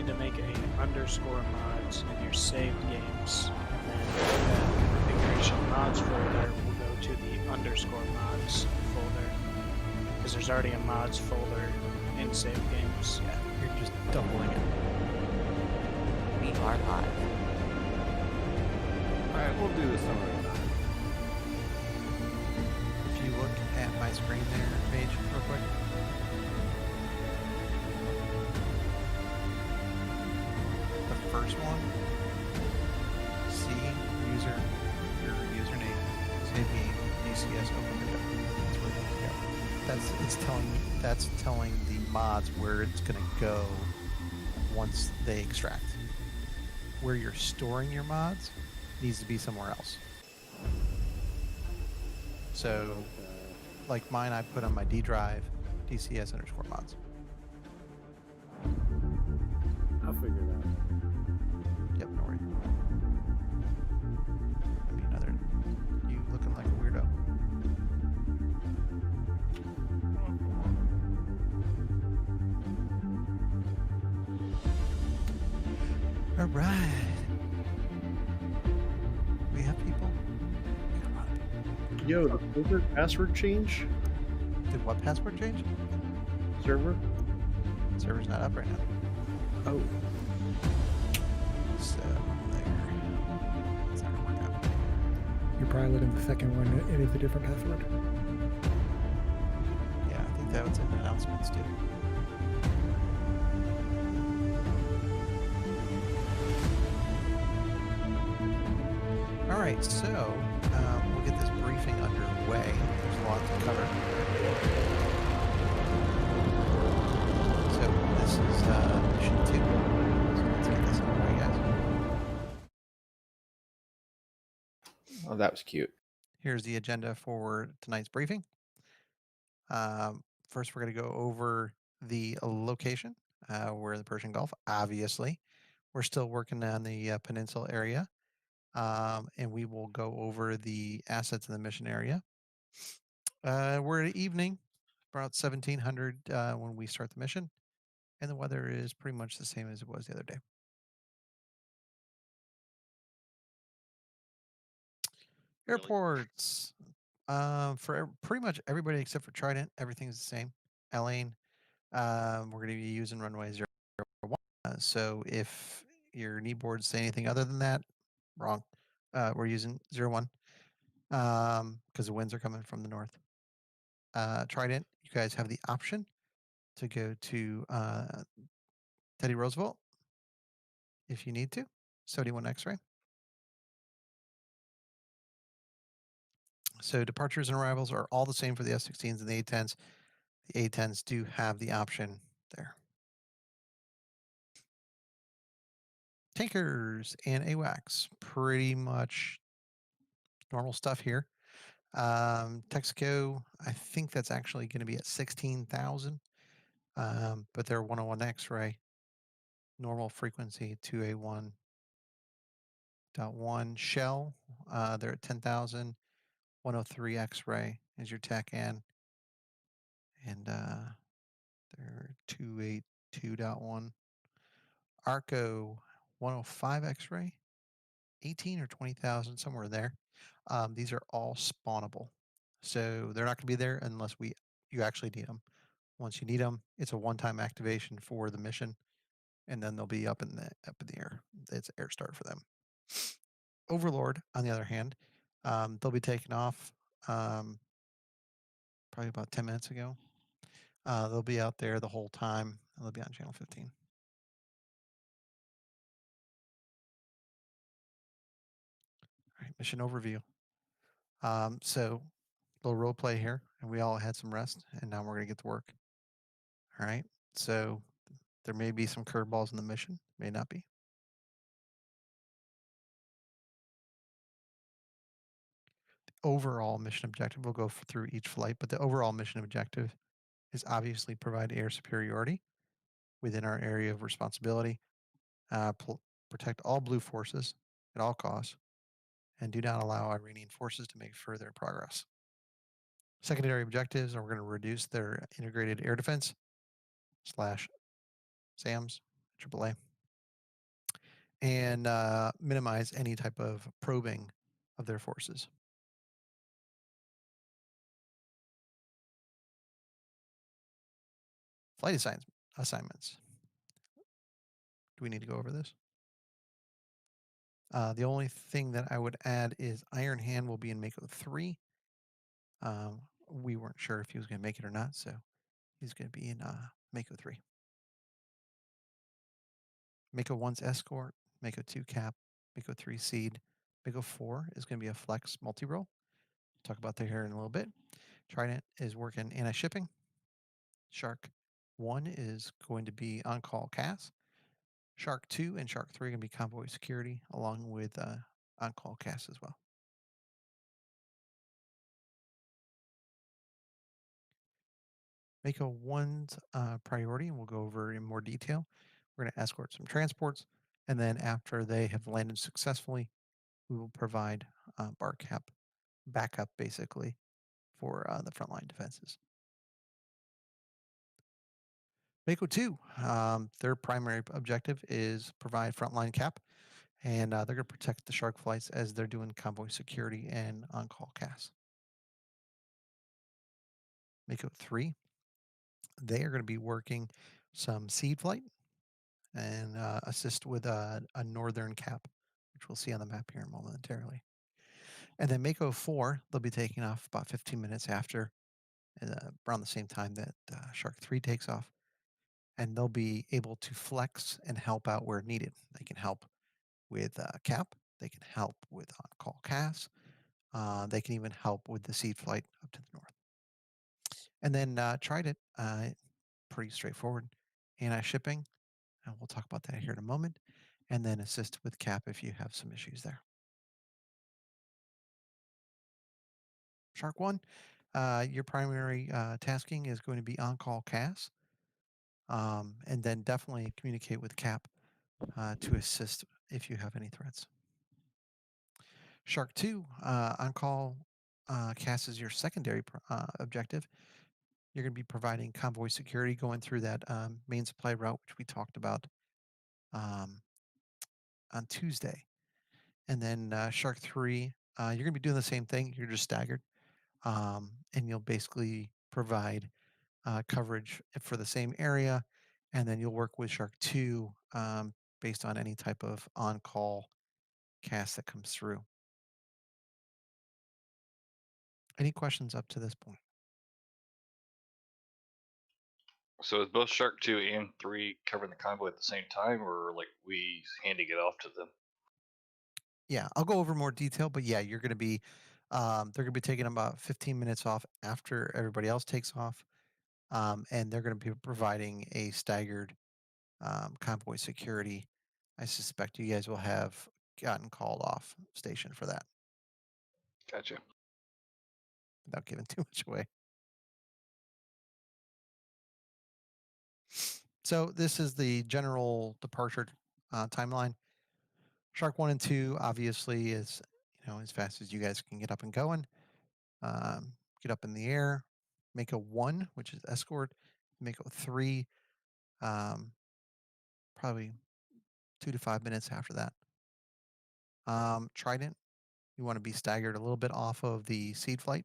need to make a underscore mods in your saved games, and then that configuration mods folder will go to the underscore mods folder, because there's already a mods folder in saved games. Yeah, you're just doubling it. We are live. Alright, we'll do this some other time. If you look at my screen there, Paige, real quick. The first one, see user, your username, save game, DCS, open window. That's where it's going to go. That's telling the mods where it's going to go once they extract. Where you're storing your mods needs to be somewhere else. So, like mine, I put on my D drive, DCS underscore mods. I'll figure it out. Yep, no worries. Maybe another. You looking like a weirdo. All right. We have people. We got a lot of people. Yo, the Blizzard password change? Did what password change? Server? Server's not up right now. Oh. So there. It's not gonna work out. You're probably looking at the second one. It is a different password. Yeah, I think that was in announcements too. All right, so we'll get this briefing underway. There's a lot to cover. So this is mission 2. So let's get this underway, guys. Oh, that was cute. Here's the agenda for tonight's briefing. First, we're going to go over the location. We're in the Persian Gulf, obviously. We're still working on the peninsula area. And we will go over the assets in the mission area. We're at evening, about 1700 when we start the mission, and the weather is pretty much the same as it was the other day. Airports. For pretty much everybody except for Trident, everything's the same. Elaine, we're going to be using runway 01. So if your knee boards say anything other than that, wrong. We're using 01 because the winds are coming from the north. Trident, you guys have the option to go to Teddy Roosevelt if you need to. 71 X-ray. So departures and arrivals are all the same for the F-16s and the A-10s. The A-10s do have the option there. Tankers and AWACS, pretty much normal stuff here. Texaco, I think that's actually going to be at 16,000, but they're 101 X-ray. Normal frequency 2A1.1. Shell, they're at 10,000. 103 X-ray is your TAC-N. And they're 282.1. Arco, 105 X-ray. 18 or 20,000, somewhere there. These are all spawnable. So they're not going to be there unless you actually need them. Once you need them, it's a one-time activation for the mission, and then they'll be up in the air. It's air start for them. Overlord, on the other hand, they'll be taking off probably about 10 minutes ago. They'll be out there the whole time, and they'll be on channel 15. All right, mission overview. So little role play here, and we all had some rest, and now we're going to get to work. All right, so there may be some curveballs in the mission, may not be. The overall mission objective, we'll go through each flight, but the overall mission objective is obviously provide air superiority within our area of responsibility, protect all blue forces at all costs, and do not allow Iranian forces to make further progress. Secondary objectives are we're going to reduce their integrated air defense / SAMs, AAA, and minimize any type of probing of their forces. Flight assignments. Do we need to go over this? The only thing that I would add is Iron Hand will be in Mako 3. We weren't sure if he was going to make it or not, so he's going to be in Mako 3. Mako 1's Escort, Mako 2 Cap, Mako 3 Seed. Mako 4 is going to be a Flex multi-role. Talk about that here in a little bit. Trident is working anti-shipping. Shark 1 is going to be on-call CAS. Shark 2 and Shark 3 are going to be convoy security, along with on-call CAS as well. Mako 1's priority, and we'll go over in more detail. We're going to escort some transports, and then after they have landed successfully, we will provide bar cap backup, basically, for the frontline defenses. Mako 2, their primary objective is provide frontline cap, and they're going to protect the Shark flights as they're doing convoy security and on-call CAS. Mako 3, they are going to be working some seed flight and assist with a northern cap, which we'll see on the map here momentarily. And then Mako 4, they'll be taking off about 15 minutes after, around the same time that Shark 3 takes off. And they'll be able to flex and help out where needed. They can help with cap. They can help with on-call CAS. They can even help with the seed flight up to the north. And then Trident, pretty straightforward. Anti-shipping, and we'll talk about that here in a moment. And then assist with cap if you have some issues there. Shark 1, your primary tasking is going to be on-call CAS. And then definitely communicate with cap to assist if you have any threats. Shark 2, on-call CAS is your secondary objective. You're going to be providing convoy security going through that main supply route, which we talked about on Tuesday. And then Shark 3, you're going to be doing the same thing. You're just staggered. And you'll basically provide coverage for the same area. And then you'll work with Shark 2 based on any type of on-call CAS that comes through. Any questions up to this point? So is both Shark 2 and 3 covering the convoy at the same time, or like we handing it off to them? Yeah, I'll go over more detail, but yeah, you're going to be, they're going to be taking about 15 minutes off after everybody else takes off. And they're going to be providing a staggered convoy security. I suspect you guys will have gotten called off station for that Gotcha. without giving too much away. So this is the general departure timeline. Shark 1 and 2 obviously is, as fast as you guys can get up and going. Get up in the air. Mako 1, which is escort. Mako 3, probably 2 to 5 minutes after that. Trident, you want to be staggered a little bit off of the seed flight.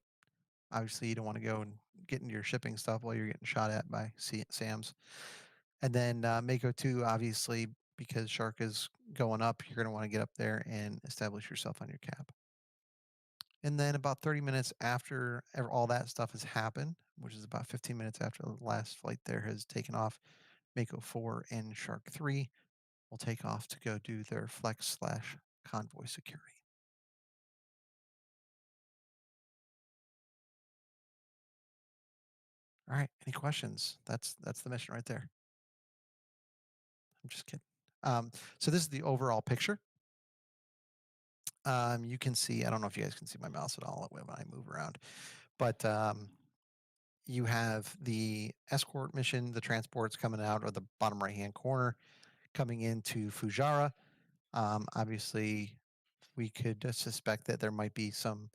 Obviously, you don't want to go and get into your shipping stuff while you're getting shot at by SAMs. And then Mako 2, obviously, because Shark is going up, you're going to want to get up there and establish yourself on your cap. And then about 30 minutes after all that stuff has happened, which is about 15 minutes after the last flight there has taken off, Mako 4 and Shark 3 will take off to go do their flex / convoy security. All right, any questions? That's the mission right there. I'm just kidding. So this is the overall picture. You can see, I don't know if you guys can see my mouse at all when I move around, but you have the escort mission, the transports coming out of the bottom right-hand corner, coming into Fujairah. Obviously, we could suspect that there might be some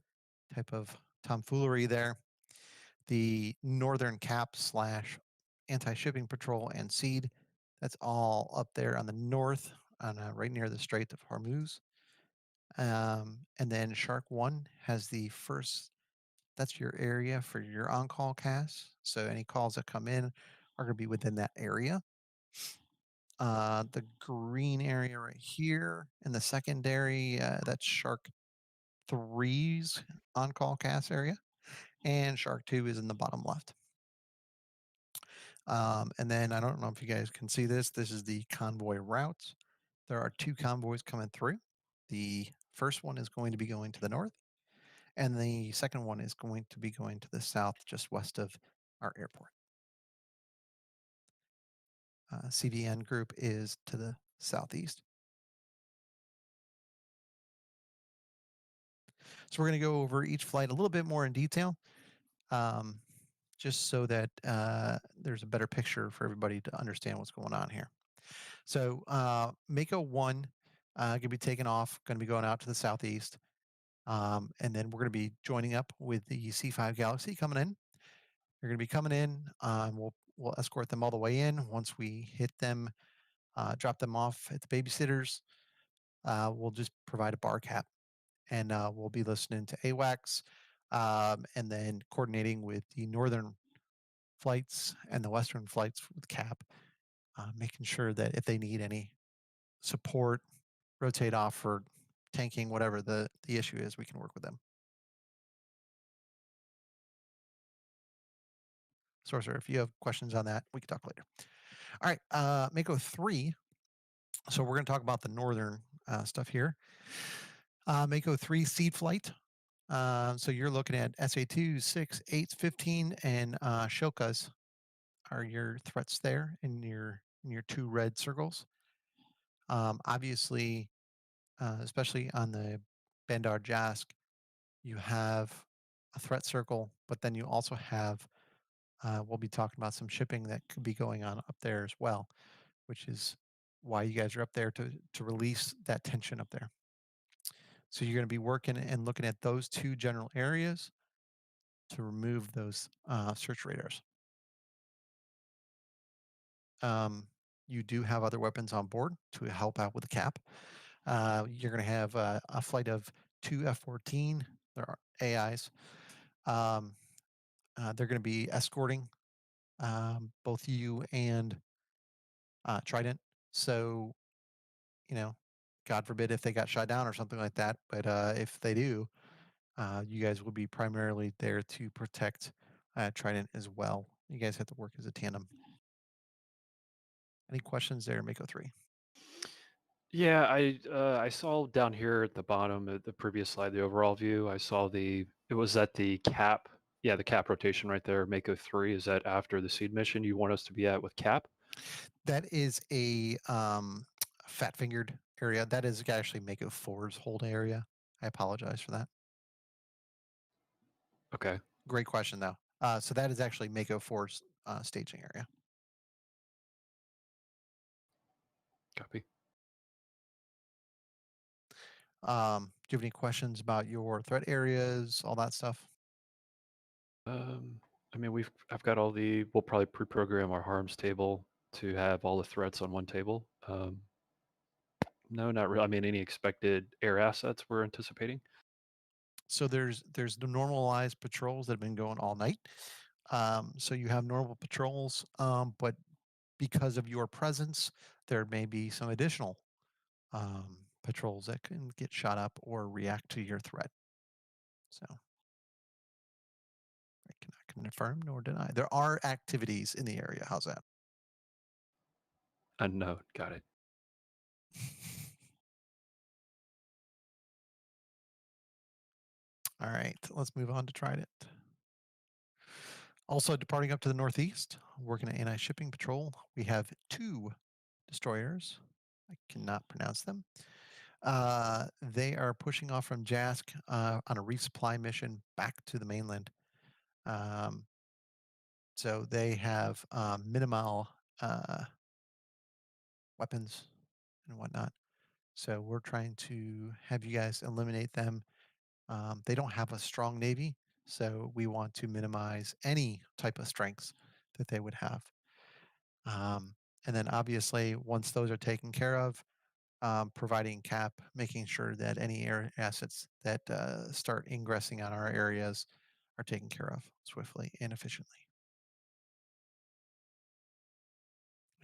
type of tomfoolery there. The northern cap / anti-shipping patrol and seed, that's all up there on the north on right near the Strait of Hormuz. And then Shark 1 has the first, that's your area for your on-call casts. So any calls that come in are going to be within that area. The green area right here in the secondary, that's Shark 3's on-call cast area. And Shark 2 is in the bottom left. And then I don't know if you guys can see this. This is the convoy routes. There are 2 convoys coming through. The first one is going to be going to the north, and the second one is going to be going to the south, just west of our airport. CVN group is to the southeast. So we're going to go over each flight a little bit more in detail, just so that there's a better picture for everybody to understand what's going on here. So Mako 1 going to be taking off, going to be going out to the southeast. And then we're going to be joining up with the C5 Galaxy coming in. They're going to be coming in. We'll escort them all the way in. Once we hit them, drop them off at the babysitters, we'll just provide a bar cap, and we'll be listening to AWACS, and then coordinating with the northern flights and the western flights with CAP, making sure that if they need any support, rotate off for tanking, whatever the issue is, we can work with them. Sorcerer, if you have questions on that, we can talk later. All right, Mako 3. So we're going to talk about the northern stuff here. Mako 3 seed flight. So you're looking at SA2, 6, 8, 15, and Shokas are your threats there in your 2 red circles. Obviously, especially on the Bandar Jask, you have a threat circle, but then you also have, we'll be talking about some shipping that could be going on up there as well, which is why you guys are up there to release that tension up there. So you're going to be working and looking at those 2 general areas to remove those search radars. You do have other weapons on board to help out with the cap. You're going to have a flight of 2 F-14. There are AIs. They're going to be escorting both you and Trident. So, God forbid if they got shot down or something like that. But if they do, you guys will be primarily there to protect Trident as well. You guys have to work as a tandem. Any questions there, Mako 3? Yeah, I saw down here at the bottom of the previous slide, the overall view. I saw it was at the cap. Yeah, the cap rotation right there, Mako 3. Is that after the seed mission you want us to be at with cap? That is a fat fingered area. That is actually Mako 4's hold area. I apologize for that. Okay. Great question, though. So that is actually Mako 4's staging area. Copy. Do you have any questions about your threat areas, all that stuff? I mean, I've got we'll probably pre-program our harms table to have all the threats on one table. No, not really. I mean, any expected air assets we're anticipating? So there's the normalized patrols that have been going all night. So you have normal patrols, but because of your presence, there may be some additional patrols that can get shot up or react to your threat. So I cannot confirm nor deny. There are activities in the area. How's that? Unknown. Got it. All right, let's move on to Trident. Also departing up to the northeast, working at anti-shipping patrol, we have 2 destroyers. I cannot pronounce them. They are pushing off from Jask on a resupply mission back to the mainland. So they have minimal weapons and whatnot. So we're trying to have you guys eliminate them. They don't have a strong navy, so we want to minimize any type of strengths that they would have. And then obviously, once those are taken care of, providing cap, making sure that any air assets that start ingressing on our areas are taken care of swiftly and efficiently.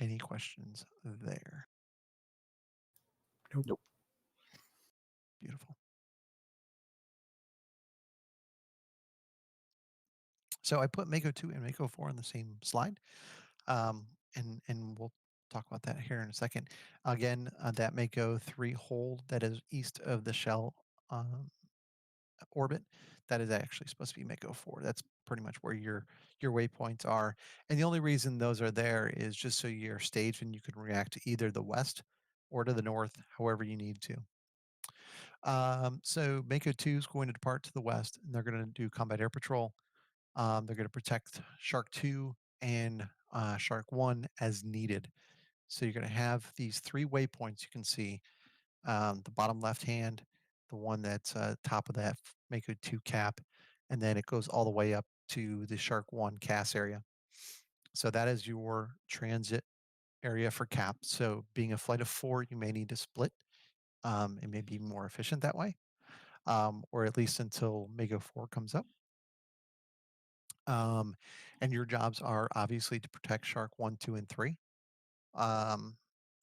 Any questions there? Nope. Beautiful. So I put Mako 2 and Mako 4 on the same slide, and we'll talk about that here in a second. Again, that Mako 3 hold that is east of the shell orbit, that is actually supposed to be Mako 4. That's pretty much where your waypoints are. And the only reason those are there is just so you're staged and you can react to either the west or to the north, however you need to. So Mako 2 is going to depart to the west, and they're going to do combat air patrol. They're going to protect Shark 2 and Shark 1 as needed. So you're going to have these 3 waypoints you can see. The bottom left hand, the one that's top of that Mako 2 cap, and then it goes all the way up to the Shark 1 CAS area. So that is your transit area for cap. So being a flight of 4, you may need to split. It may be more efficient that way, or at least until Mako 4 comes up. And your jobs are obviously to protect Shark 1, 2, and 3.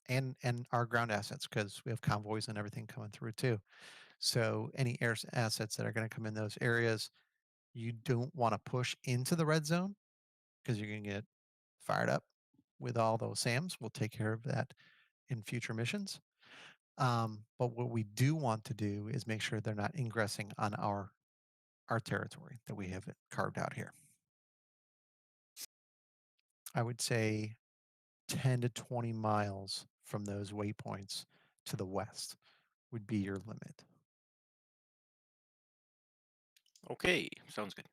And our ground assets, because we have convoys and everything coming through too. So any air assets that are going to come in those areas, you don't want to push into the red zone because you're going to get fired up with all those SAMs. We'll take care of that in future missions. But what we do want to do is make sure they're not ingressing on our territory that we have carved out here. I would say 10 to 20 miles from those waypoints to the west would be your limit. Okay, sounds good.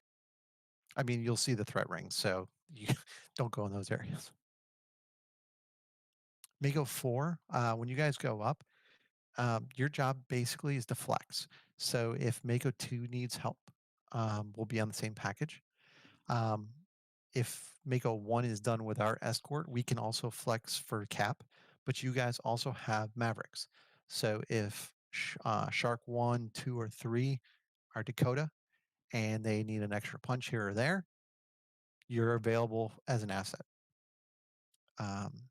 I mean, you'll see the threat rings, so you don't go in those areas. Mako 4, when you guys go up, your job basically is to flex. So if Mako 2 needs help, we'll be on the same package. If Mako 1 is done with our escort, we can also flex for cap, but you guys also have Mavericks. So if Shark 1, 2, or 3 are Dakota and they need an extra punch here or there, you're available as an asset.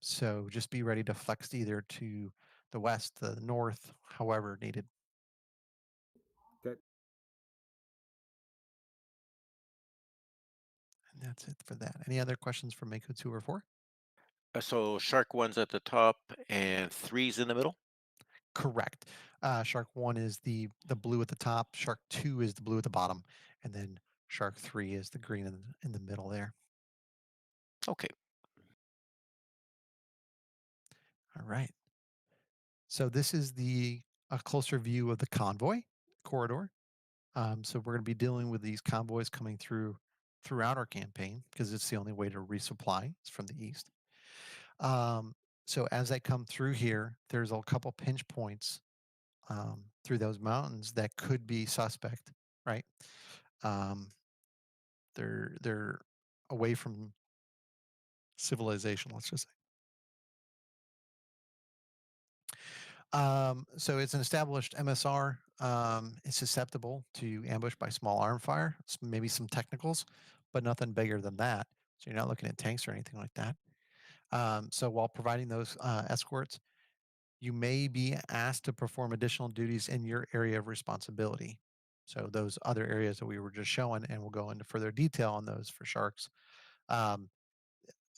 So just be ready to flex either to the west, the north, however needed. Okay. And that's it for that. Any other questions for Mako 2 or 4? So Shark 1's at the top and 3's in the middle? Correct. Shark 1 is the blue at the top. Shark 2 is the blue at the bottom. And then Shark 3 is the green in the middle there. Okay. All right. So this is a closer view of the convoy corridor. So we're going to be dealing with these convoys coming throughout our campaign because it's the only way to resupply is from the east. So as they come through here, there's a couple pinch points through those mountains that could be suspect, right? They're away from civilization, let's just say. So it's an established MSR. It's susceptible to ambush by small arm fire, maybe some technicals, but nothing bigger than that. So you're not looking at tanks or anything like that. So while providing those escorts, you may be asked to perform additional duties in your area of responsibility. So those other areas that we were just showing, and we'll go into further detail on those for sharks.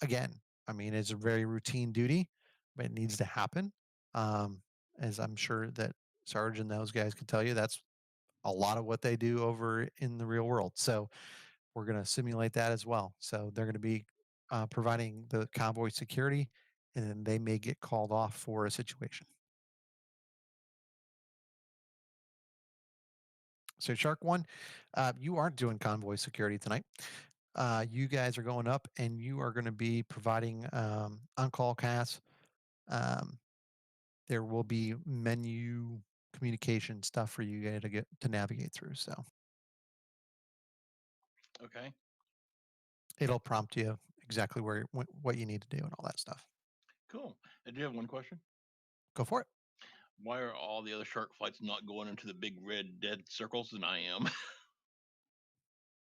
Again, I mean, it's a very routine duty, but it needs to happen. As I'm sure that Sarge and those guys can tell you, that's a lot of what they do over in the real world. So we're going to simulate that as well. So they're going to be providing the convoy security, and then they may get called off for a situation. So Shark 1, you aren't doing convoy security tonight. You guys are going up, and you are going to be providing on-call CAS. There will be menu communication stuff for you guys to navigate through. So Okay. it'll prompt you exactly what you need to do and all that stuff. Cool. I do have one question. Go for it. Why are all the other shark flights not going into the big red dead circles than I am?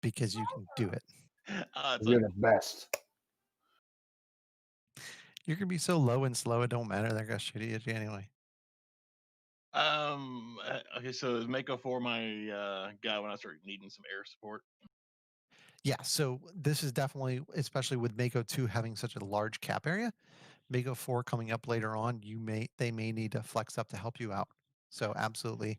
Because you can do it. It's You're like, the best. You're gonna be so low and slow, it don't matter. They're gonna shoot at you anyway. okay, so is Mako 4 my guy when I start needing some air support? Yeah, so this is definitely, especially with Mako 2 having such a large cap area, Mako 4 coming up later on, they may need to flex up to help you out. So absolutely,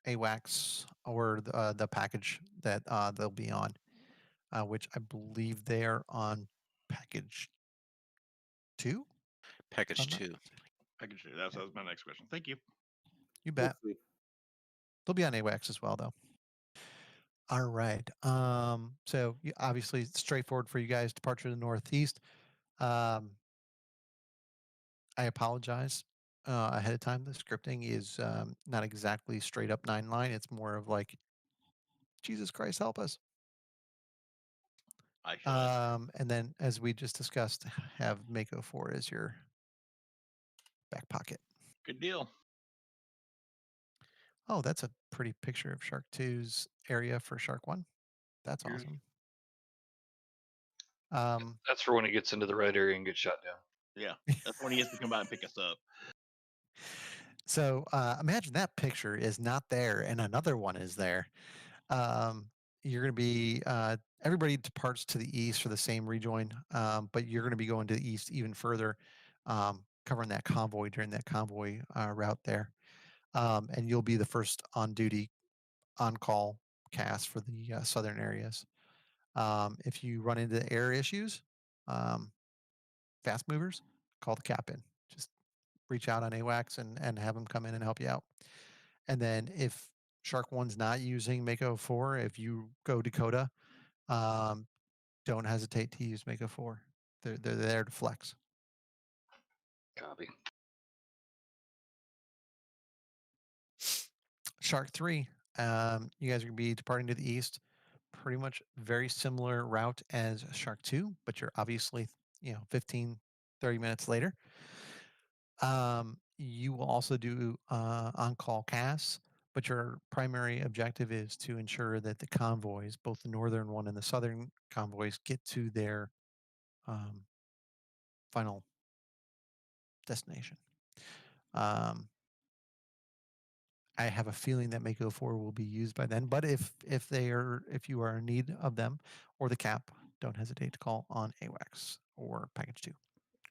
AWACS or the package that they'll be on, which I believe they're on package 2. Package I'm not- 2. Package 2. That was my next question. Thank you. You bet. We'll see. They'll be on AWACS as well, though. All right. So obviously it's straightforward for you guys. Departure to the northeast. I apologize ahead of time. The scripting is not exactly straight up 9-line. It's more of like, Jesus Christ, help us. I shall. And then, as we just discussed, have Mako 4 as your back pocket. Good deal. Oh, that's a pretty picture of Shark 2's area for Shark 1. That's Here's- awesome. That's for when it gets into the red area and gets shot down. Yeah, that's when he has to come by and pick us up. So imagine that picture is not there and another one is there. You're going to be, everybody departs to the east for the same rejoin, but you're going to be going to the east even further, covering that convoy during that convoy route there. And you'll be the first on duty, on call cast for the southern areas. If you run into air issues, fast movers, call the captain. Just reach out on AWACS and have them come in and help you out. And then if Shark 1's not using Mako 4, if you go Dakota, don't hesitate to use Mako 4. They're there to flex. Copy. Shark 3, you guys are going to be departing to the east. Pretty much very similar route as Shark 2, but you're obviously, 15, 30 minutes later. You will also do on-call casts, but your primary objective is to ensure that the convoys, both the northern one and the southern convoys, get to their final destination. I have a feeling that Mako 4 will be used by then, but if you are in need of them or the cap, don't hesitate to call on AWACS or package 2.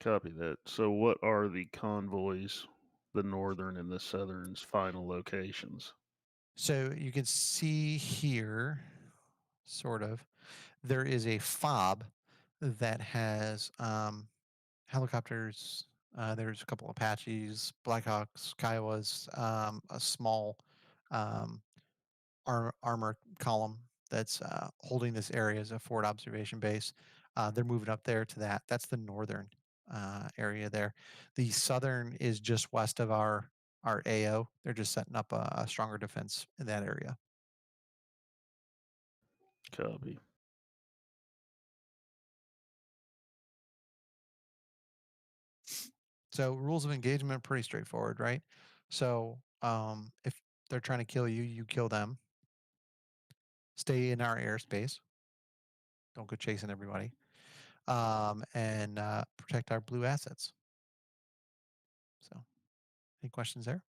Copy that. So, what are the convoys, the northern and the southern's final locations? So you can see here, sort of, there is a fob that has helicopters. There's a couple Apaches, Blackhawks, Kiowas, a small armor column that's holding this area as a forward observation base. They're moving up there to that. That's the northern area there. The southern is just west of our AO. They're just setting up a stronger defense in that area. Copy. So rules of engagement, pretty straightforward, right? So if they're trying to kill you, you kill them. Stay in our airspace. Don't go chasing everybody. And protect our blue assets. So, any questions there?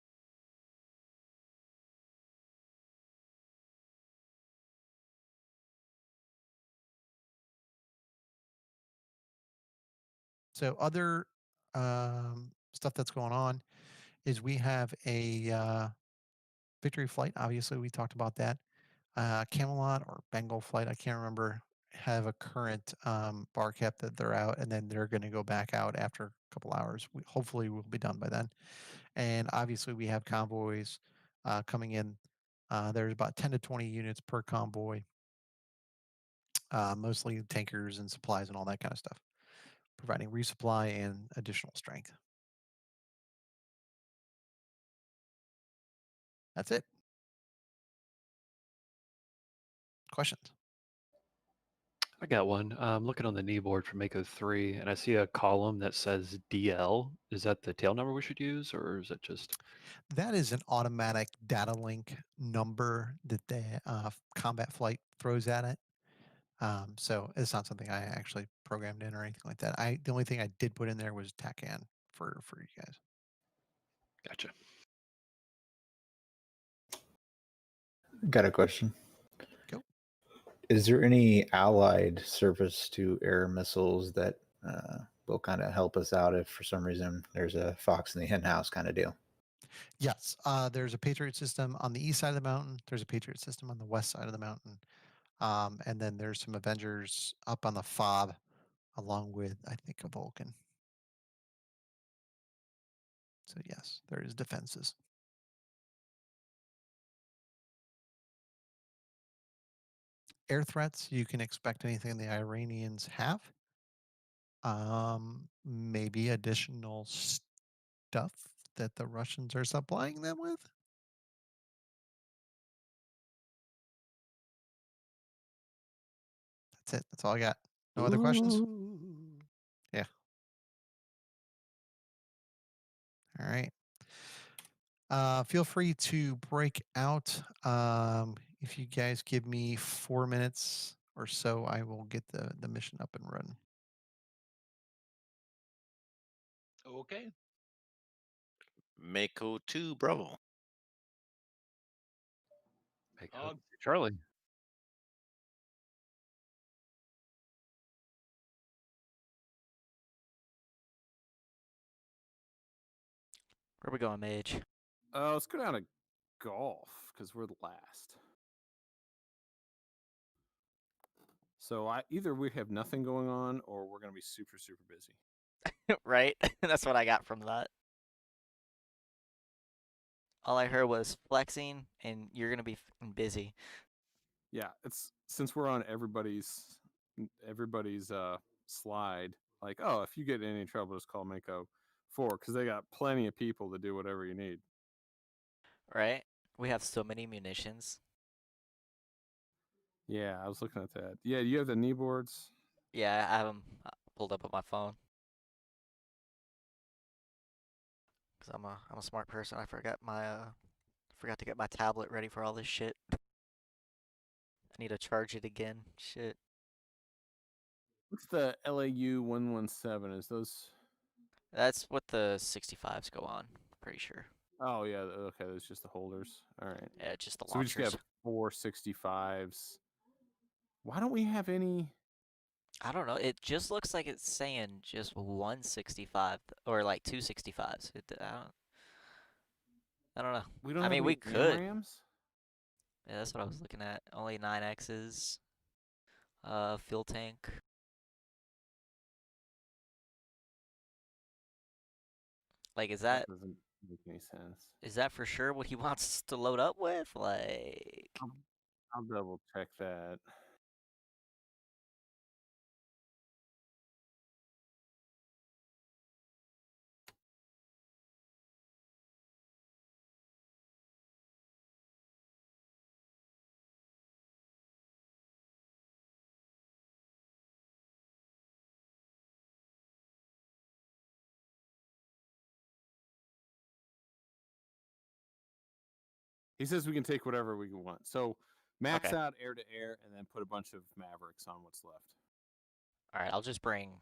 So other stuff that's going on is we have a victory flight. Obviously, we talked about that. Camelot or Bengal flight, I can't remember, have a current bar cap that they're out, and then they're going to go back out after a couple hours. Hopefully, we'll be done by then. And obviously, we have convoys coming in. There's about 10 to 20 units per convoy, mostly tankers and supplies and all that kind of stuff, providing resupply and additional strength. That's it. Questions? I got one. I'm looking on the knee board for Mako 3, and I see a column that says DL. Is that the tail number we should use, or is it just? That is an automatic data link number that the combat flight throws at it. So it's not something I actually programmed in or anything like that. The only thing I did put in there was TACAN for you guys. Gotcha. Got a question. Go. Is there any allied surface to air missiles that will kind of help us out if for some reason there's a fox in the hen house kind of deal? Yes, there's a Patriot system on the east side of the mountain. There's a Patriot system on the west side of the mountain. And then there's some Avengers up on the FOB along with, I think, a Vulcan. So yes, there is defenses. Air threats, you can expect anything the Iranians have. Maybe additional stuff that the Russians are supplying them with. That's it. That's all I got. No other questions? Yeah. All right. Feel free to break out. If you guys give me 4 minutes or so, I will get the mission up and running. Okay. Mako 2 Bravo. Hog. Charlie. Where we going, Mage? Let's go down to golf because we're the last. So either we have nothing going on or we're gonna be super busy. Right? That's what I got from that. All I heard was flexing, and you're gonna be busy. Yeah, it's since we're on everybody's slide. Like, oh, if you get in any trouble, just call Mako 4 because they got plenty of people to do whatever you need. Right? We have so many munitions. Yeah, I was looking at that. Yeah, you have the knee boards. Yeah, I have them pulled up on my phone. Cause I'm a smart person. I forgot to get my tablet ready for all this shit. I need to charge it again. Shit. What's the LAU 117? Is those? That's what the 65s go on. Pretty sure. Oh yeah, okay. That's just the holders. All right. Yeah, just the So we just launchers. have 4 65s. Why don't we have any? I don't know. It just looks like it's saying just 165 or like 265s. I don't know. We don't. I have mean, any we could. AMRAAMs? Yeah, that's what I was looking at. Only 9Xs. Fuel tank. Like, That doesn't make any sense. is that for sure what he wants us to load up with? Like, I'll double check that. He says we can take whatever we want. So max Okay. out air to air and then put a bunch of Mavericks on what's left. all right, I'll just bring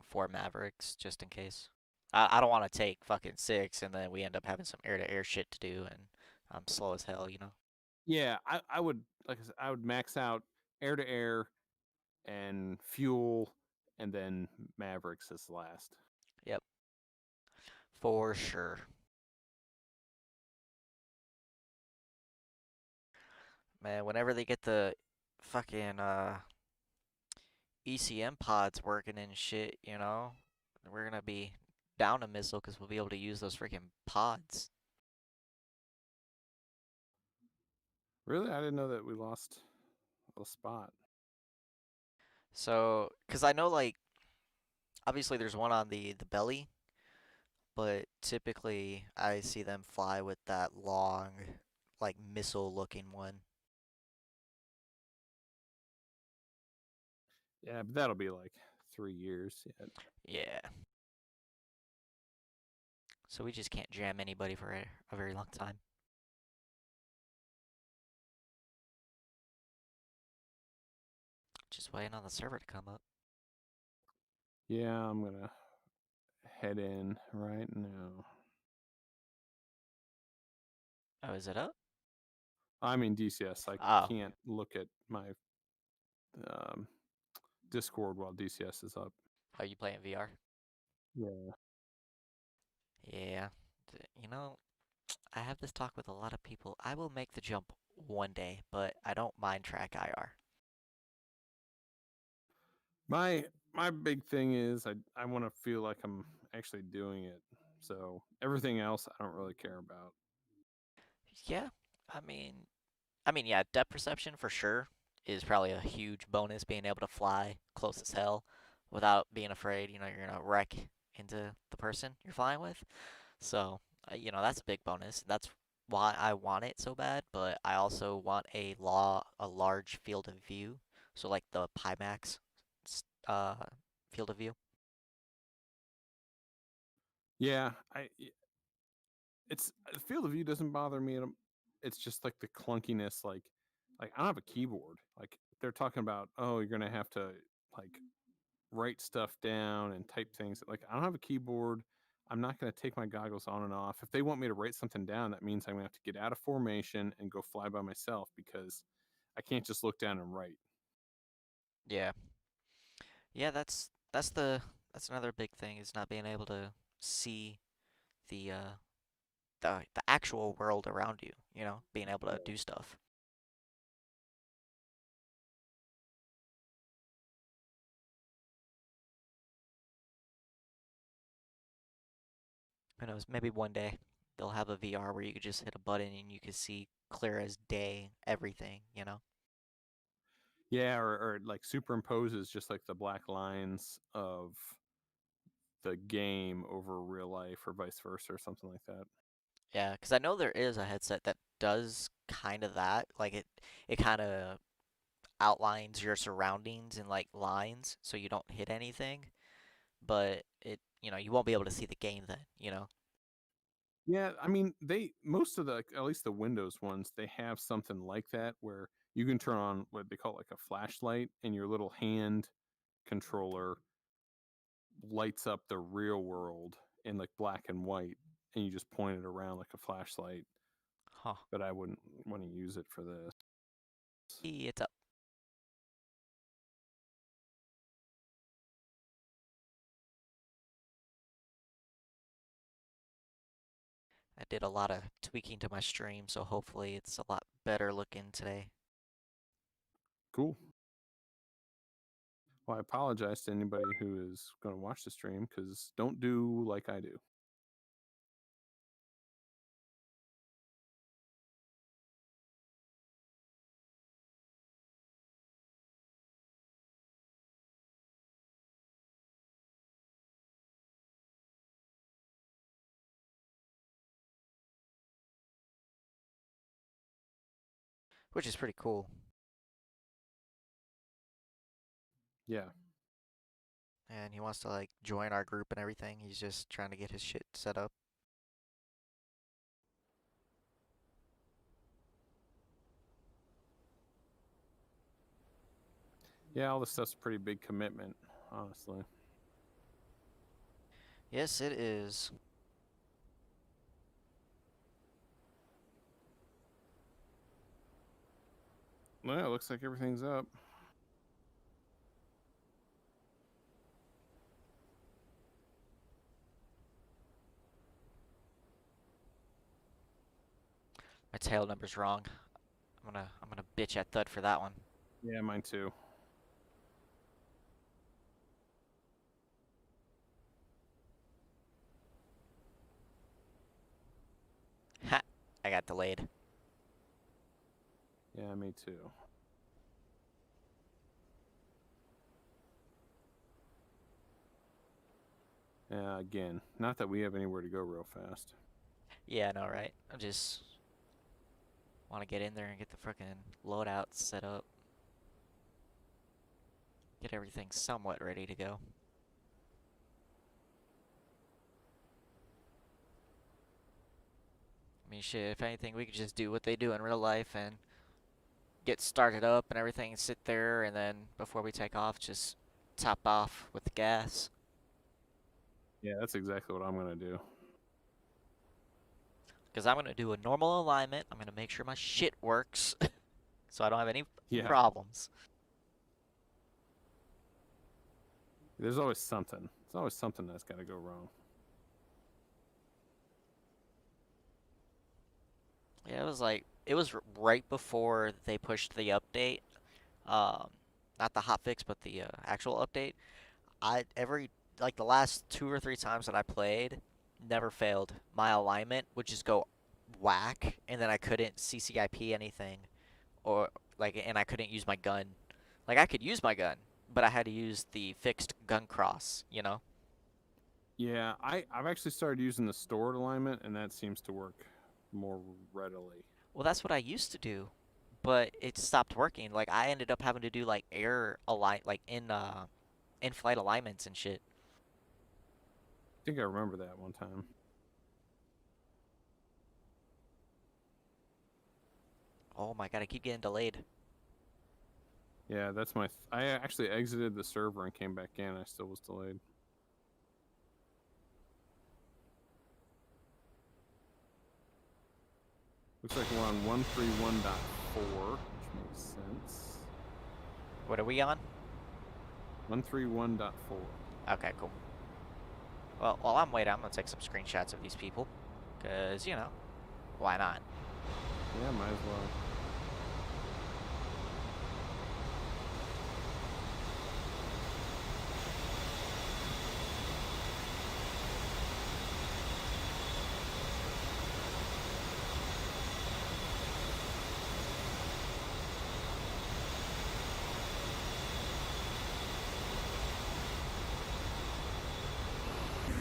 4 Mavericks just in case. I don't want to take fucking 6 and then we end up having some air-to-air shit to do and I'm slow as hell, you know? Yeah, I would, like I said, I would max out air to air and fuel and then Mavericks as last. Yep. For sure. Man, whenever they get the fucking ECM pods working and shit, you know, we're gonna be down a missile because we'll be able to use those freaking pods. Really? I didn't know that we lost a spot. So, because I know, like, obviously there's one on the belly, but typically I see them fly with that long, like, missile-looking one. Yeah, but that'll be like 3 years yet. Yeah. So we just can't jam anybody for a very long time. Just waiting on the server to come up. Yeah, I'm gonna head in right now. Oh, is it up? I mean DCS. I Oh. can't look at my Discord while DCS is up. Are you playing VR? Yeah. Yeah. You know, I have this talk with a lot of people. I will make the jump one day, but I don't mind track IR. My big thing is I want to feel like I'm actually doing it. So everything else I don't really care about. Yeah, I mean, yeah, depth perception for sure is probably a huge bonus. Being able to fly close as hell without being afraid, you're gonna wreck into the person you're flying with. So, that's a big bonus. That's why I want it so bad. But I also want a large field of view. So like the Pimax, field of view. Yeah, it's the field of view doesn't bother me. It's just like the clunkiness. Like I don't have a keyboard. Like they're talking about, oh, you're gonna have to like write stuff down and type things. Like I don't have a keyboard. I'm not gonna take my goggles on and off. If they want me to write something down, that means I'm gonna have to get out of formation and go fly by myself because I can't just look down and write. Yeah. Yeah, that's another big thing is not being able to see the the actual world around you, being able to do stuff. Who knows, maybe one day they'll have a VR where you could just hit a button and you could see clear as day everything, Yeah, or it like superimposes just like the black lines of the game over real life or vice versa or something like that. Yeah, because I know there is a headset that does kind of that. Like it kind of outlines your surroundings in like lines so you don't hit anything, but you won't be able to see the game then. Yeah, I mean, most of the at least the Windows ones, they have something like that where you can turn on what they call like a flashlight, and your little hand controller lights up the real world in like black and white, and you just point it around like a flashlight. Huh. But I wouldn't want to use it for this. It's up. I did a lot of tweaking to my stream, so hopefully it's a lot better looking today. Cool. Well, I apologize to anybody who is going to watch the stream because don't do like I do. Which is pretty cool. Yeah. And he wants to like join our group and everything. He's just trying to get his shit set up. Yeah, all this stuff's a pretty big commitment, honestly. Yes, it is. Well, it looks like everything's up. My tail number's wrong. I'm gonna bitch at Thud for that one. Yeah, mine too. Ha! I got delayed. Yeah, me too. Again, not that we have anywhere to go real fast. Yeah, I know, right? I just want to get in there and get the freaking loadout set up. Get everything somewhat ready to go. I mean, shit, if anything, we could just do what they do in real life and get started up and everything, sit there, and then before we take off, just top off with the gas. Yeah, that's exactly what I'm gonna do. Because I'm going to do a normal alignment. I'm going to make sure my shit works so I don't have any Yeah. problems. There's always something. There's always something that's got to go wrong. Yeah, it was right before they pushed the update. Not the hotfix, but the actual update. Like the last 2 or 3 times that I played, never failed. My alignment would just go whack, and then I couldn't CCIP anything, and I couldn't use my gun. Like I could use my gun, but I had to use the fixed gun cross, you know? Yeah, I've actually started using the stored alignment, and that seems to work more readily. Well, that's what I used to do, but it stopped working. Like I ended up having to do like in-flight alignments and shit. I think I remember that one time. Oh my god, I keep getting delayed. Yeah, that's my. I actually exited the server and came back in. I still was delayed. Looks like we're on 131.4, which makes sense. What are we on? 131.4. Okay, cool. Well, while I'm waiting, I'm gonna take some screenshots of these people, cause you know, why not? Yeah, might as well.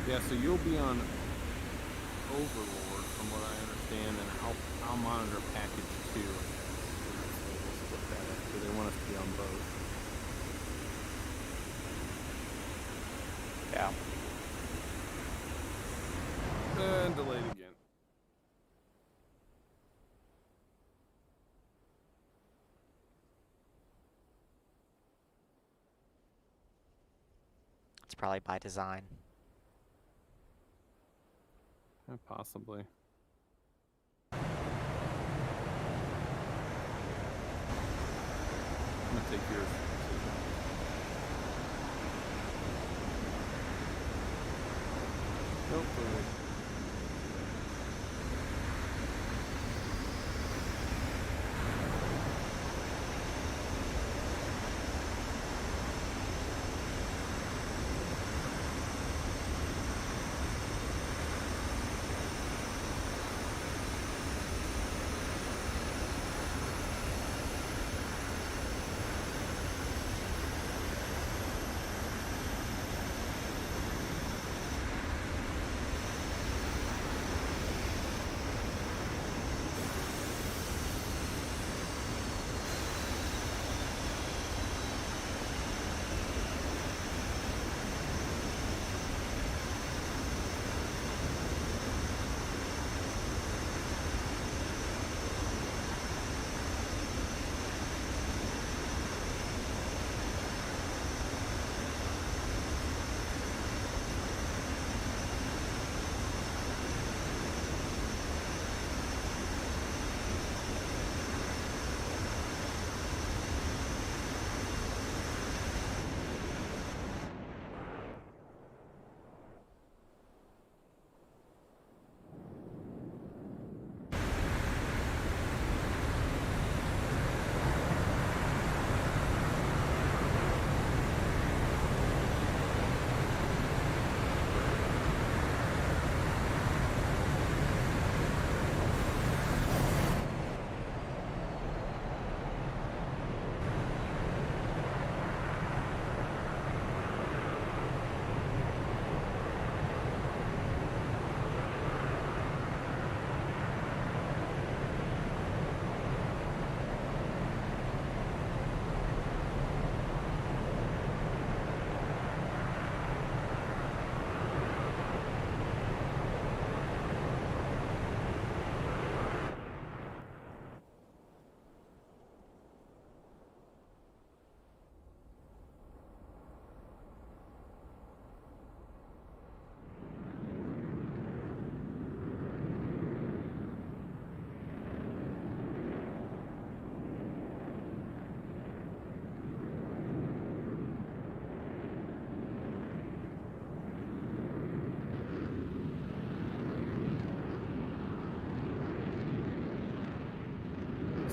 Yeah, so you'll be on Overlord, from what I understand, and I'll monitor package 2. We'll split that up, so they want us to be on both. Yeah. And delayed again. It's probably by design. Yeah, possibly. I'm gonna take yours. Nope.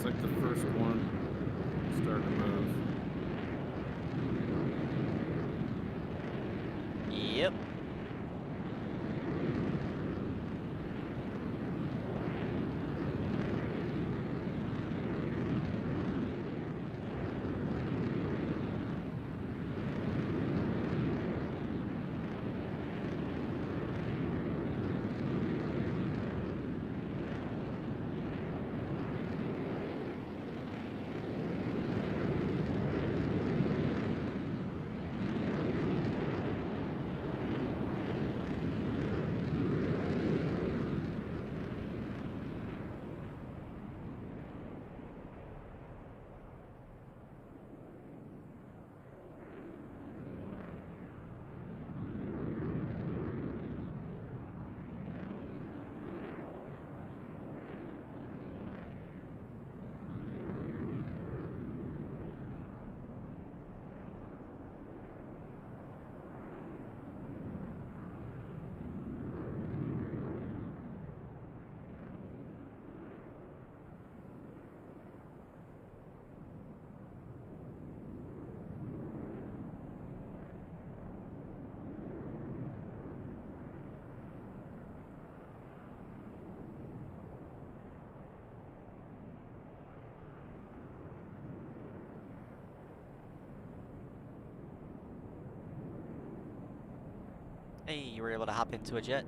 like the first one started to move. Yep. Hey, you were able to hop into a jet?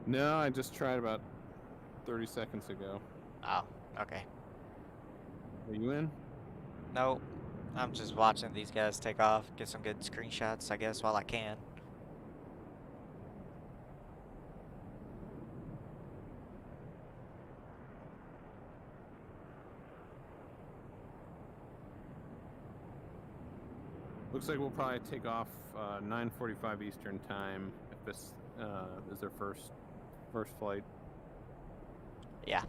No, I just tried about 30 seconds ago. Oh, okay. Are you in? Nope. I'm just watching these guys take off, get some good screenshots, I guess, while I can. Looks like we'll probably take off 9:45 Eastern time if this is their first flight. Yeah.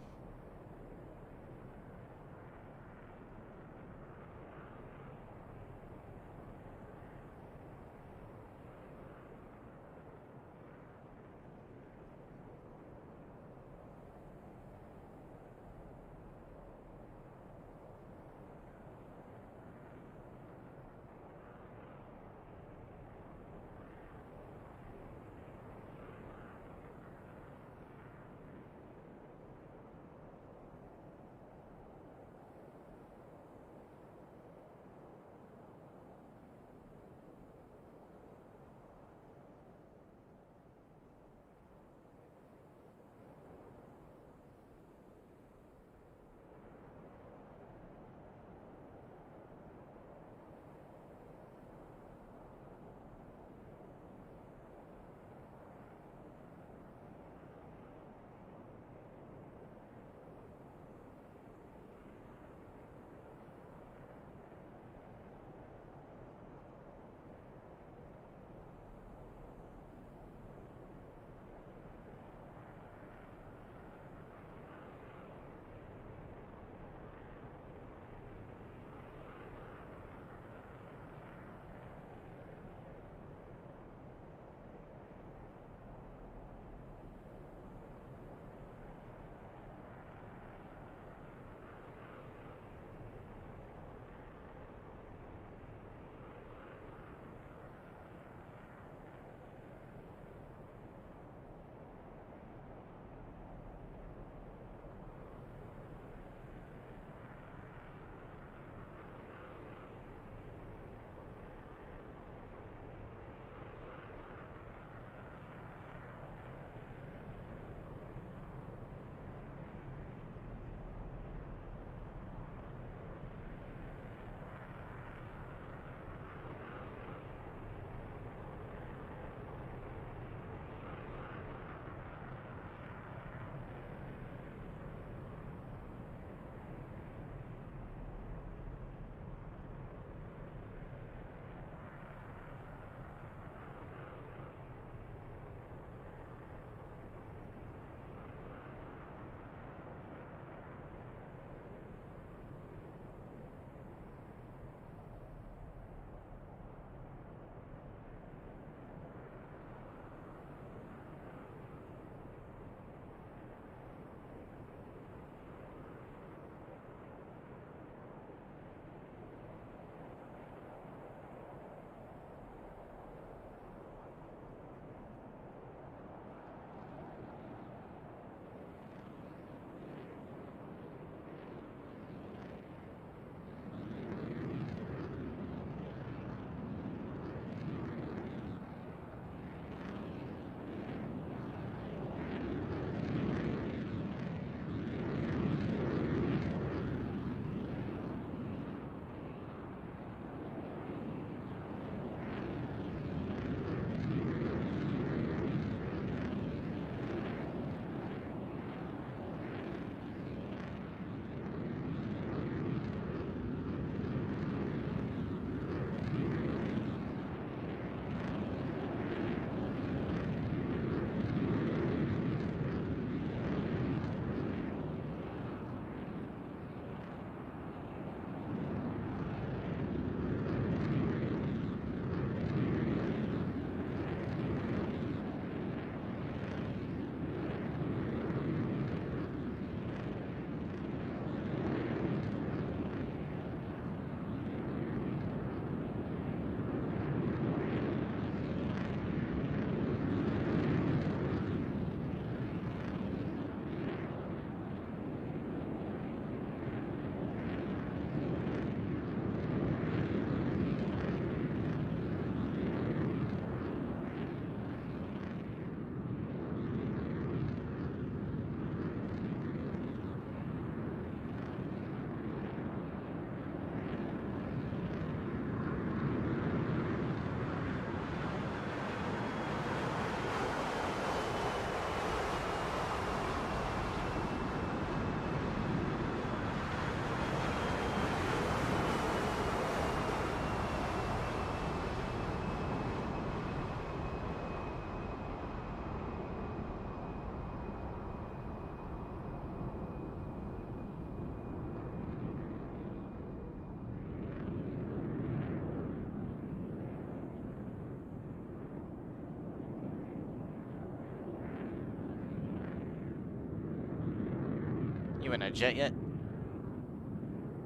You in a jet yet?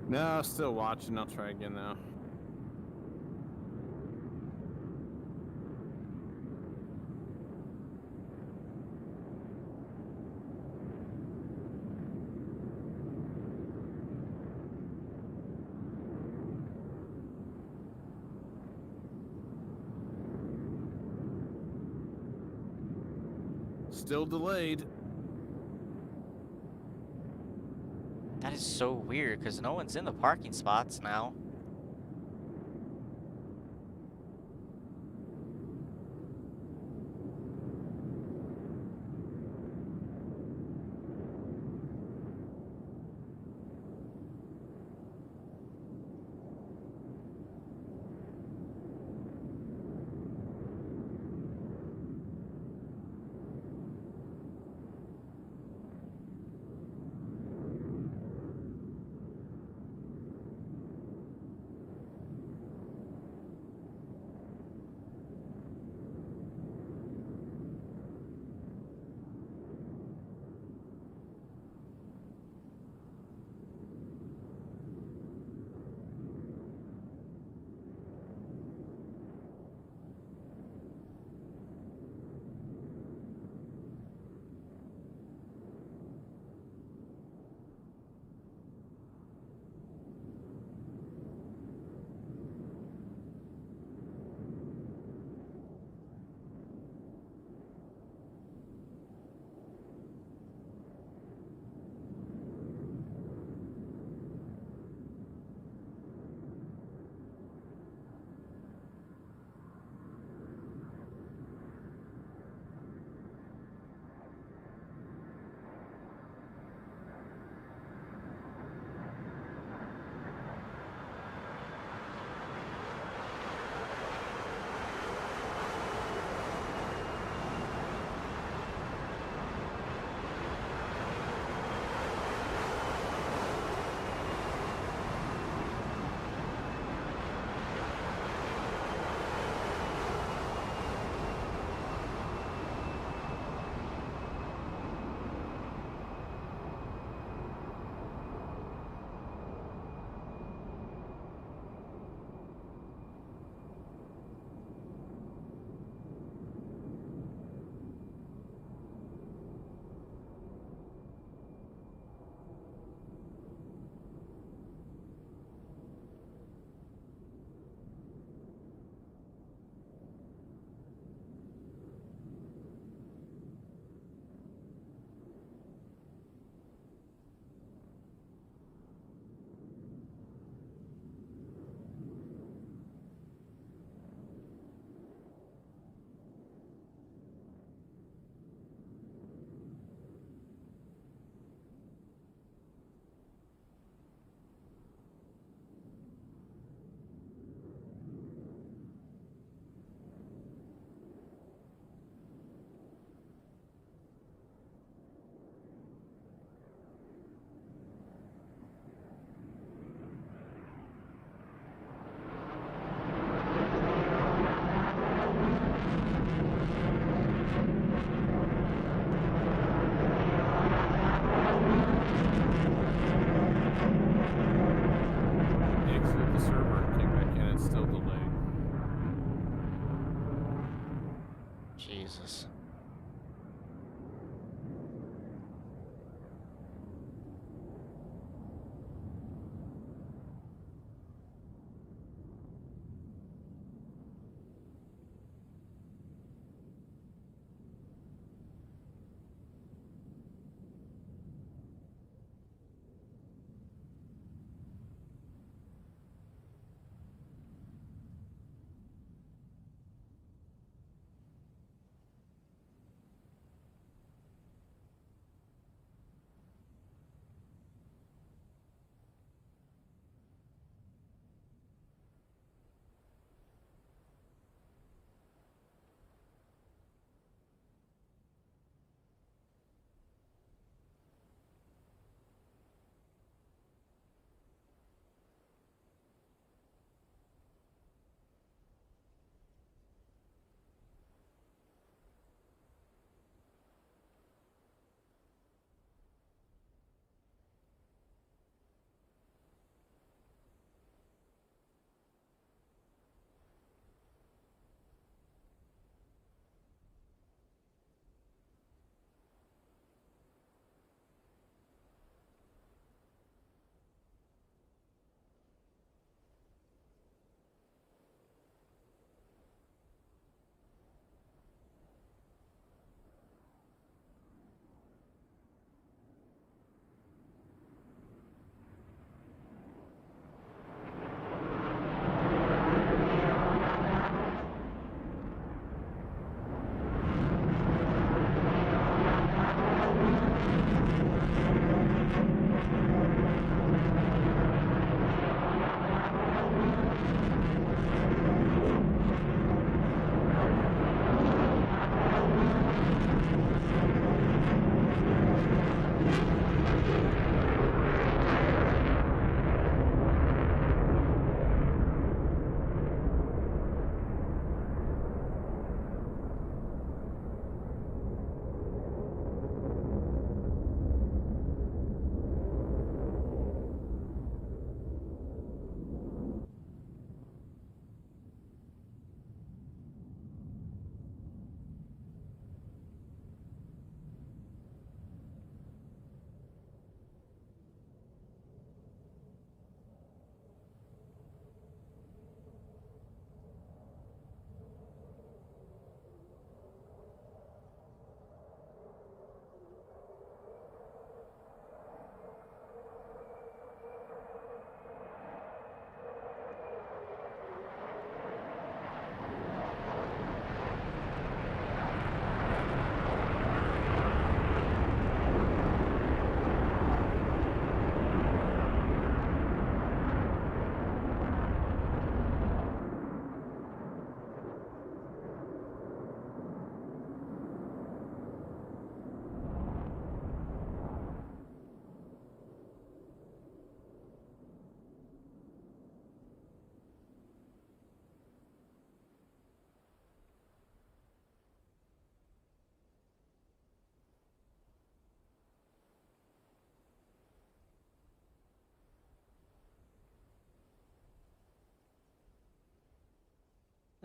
No, still watching. I'll try again now. Still delayed. That is so weird because no one's in the parking spots now. Exit the server and came back in. It's still delayed. Jesus.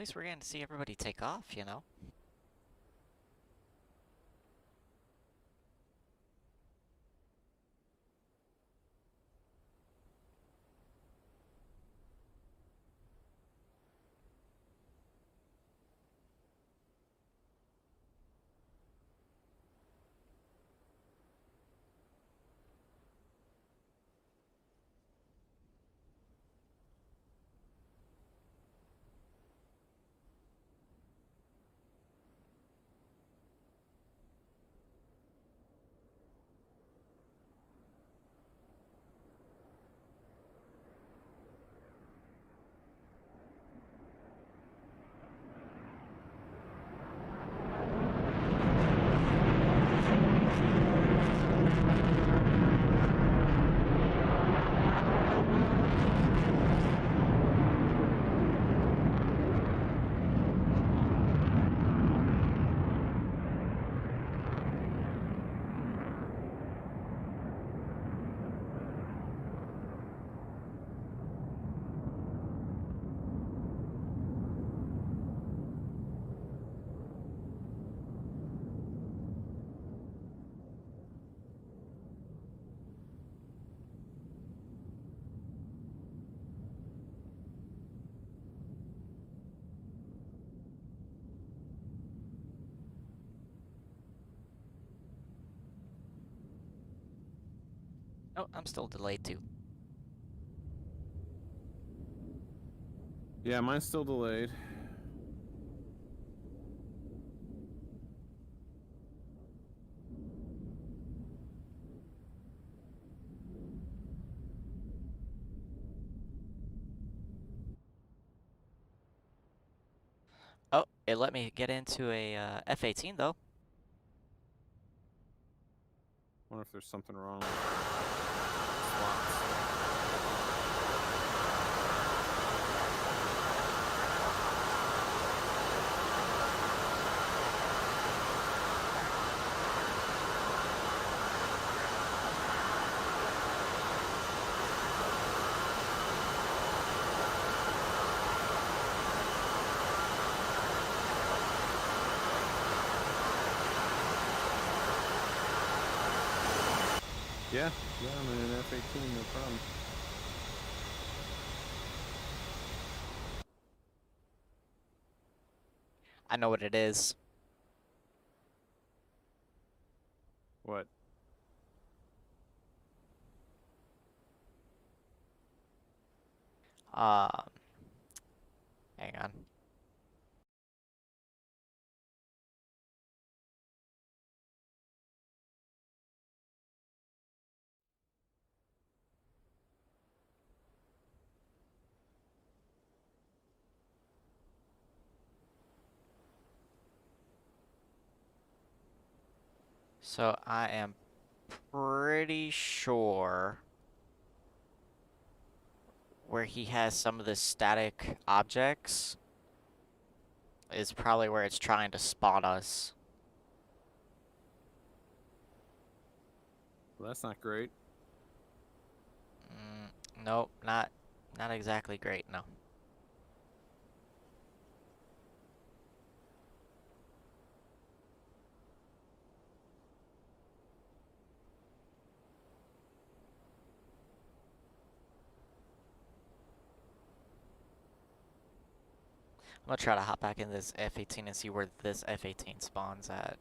least we're getting to see everybody take off, you know? Oh, I'm still delayed too. Yeah, mine's still delayed. Oh, it let me get into a F-18 though. Wonder if there's something wrong with slots. Yeah, I'm in an F-18, no problem. I know what it is. What? Hang on. So I am pretty sure where he has some of the static objects is probably where it's trying to spot us. Well, that's not great. Nope, not exactly great, no. I'm gonna try to hop back in this F-18 and see where this F-18 spawns at.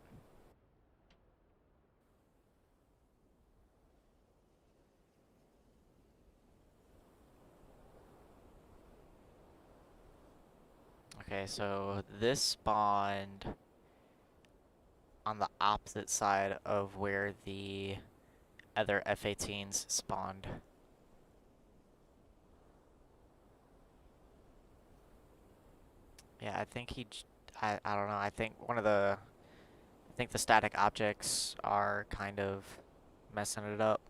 Okay, so this spawned on the opposite side of where the other F-18s spawned. Yeah, I think I don't know, I think I think the static objects are kind of messing it up.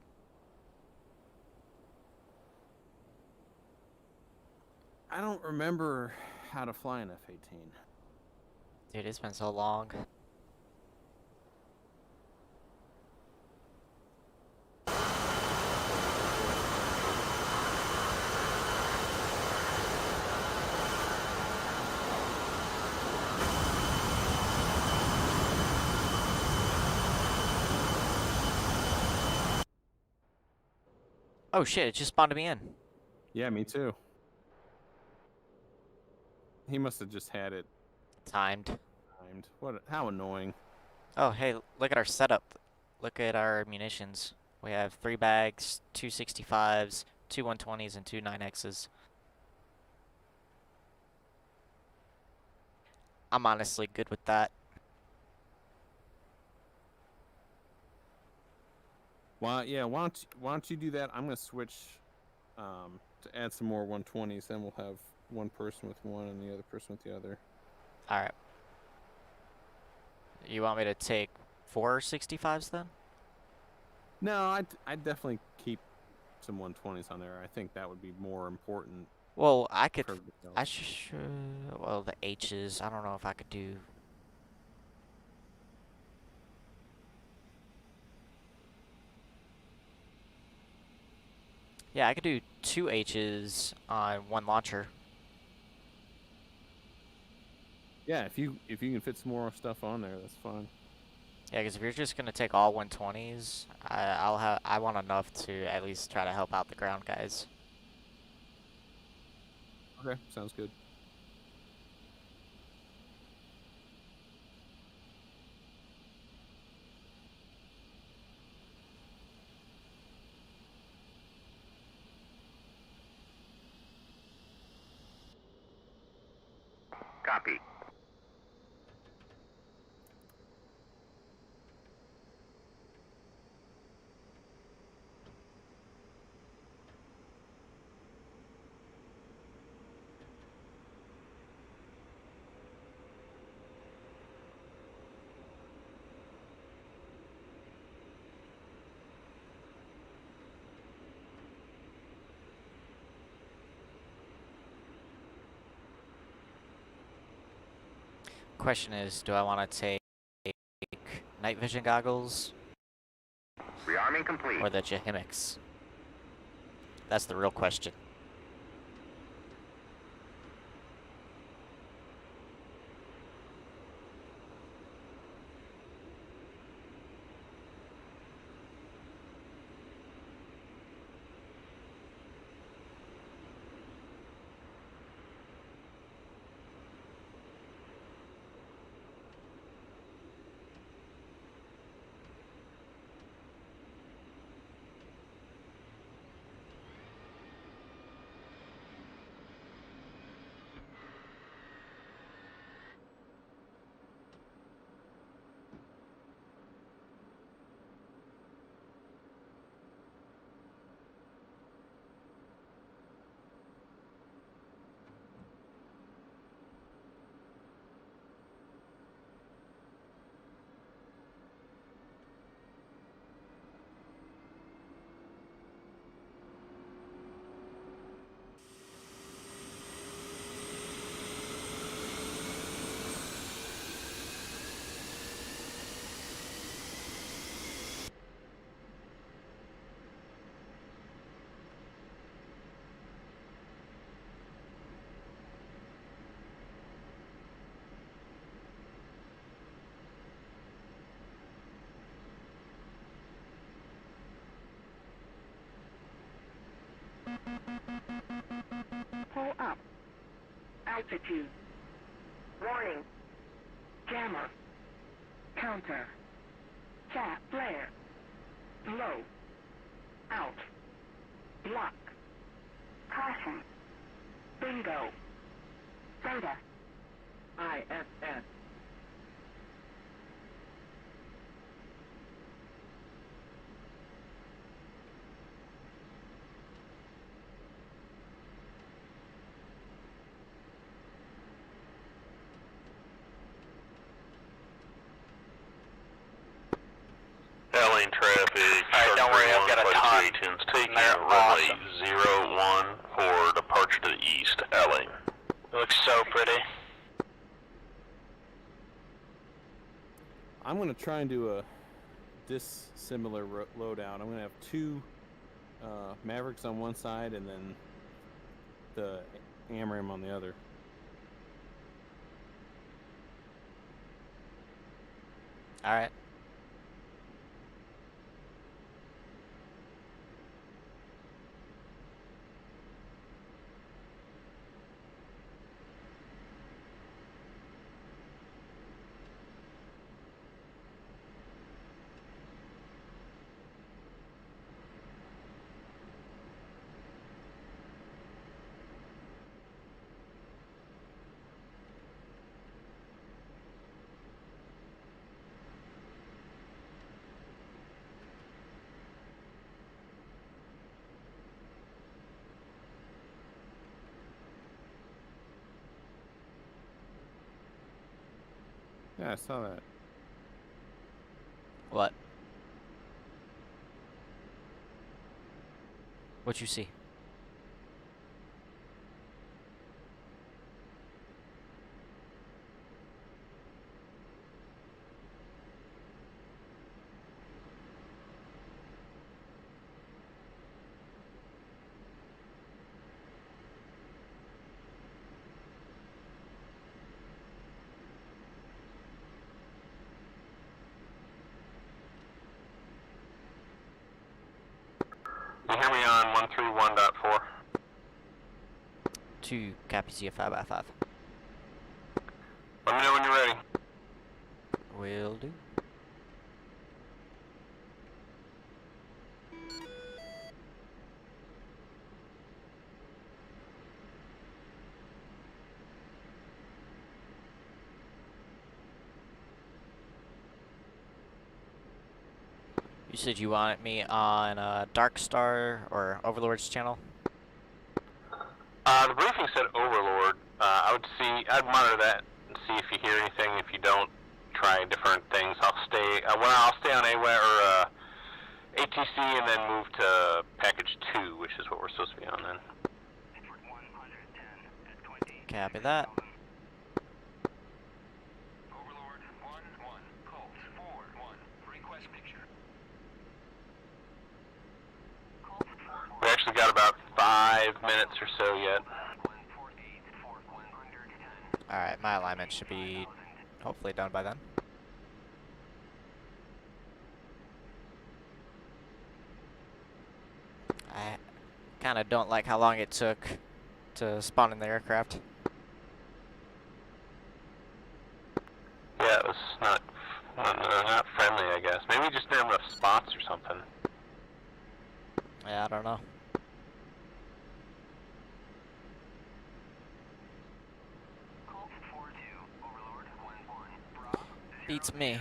I don't remember how to fly an F-18. Dude, it's been so long. Oh shit! It just spawned me in. Yeah, me too. He must have just had it Timed. timed. What? How annoying. Oh hey, look at our setup. Look at our munitions. We have 3 bags, 2 65s, 2 120s, and 2 9Xs. I'm honestly good with that. Why don't you do that? I'm gonna switch to add some more 120s. Then we'll have one person with one and the other person with the other. All right. You want me to take 4 65s then? No, I'd definitely keep some 120s on there. I think that would be more important. Well, I could. for everybody I else. should. Well, the H's. I don't know if I could do. Yeah, I could do 2 H's on 1 launcher. Yeah, if you can fit some more stuff on there, that's fine. Yeah, because if you're just gonna take all 120s, I want enough to at least try to help out the ground guys. Okay, sounds good. Copy. Question is, do I want to take night vision goggles Rearming complete. or the Jahimics? That's the real question. Pull up. Altitude. Warning. Jammer. Counter. Chat flare. Low. Out. Block. Caution. Bingo. Soda. ISS. Lane traffic. Alright, don't worry, I've got a ton. Taking They're runway awesome. 01 for departure to the east. Lane. It looks so pretty. I'm gonna try and do a dissimilar loadout. I'm gonna have 2 Mavericks on one side and then the Amram on the other. All right. Yeah, I saw that. What? What you see? You hear me on 131.4? 2 copy CF5 Let me know when you're ready. Will do. You said you wanted me on Dark Star or Overlord's channel? The briefing said Overlord. I'd monitor that and see if you hear anything. If you don't, try different things. I'll stay on AWA or ATC and then move to package 2, which is what we're supposed to be on then. Copy that. Overlord 1-1, Colts 4-1, request picture. We actually got about 5 minutes or so yet. Alright, my alignment should be hopefully done by then. I kind of don't like how long it took to spawn in the aircraft. Yeah, it was not friendly, I guess. Maybe we just didn't have enough spots or something. Yeah, I don't know. Beats me.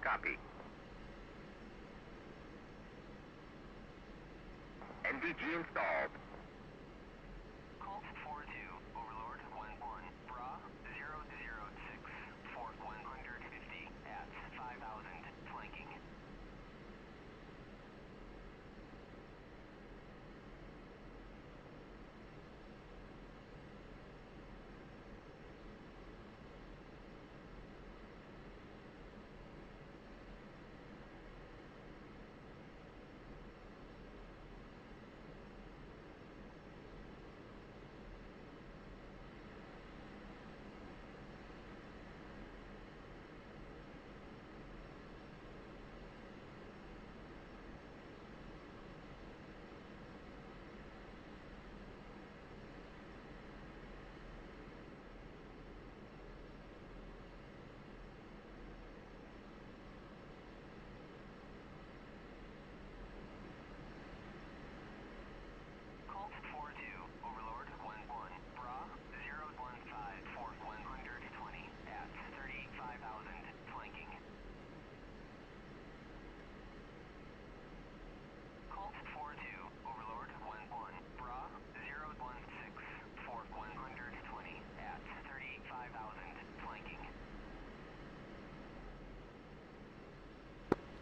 Copy. NVG installed. Colt 4-2, Overlord 1-1, Bra 006, Fort 150 at 5,000, flanking.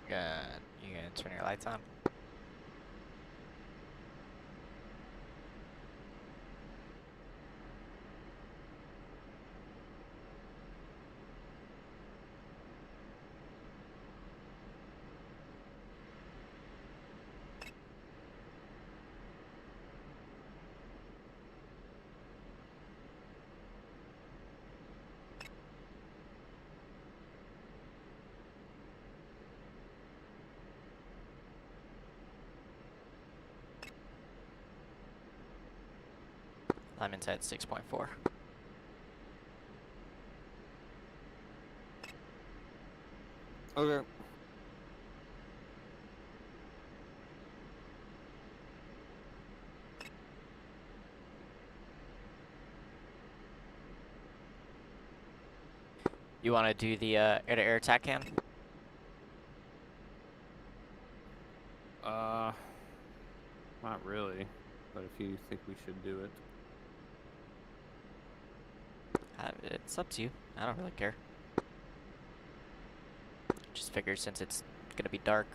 You gonna turn your lights on? I'm inside 6.4. Okay. You want to do the air-to-air attack can? Not really. But if you think we should do it. It's up to you. I don't really care. Just figured since it's gonna be dark.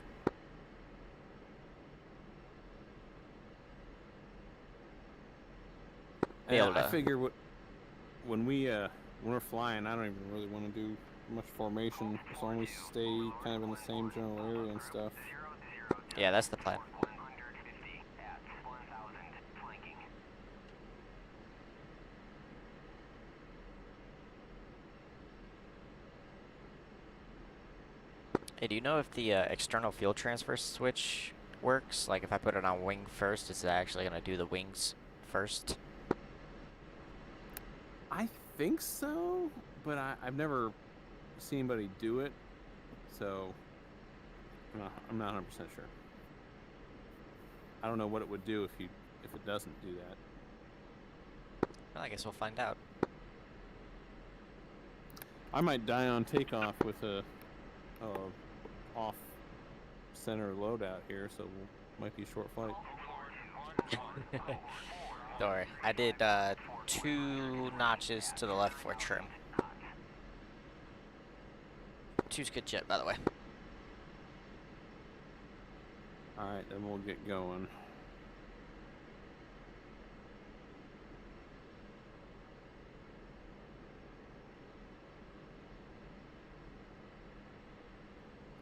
I figure when we're flying, I don't even really want to do much formation as long as we stay kind of in the same general area and stuff. Yeah, that's the plan. Hey, do you know if the external field transfer switch works? Like if I put it on wing first, is it actually gonna do the wings first? I think so, but I've never seen anybody do it, so I'm not 100% sure. I don't know what it would do if it doesn't do that. Well, I guess we'll find out. I might die on takeoff with a off center loadout here, so might be a short flight. Don't worry, I did 2 notches to the left for trim. 2's good jet, by the way. Alright, then we'll get going.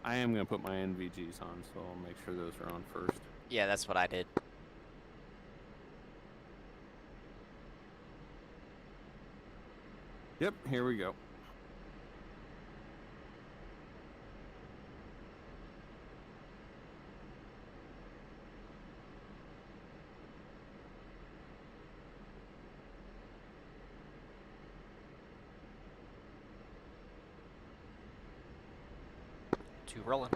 I am going to put my NVGs on, so I'll make sure those are on first. Yeah, that's what I did. Yep, here we go. Two rolling.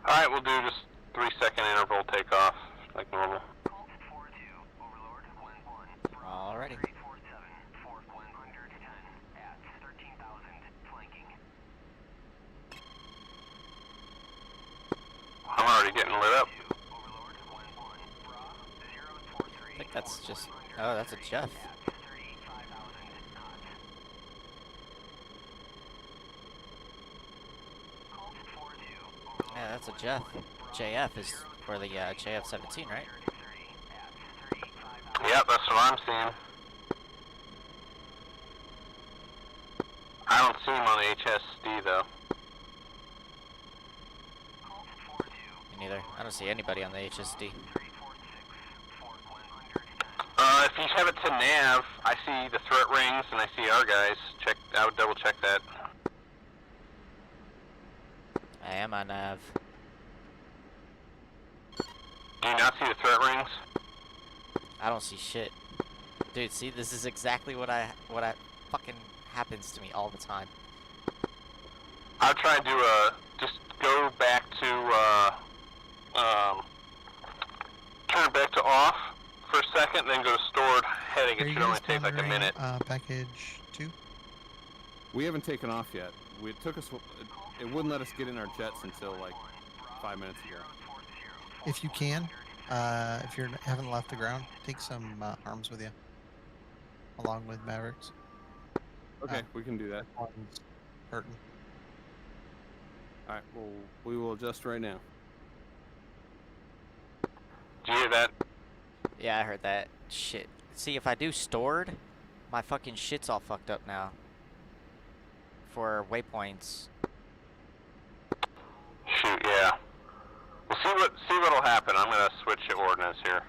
Alright, we'll do just 3-second interval takeoff, like normal. Alrighty. I'm already getting lit up. I think that's just... Oh, that's a Jeff. Yeah, that's a JF is for the JF17, right? Yep, that's what I'm seeing. I don't see him on the HSD though. Me neither. I don't see anybody on the HSD. If you have it to nav, I see the threat rings and I see our guys. I would double check that. I am on nav. Do you not see the threat rings? I don't see shit. Dude, see, this is exactly what I fucking happens to me all the time. I'll try to just go back to turn back to off for a second, then go to stored heading. Are It you should only guys take like a monitoring, minute. package 2? We haven't taken off yet. It wouldn't let us get in our jets until like 5 minutes ago. If you can, if you haven't left the ground, take some arms with you, along with Mavericks. Okay, we can do that. One's hurting. All right, well, we will adjust right now. Did you hear that? Yeah, I heard that. Shit. See, if I do stored, my fucking shit's all fucked up now. For waypoints. Shoot, yeah. We'll see what'll happen. I'm gonna switch to ordnance here.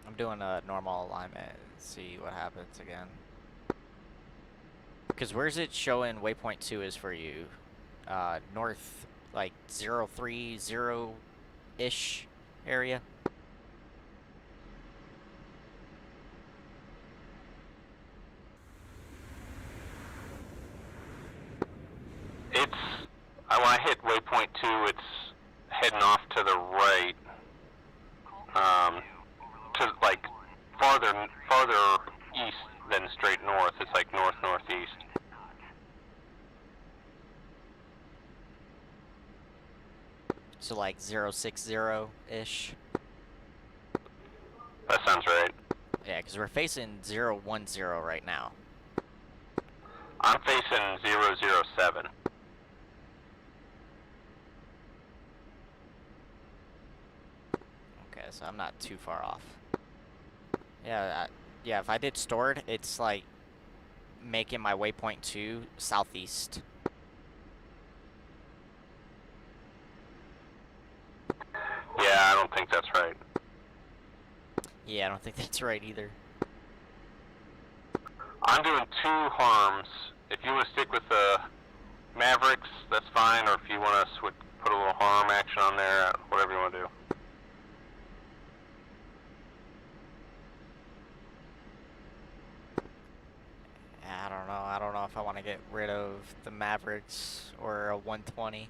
I'm doing a normal alignment. See what happens again. Because where's it showing waypoint 2 is for you? North, like 030-ish area? When I hit waypoint 2, it's heading off to the right. To like farther east than straight north. It's like northeast. So like 060-ish? That sounds right. Yeah, because we're facing 010 right now. I'm facing 007. Okay, so I'm not too far off. Yeah, yeah, if I did stored, it's like making my waypoint 2 southeast. Yeah, I don't think that's right. Yeah, I don't think that's right either. I'm doing 2 harms. If you want to stick with the Mavericks, that's fine, or if you want to put a little harm action on there, whatever you want to do. I don't know. I don't know if I want to get rid of the Mavericks or a 120.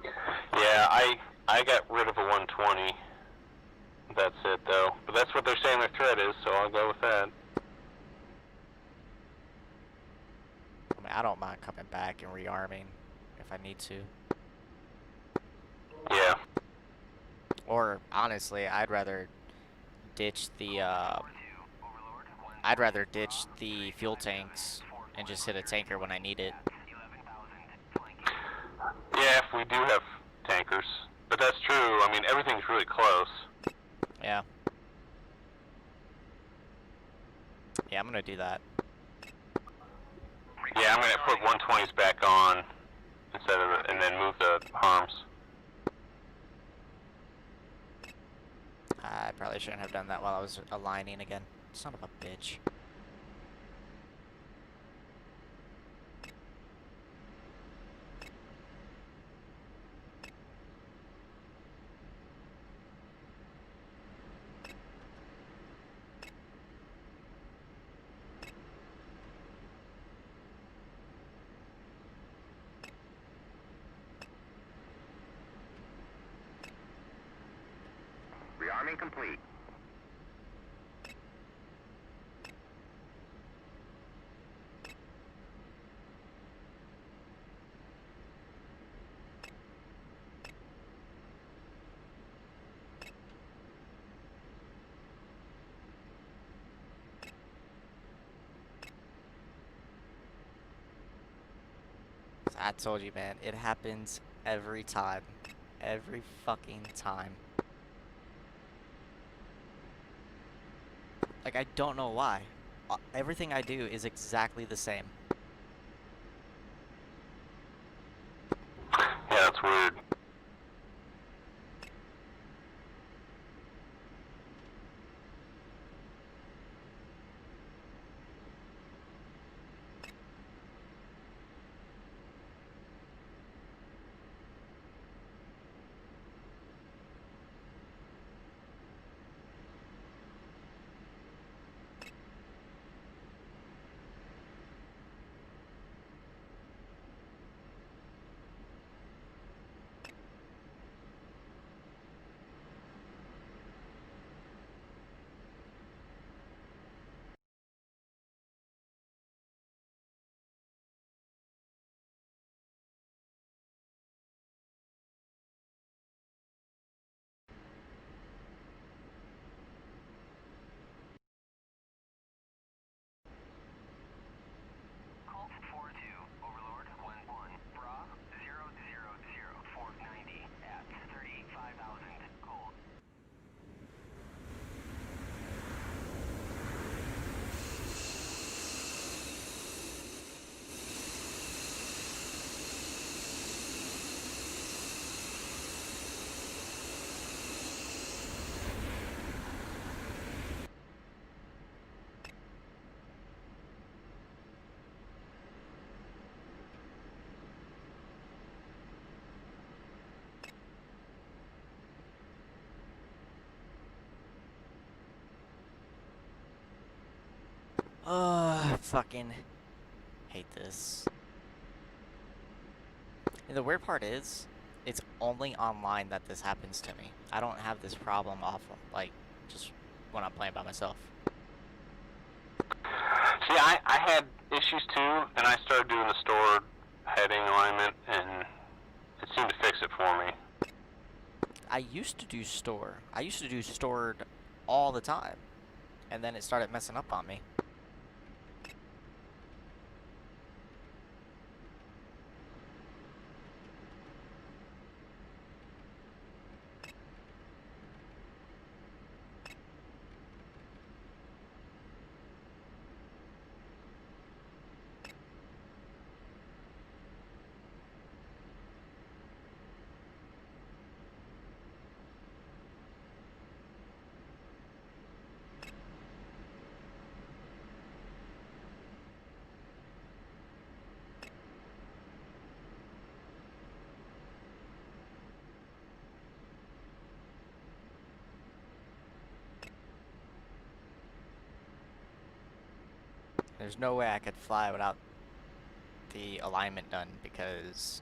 Yeah, I got rid of a 120. That's it, though. But that's what they're saying their threat is, so I'll go with that. I mean, I don't mind coming back and rearming if I need to. Yeah. Or, honestly, I'd rather ditch the fuel tanks and just hit a tanker when I need it. Yeah, if we do have tankers. But that's true. I mean, everything's really close. Yeah. Yeah, I'm gonna do that. Yeah, I'm gonna put 120s back on instead of, and then move the harms. I probably shouldn't have done that while I was aligning again. Son of a bitch. Rearming complete. I told you, man. It happens every time. Every fucking time. Like, I don't know why. Everything I do is exactly the same. Yeah, that's weird. Fucking hate this. And the weird part is, it's only online that this happens to me. I don't have this problem off, like, just when I'm playing by myself. See, I had issues too, and I started doing the stored heading alignment, and it seemed to fix it for me. I used to do store. I used to do stored all the time, and then it started messing up on me. There's no way I could fly without the alignment done, because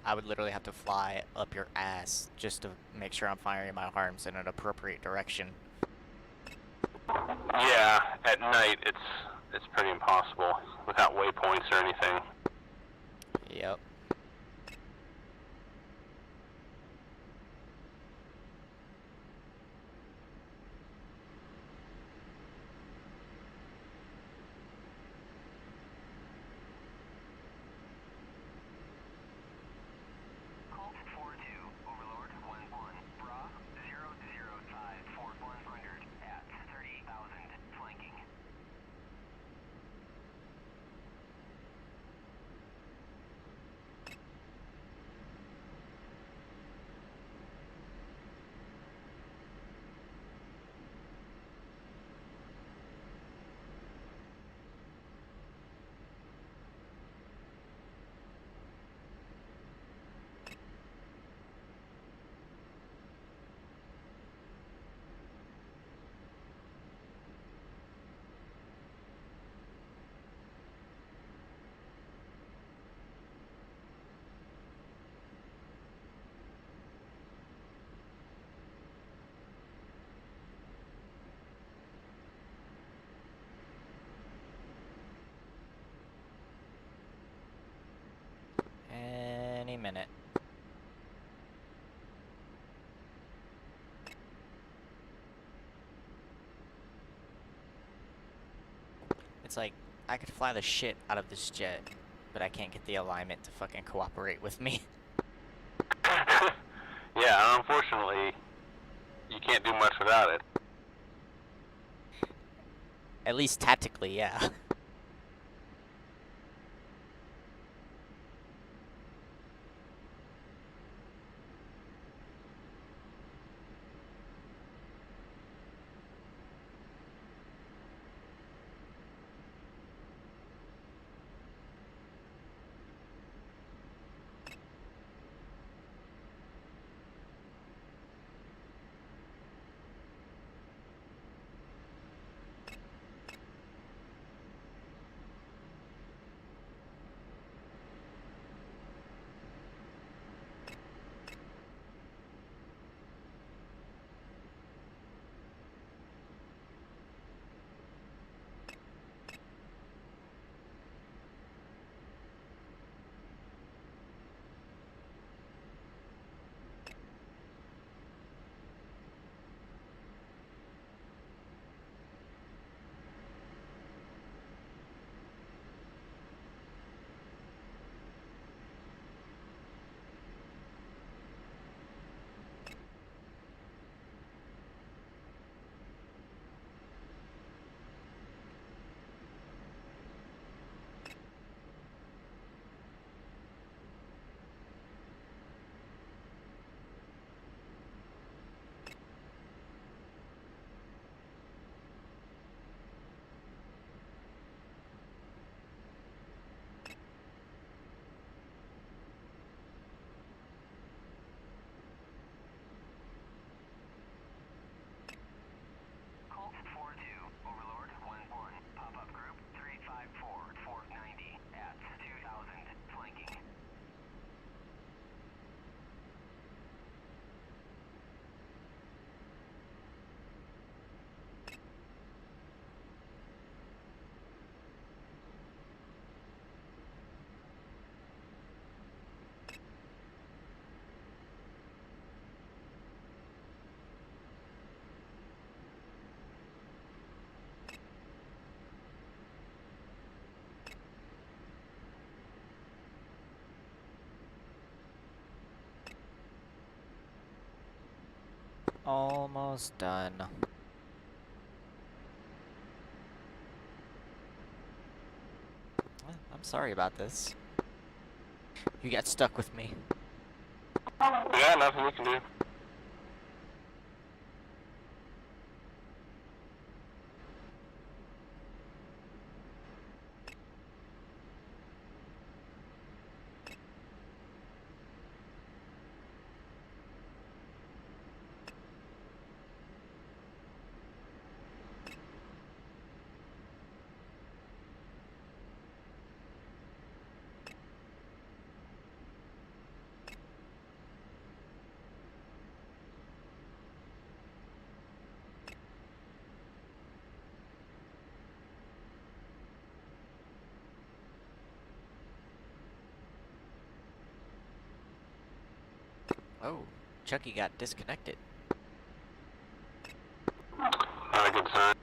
I would literally have to fly up your ass just to make sure I'm firing my arms in an appropriate direction. Yeah, at night it's pretty impossible without waypoints or anything. Yep. Any minute. It's like, I could fly the shit out of this jet, but I can't get the alignment to fucking cooperate with me. Yeah, unfortunately, you can't do much without it. At least tactically, yeah. Almost done. I'm sorry about this. You got stuck with me. Yeah, nothing we can do. Oh, Chucky got disconnected. Not a good sign.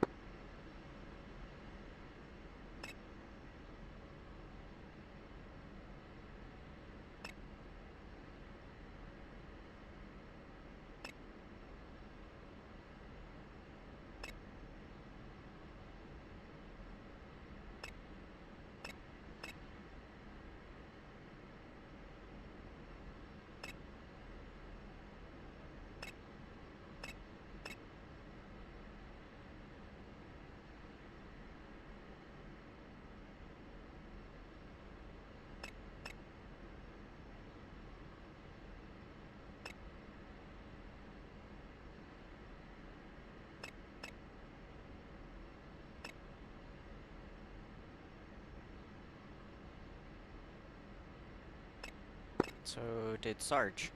So did Sarge.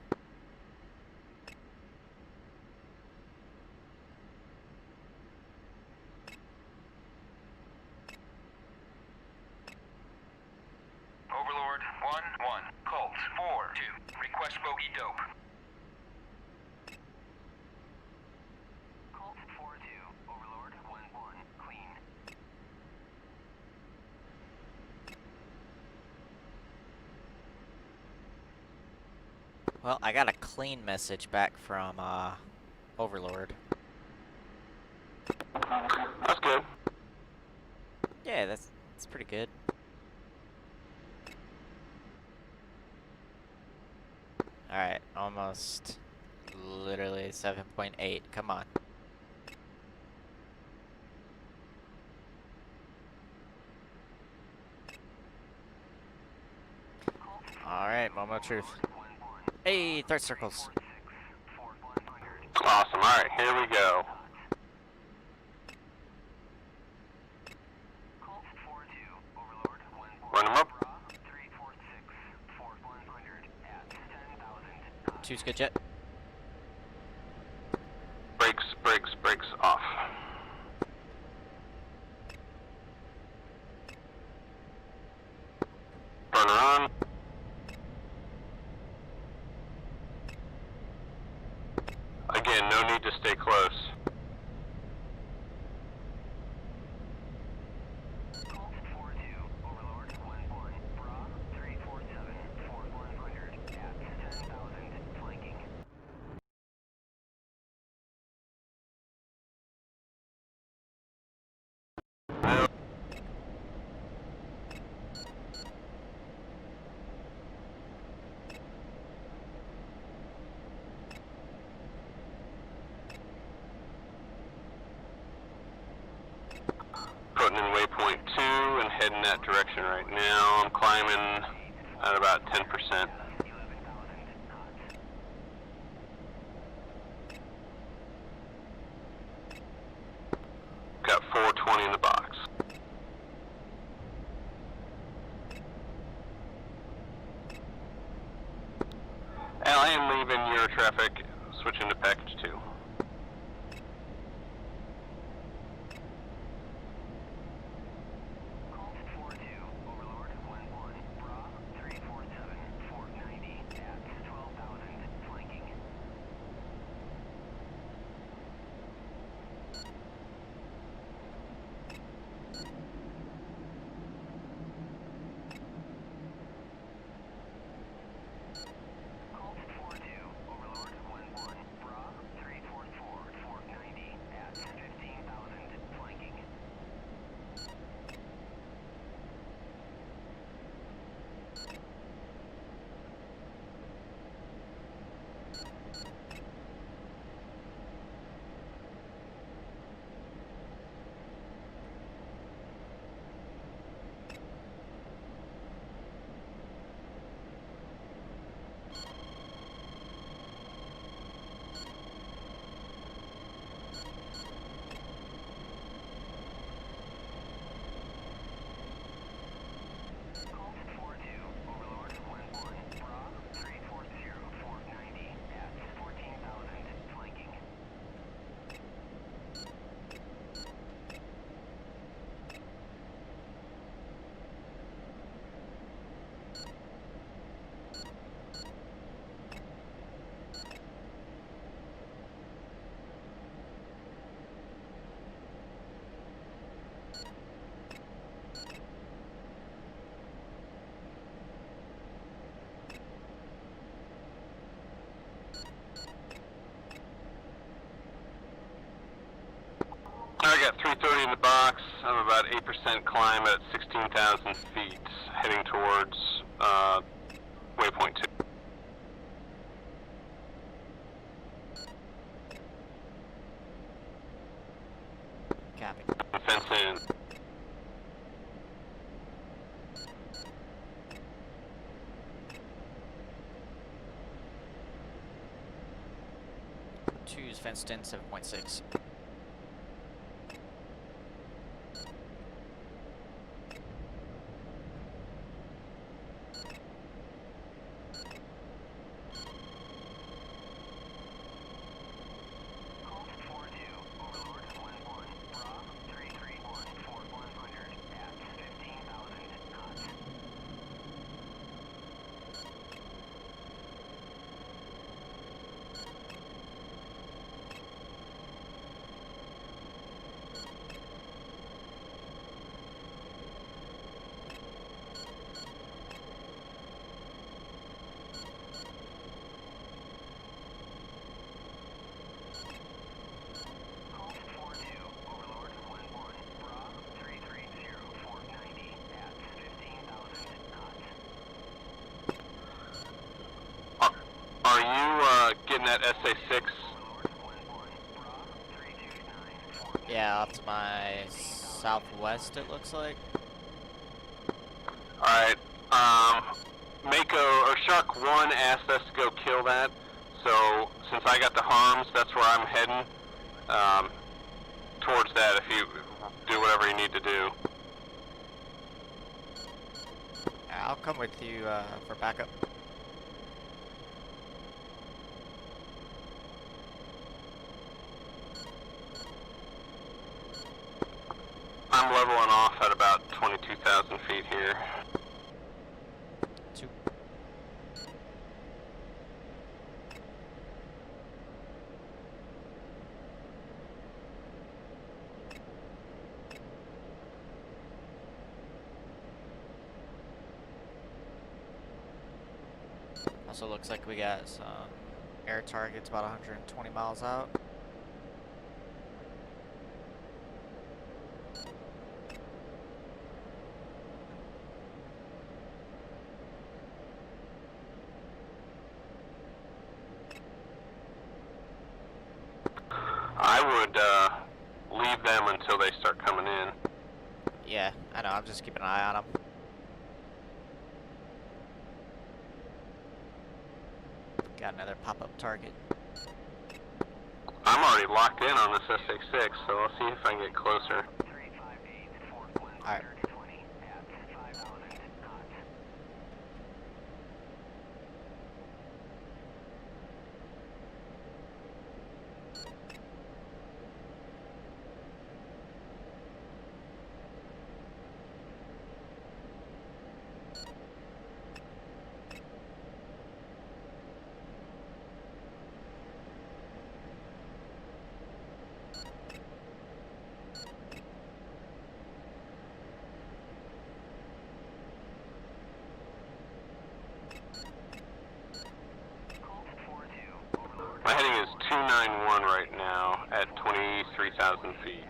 Overlord 1-1, Colt 4-2, request bogey dope. Colt 4-2, Overlord 1-1, clean. Well, I got a clean message back from Overlord. That's good. Yeah, that's pretty good. Alright, almost literally 7.8. Come on. Alright, moment of truth. Hey, third circles. Awesome. Alright, here we go. Run them up. 2's good jet. Brakes off. Burner on. Again, no need to stay close. Putting in waypoint 2 and heading that direction right now. I'm climbing at about 10%. Got 420 in the box. I am leaving Euro traffic, switching to package 2. I got 330 in the box. I'm about 8% climb at 16,000 feet, heading towards waypoint 2. Copy. Fence in. Two's fenced in, 7.6. heading at SA6. Yeah, off to my southwest it looks like. Alright, Mako, or Shark 1 asked us to go kill that, so since I got the harms, that's where I'm heading, towards that if you do whatever you need to do. I'll come with you for backup. I'm leveling off at about 22,000 feet here. Two. Also looks like we got some air targets about 120 miles out. I would leave them until they start coming in. Yeah, I know, I'm just keeping an eye on them. Got another pop-up target. I'm already locked in on this SA6, so I'll see if I can get closer. Alright. My heading is 291 right now at 23,000 feet.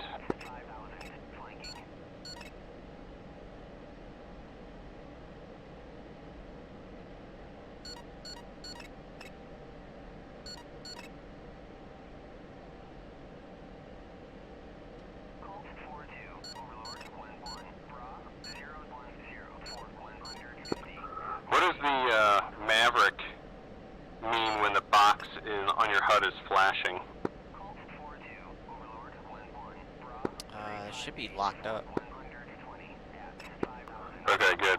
What does the Maverick mean when the box on your HUD is flashing? It should be locked up. Okay, good.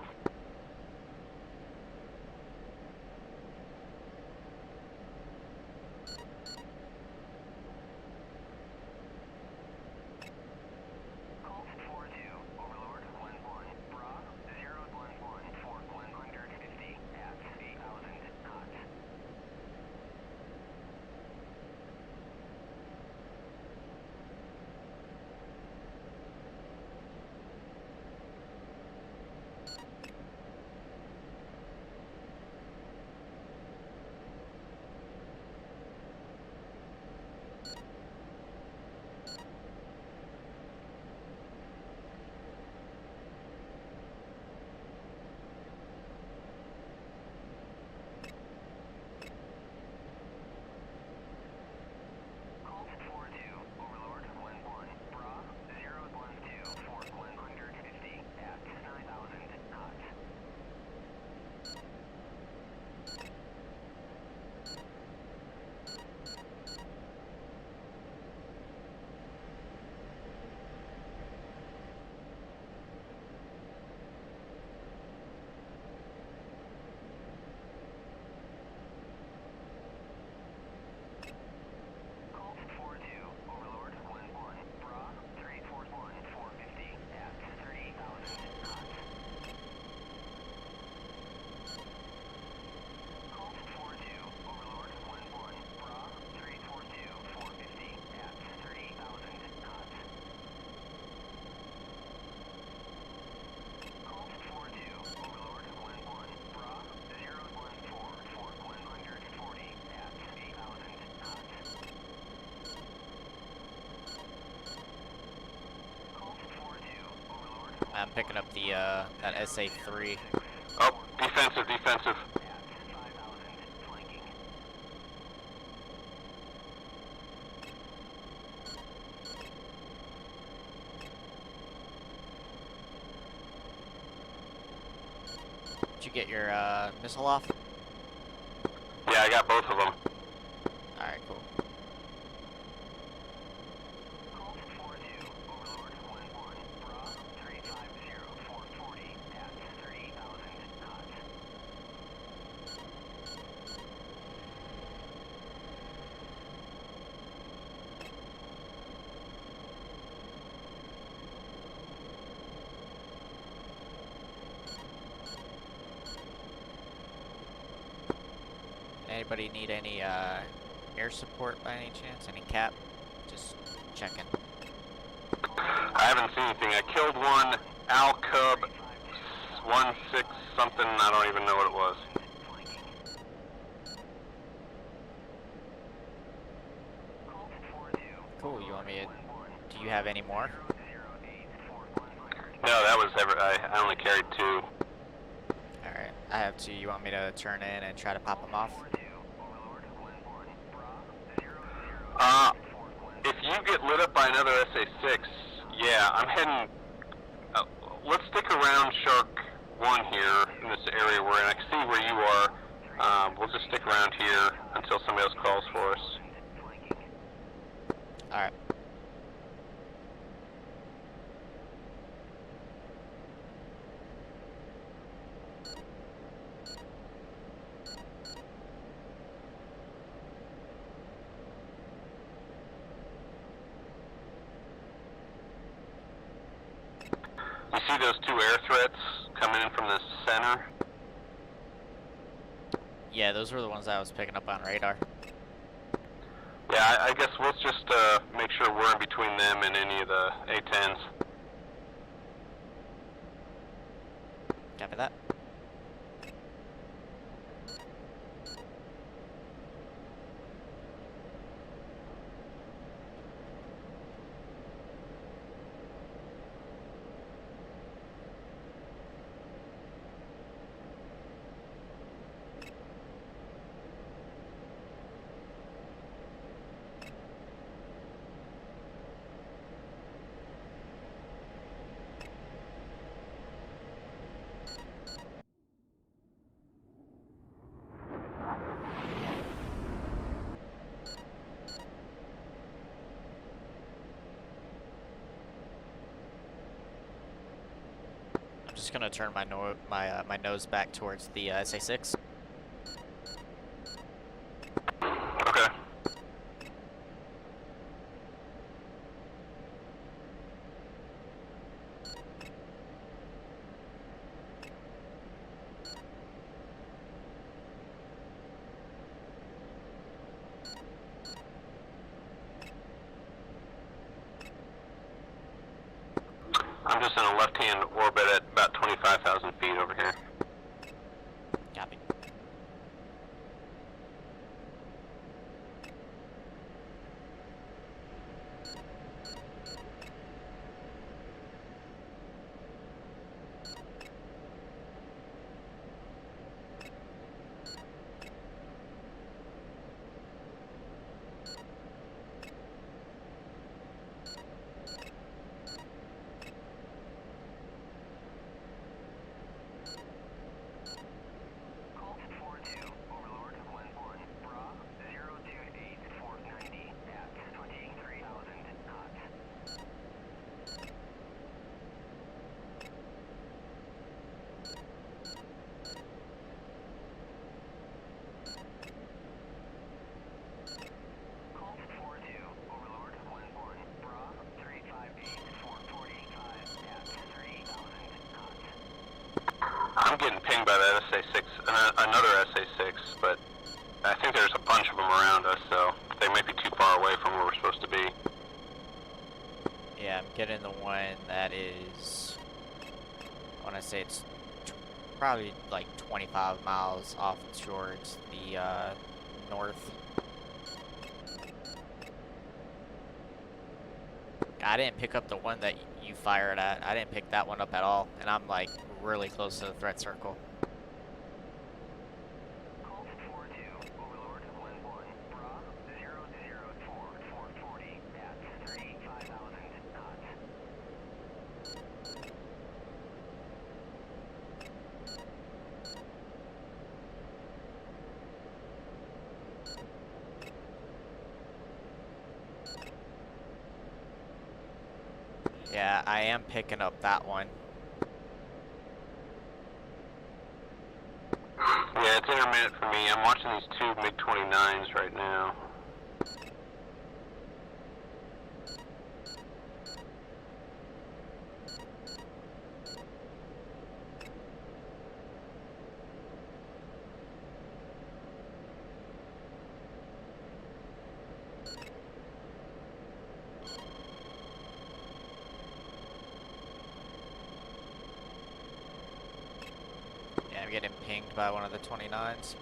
I'm picking up the that SA3. Oh, defensive, defensive. get your missile off? Yeah, I got both of them. Alright, cool. Anybody need any air support by any chance? Any cap? Just checking. I haven't seen anything. I killed one Al Cub 1-6 something. I don't even know what it was. Cool. You want me to? Do you have any more? No, that was I only carried 2. Alright, I have 2. You want me to turn in and try to pop them off? If you get lit up by another SA-6, yeah, I'm heading. Let's stick around Shark 1 here in this area we're in. I can see where you are. We'll just stick around here until somebody else calls for us. Alright. You see those 2 air threats coming in from the center? Yeah, those were the ones I was picking up on radar. Yeah, I guess let's just make sure we're in between them and any of the A-10s. Copy that. I'm just gonna turn my my nose back towards the SA-6. Okay. I'm just in a left-hand orbit at about 25,000 feet over here. Copy. I'm getting pinged by that SA-6, another SA-6, but I think there's a bunch of them around us, so they might be too far away from where we're supposed to be. Yeah, I'm getting the one that is, I want to say it's probably like 25 miles off towards the north. I didn't pick up the one that you fired at. I didn't pick that one up at all, and I'm like really close to the threat circle. Yeah, I am picking up that one. Yeah, it's intermittent for me. I'm watching these two MiG-29s right now. Yeah, I'm getting pinged by one of the 29s.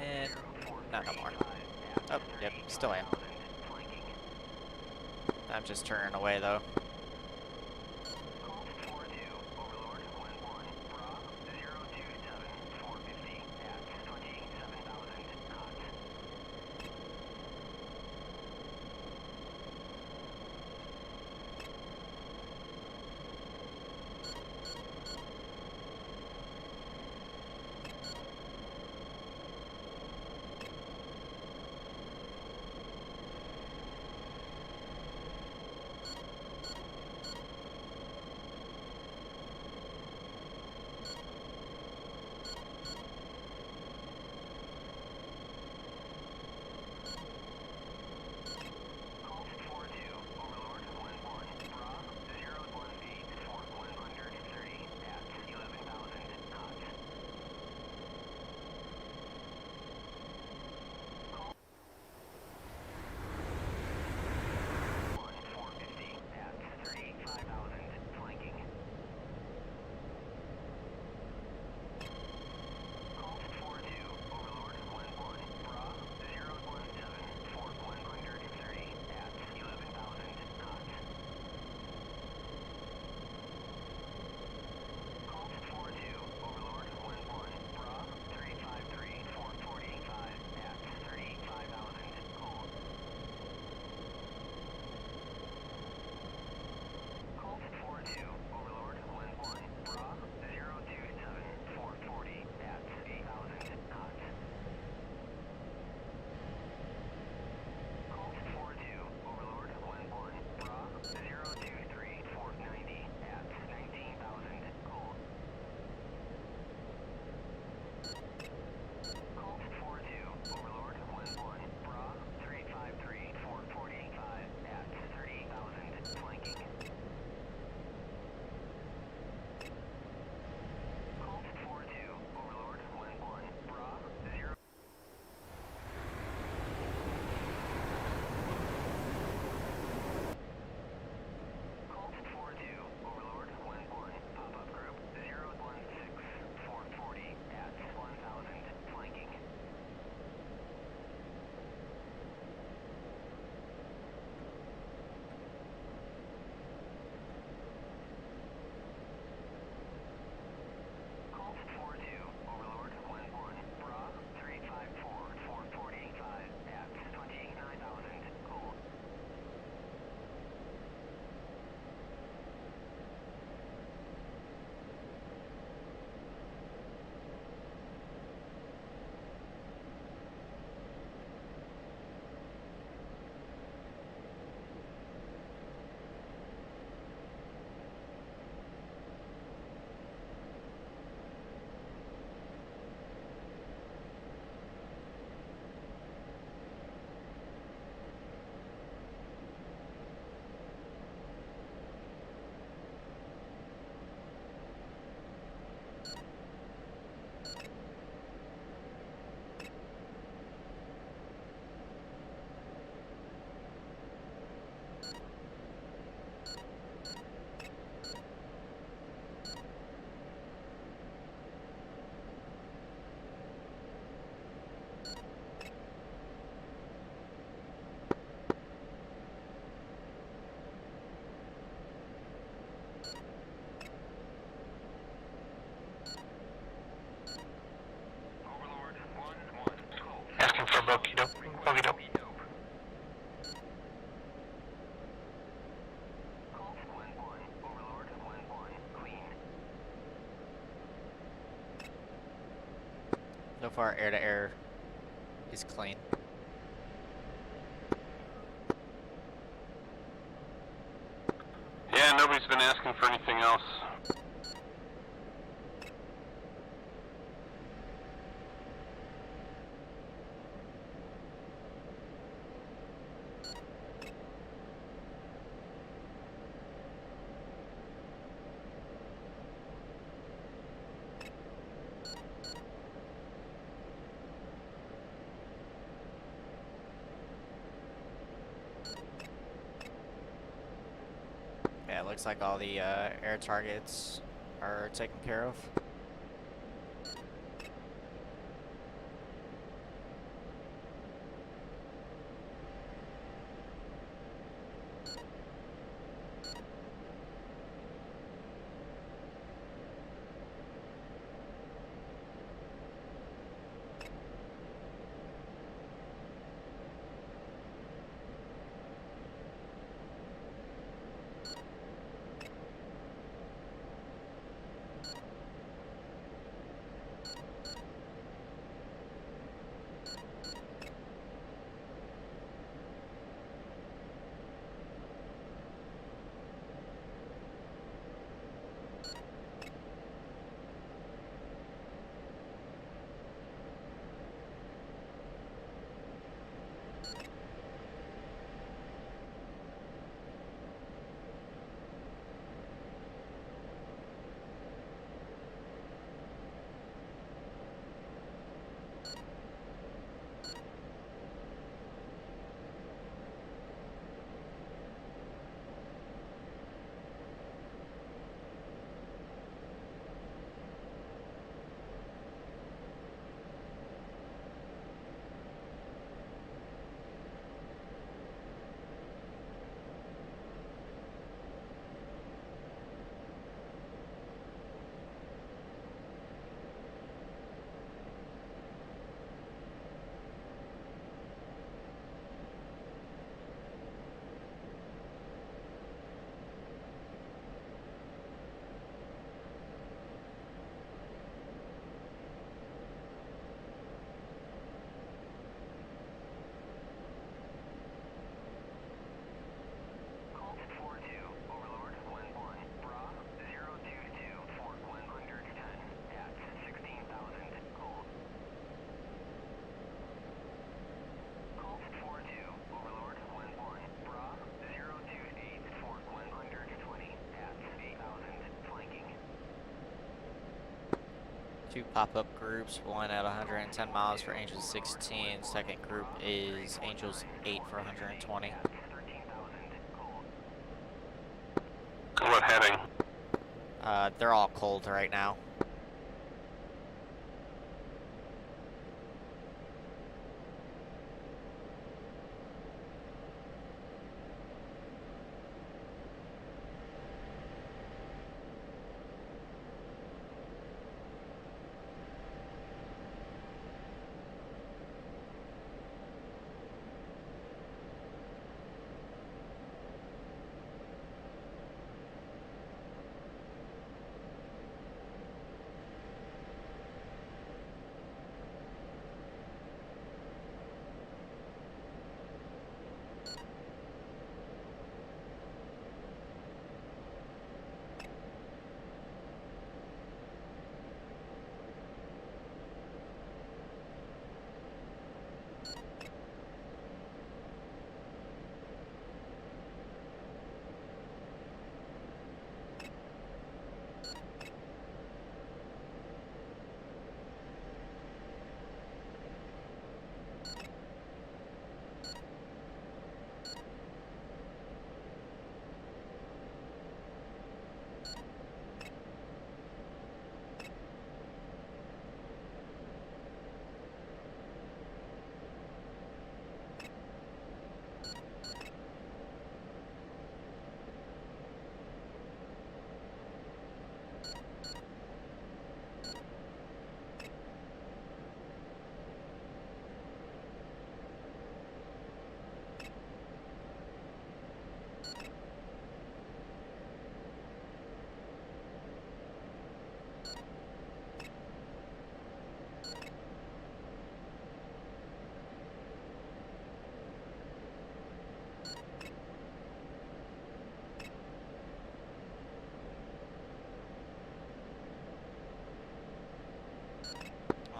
And not no more. Oh, yep, still am. I'm just turning away though. Asking for bogey dope. Bogey dope. So far, air to air is clean. nobody's been asking for anything else. Yeah, it looks like all the air targets are taken care of. Two pop-up groups, one at 110 miles for Angels 16. Second group is Angels 8 for 120. What heading? They're all cold right now.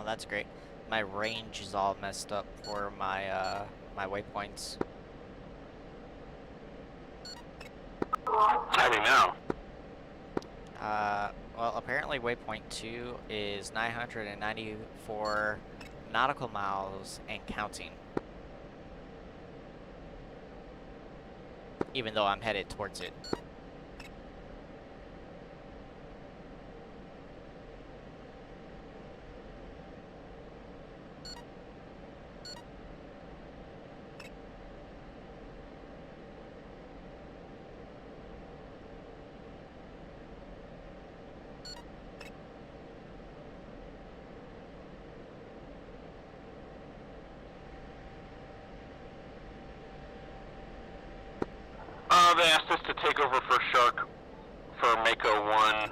Oh, that's great. My range is all messed up for my my waypoints. How do you know? Well, apparently waypoint 2 is 994 nautical miles and counting. Even though I'm headed towards it. They asked us to take over for Mako 1,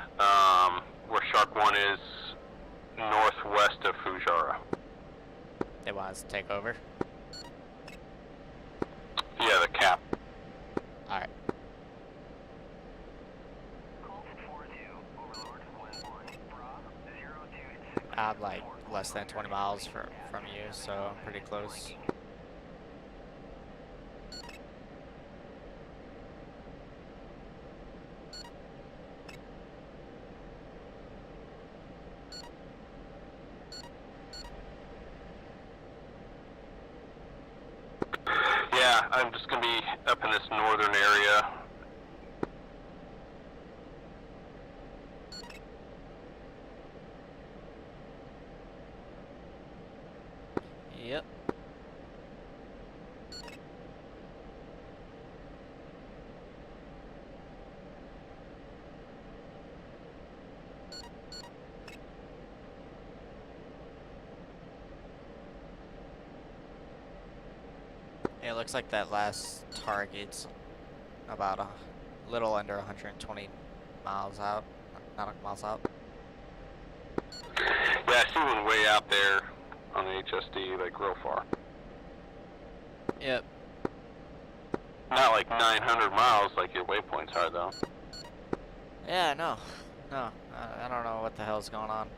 where Shark 1 is northwest of Fujairah. They want us to take over? Yeah, the cap. Alright. I'm like less than 20 miles from you, so I'm pretty close. Yeah, I'm just gonna be up in this northern area. Yep. It looks like that last target's about a little under 120 miles out, nautical miles out. Yeah, I see one way out there on the HSD, like real far. Yep. Not like 900 miles like your waypoints are, though. Yeah, no. I don't know what the hell's going on.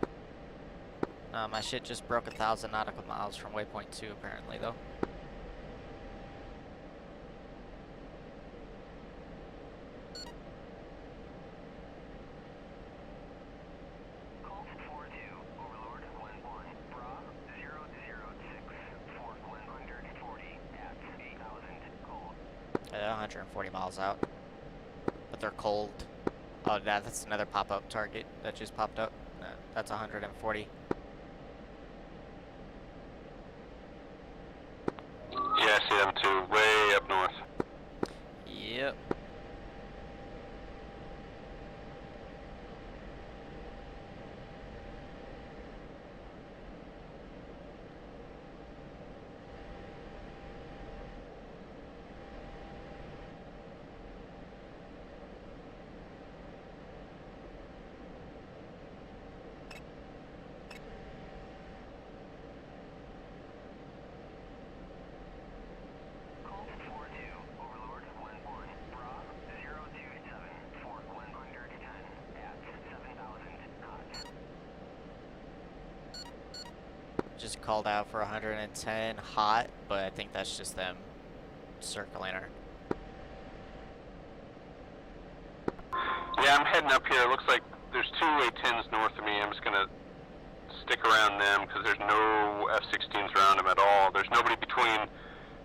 My shit just broke 1,000 nautical miles from waypoint 2 apparently, though. They're 140 miles out, but they're cold. Oh, that's another pop-up target that just popped up. That's 140. Yeah, I see them too, way up north. Yep. Just called out for 110 hot, but I think that's just them circling her. Yeah, I'm heading up here. It looks like there's two A-10s north of me. I'm just gonna stick around them because there's no F-16s around them at all. There's nobody between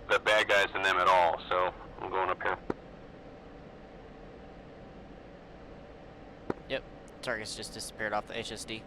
the bad guys and them at all, so I'm going up here. Yep, target's just disappeared off the HSD.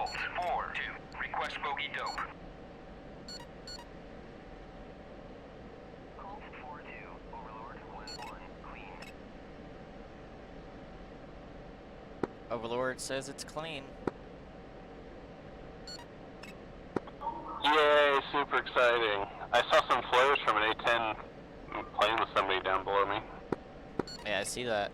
Colt 4-2. Request bogey dope. Colt 4-2. Overlord 1-1. Clean. Overlord says it's clean. Yay, super exciting. I saw some flares from an A-10 playing with somebody down below me. Yeah, I see that.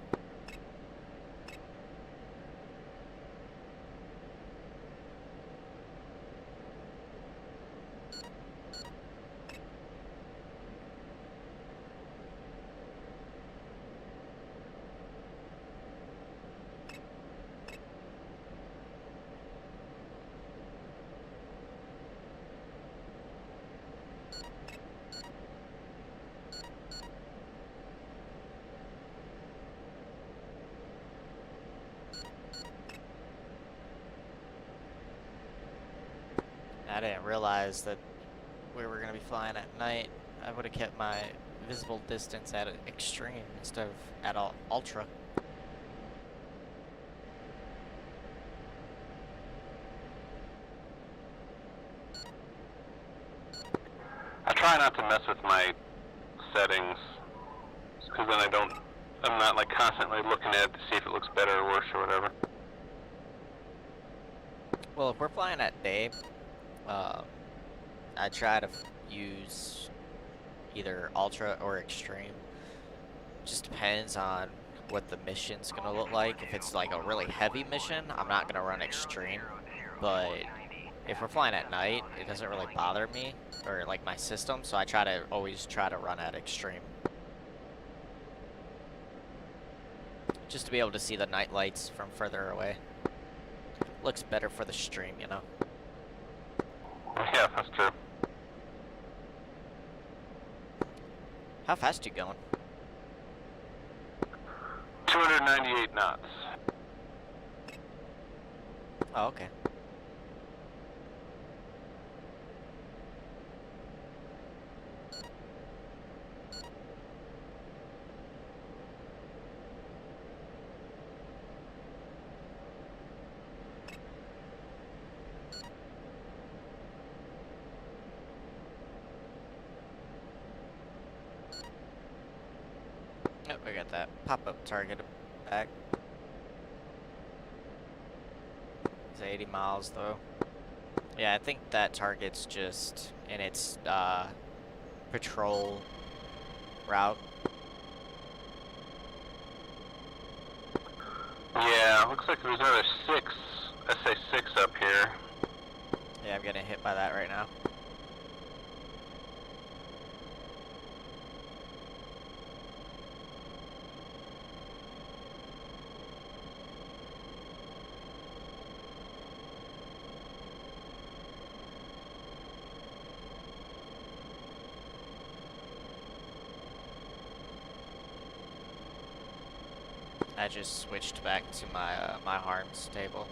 I didn't realize that we were going to be flying at night. I would have kept my visible distance at extreme instead of at ultra. I try not to mess with my settings, because then I'm not like constantly looking at it to see if it looks better or worse or whatever. Well, if we're flying at day, I try to use either ultra or extreme. Just depends on what the mission's gonna look like. If it's like a really heavy mission, I'm not gonna run extreme. But if we're flying at night, it doesn't really bother me or like my system, so I always try to run at extreme. Just to be able to see the night lights from further away. Looks better for the stream, you know. Yeah, that's true. How fast you going? 298 knots. Oh, okay. Yep, we got that pop-up target back. It's 80 miles though. Yeah, I think that target's just in its patrol route. Yeah, looks like there's another SA-6 up here. Yeah, I'm getting hit by that right now. I just switched back to my my harms table.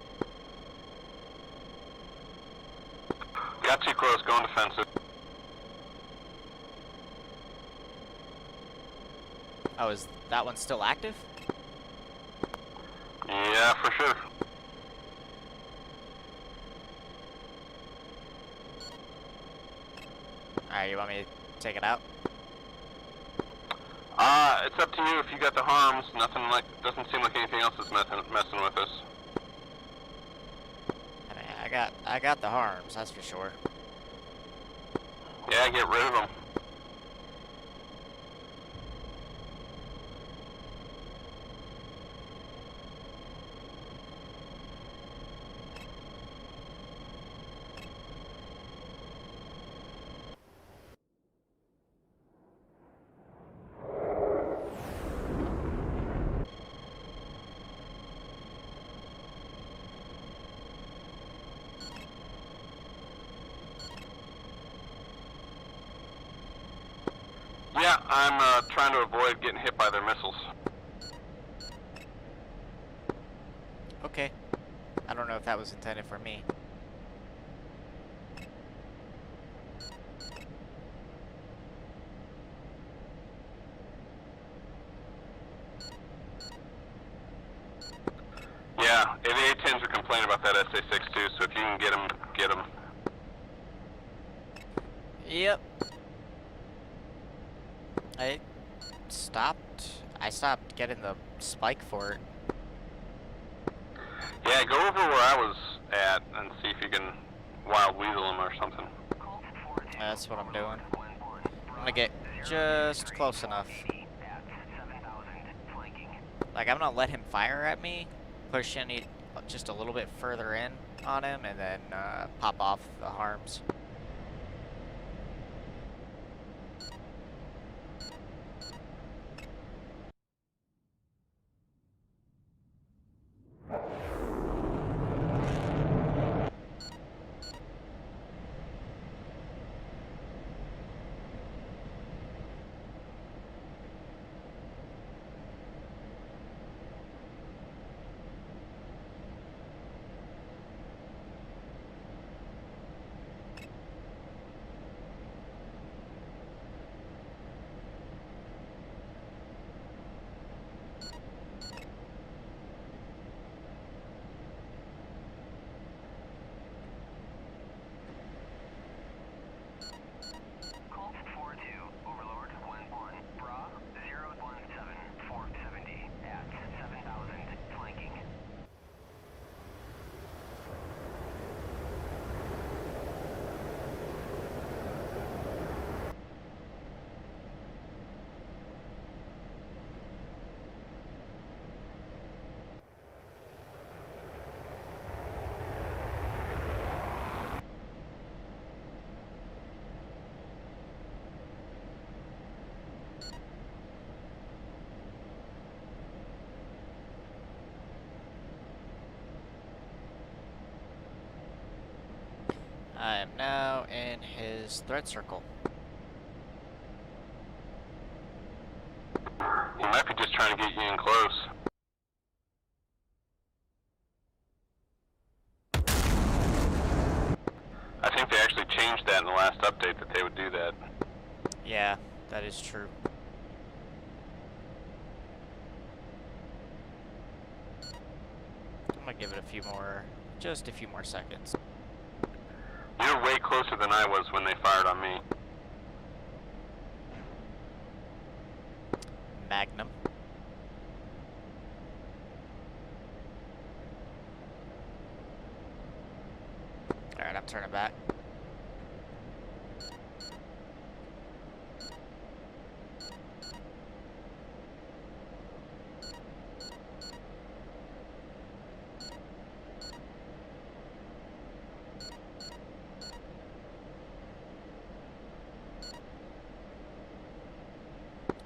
Got too close, going defensive. Oh, is that one still active? Yeah, for sure. Alright, you want me to take it out? It's up to you if you got the harms. Doesn't seem like anything else is messing with us. I mean, I got the harms, that's for sure. Yeah, get rid of them. Yeah, I'm trying to avoid getting hit by their missiles. Okay. I don't know if that was intended for me. Yeah, the A-10s are complain about that SA6 too, so if you can get him, get him. Yep. I stopped getting the spike for it. Yeah, go over where I was at and see if you can wild weasel him or something. That's what I'm doing. I'm gonna get just close enough. Like, I'm gonna let him fire at me, push in just a little bit further in on him, and then pop off the harms. I am now in his threat circle. He might be just trying to get you in close. I think they actually changed that in the last update that they would do that. Yeah, that is true. I'm gonna give it just a few more seconds. You're way closer than I was when they fired on me. Magnum. Alright, I'm turning back.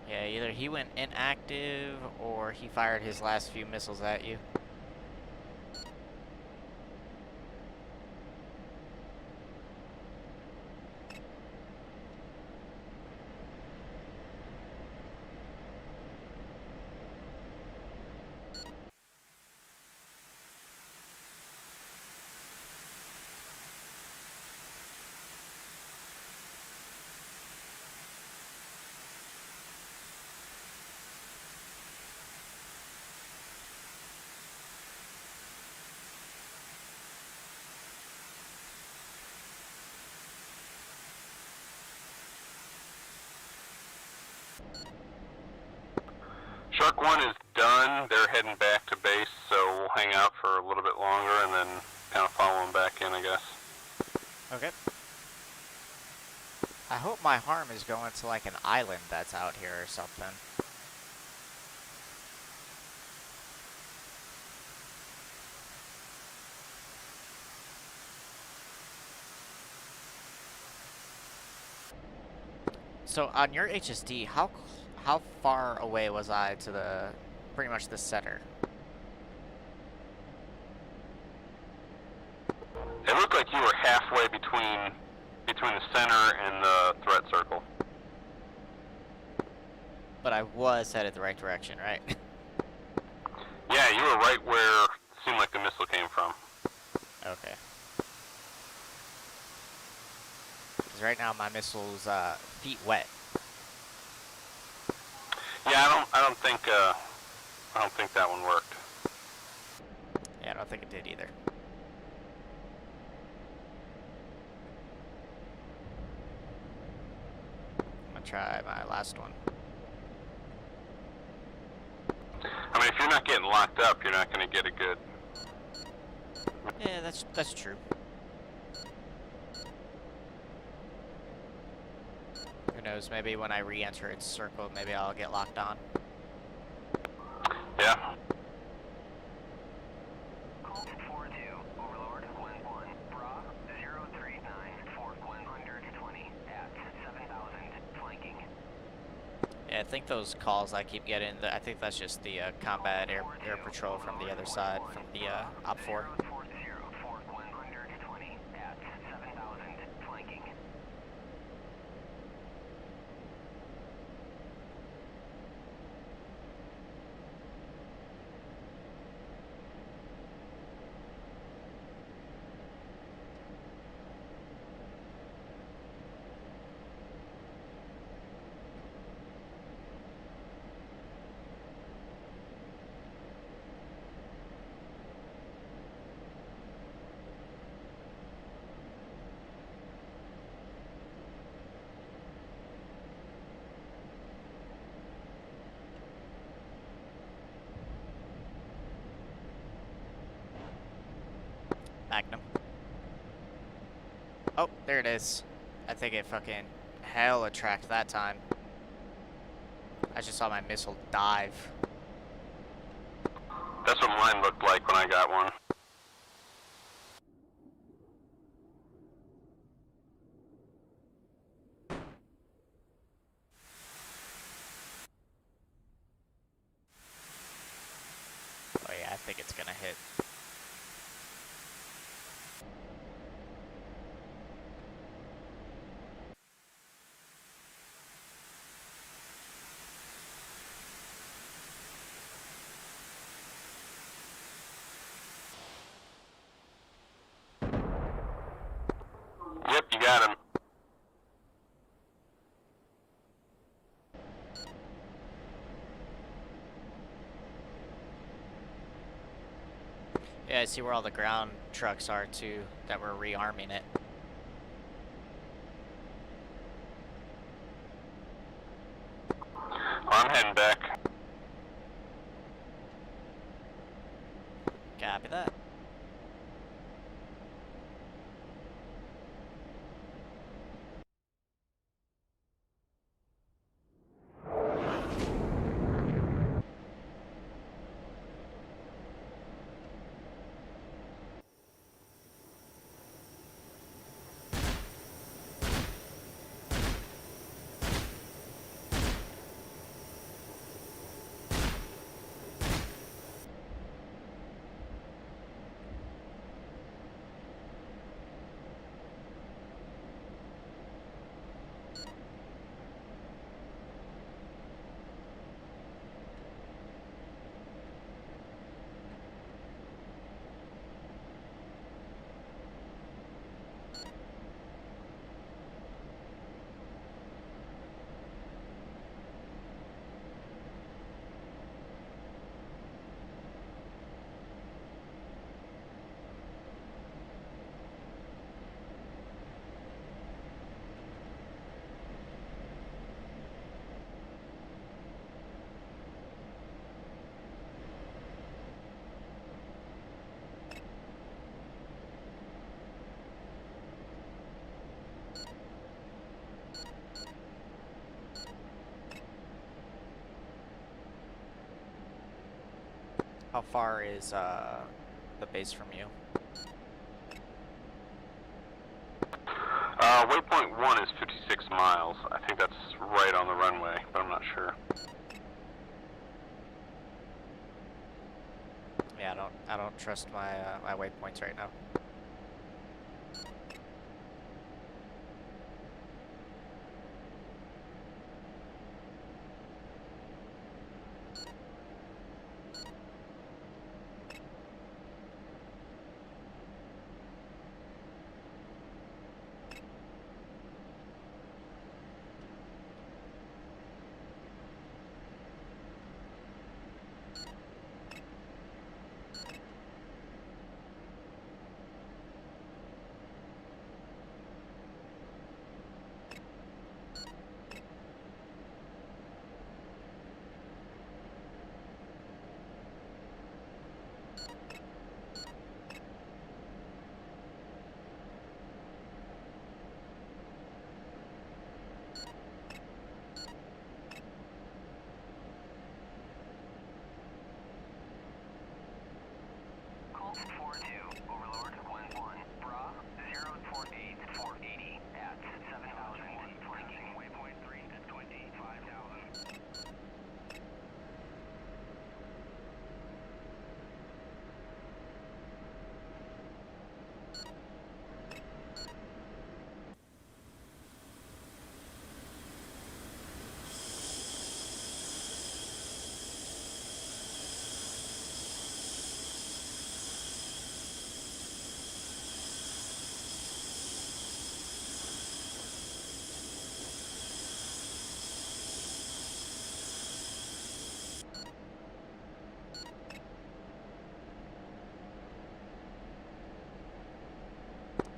Yeah, either he went inactive or he fired his last few missiles at you. Shark 1 is done. They're heading back to base, so we'll hang out for a little bit longer and then kind of follow them back in, I guess. Okay. I hope my harm is going to like an island that's out here or something. So on your HSD, how far away was I to the pretty much the center? It looked like you were halfway between the center and the threat circle. But I was headed the right direction, right? Yeah, you were right where it seemed like the missile came from. Okay. Because right now my missile's feet wet. Yeah, I don't think that one worked. Yeah, I don't think it did either. try my last one. I mean, if you're not getting locked up, you're not going to get a good. Yeah, that's true. Who knows? Maybe when I re-enter its circle, maybe I'll get locked on. Yeah. Colt 4-2, Overlord 1-1, Bra 039 for 120 at 7,000, flanking. Yeah, I think those calls I keep getting, I think that's just the combat air patrol from the other side, from the Op 4. 040 for 120 at 7,000, flanking. Magnum. Oh, there it is. I think it fucking hella tracked that time. I just saw my missile dive. That's what mine looked like when I got one. Oh yeah, I think it's gonna hit. Yep, you got him. Yeah, I see where all the ground trucks are too, that we're rearming it. I'm heading back. Copy that. How far is the base from you? Waypoint 1 is 56 miles. I think that's right on the runway, but I'm not sure. Yeah, I don't trust my my waypoints right now.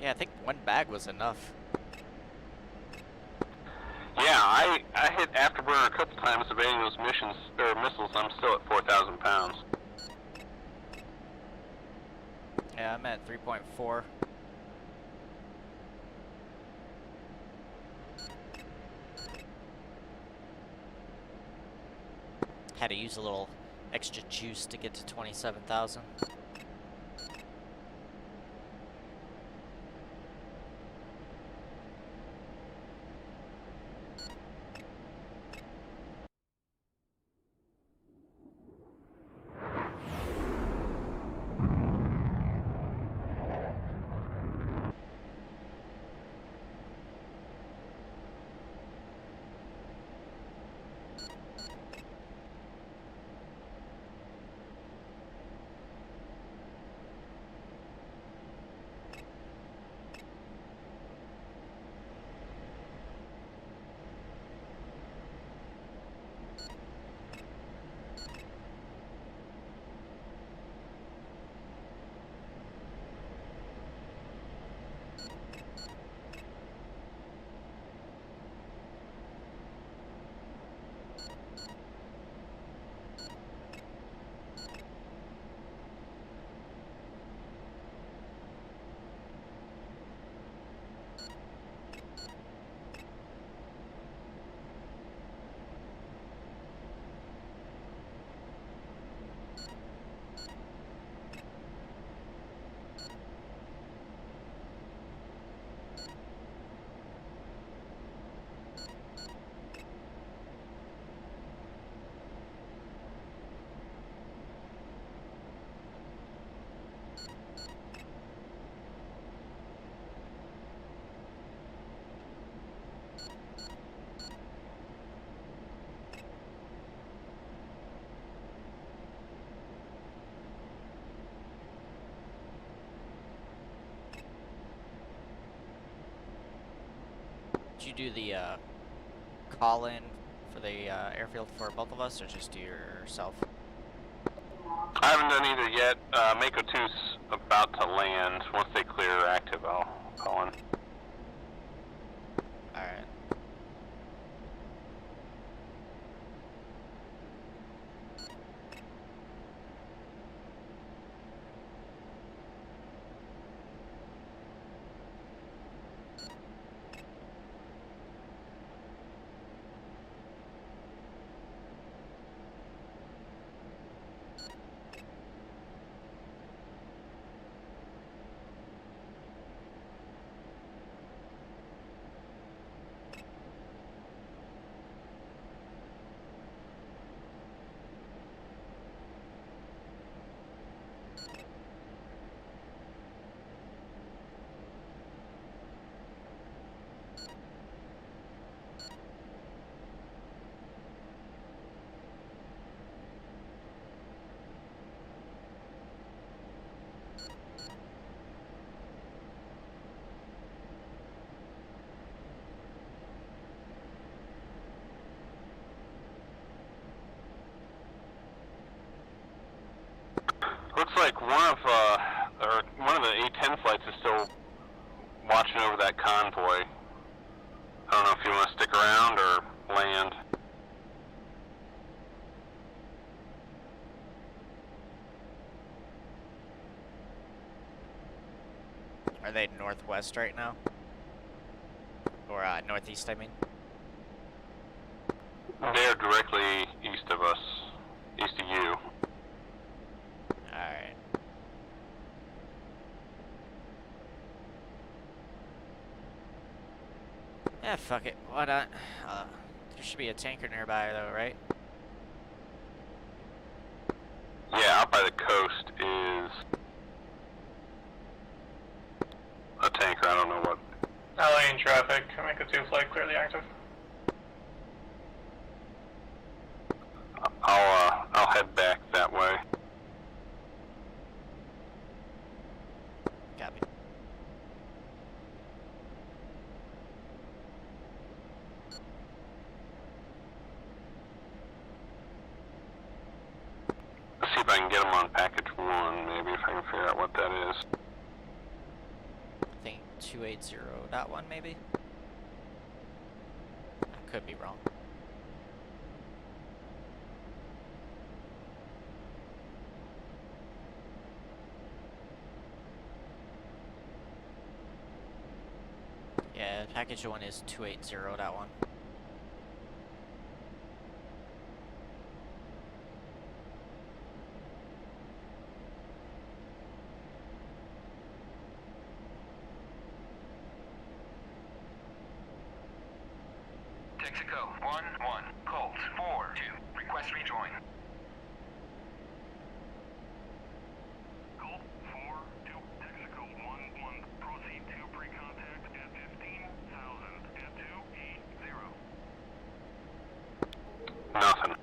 Yeah, I think one bag was enough. Yeah, I hit Afterburner a couple times evading those missions or missiles. I'm still at 4,000 pounds. Yeah, I'm at 3.4. Had to use a little extra juice to get to 27,000. Did you do the call-in for the airfield for both of us, or just do yourself? I haven't done either yet. Mako 2's about to land. Once they clear active, I'll call in. Alright. Looks like one of the A-10 flights is still watching over that convoy. I don't know if you want to stick around or land. Are they northwest right now? Or northeast, I mean? They're directly east of us. East of you. Alright. Yeah, fuck it. Why not? There should be a tanker nearby, though, right? Yeah, out by the coast is a tanker. I don't know what. LA in traffic. Mako 2 flight clearly active. I'll head back that way. Copy. Let's see if I can get them on package 1, maybe, if I can figure out what that is. I think 280.1 maybe? I could be wrong. Yeah, package 1 is 280.1. Texaco 1-1, Colt 4-2, request rejoin. Colt 4-2, Texaco 1-1, proceed to pre-contact at 15,000 at 280. Nothing.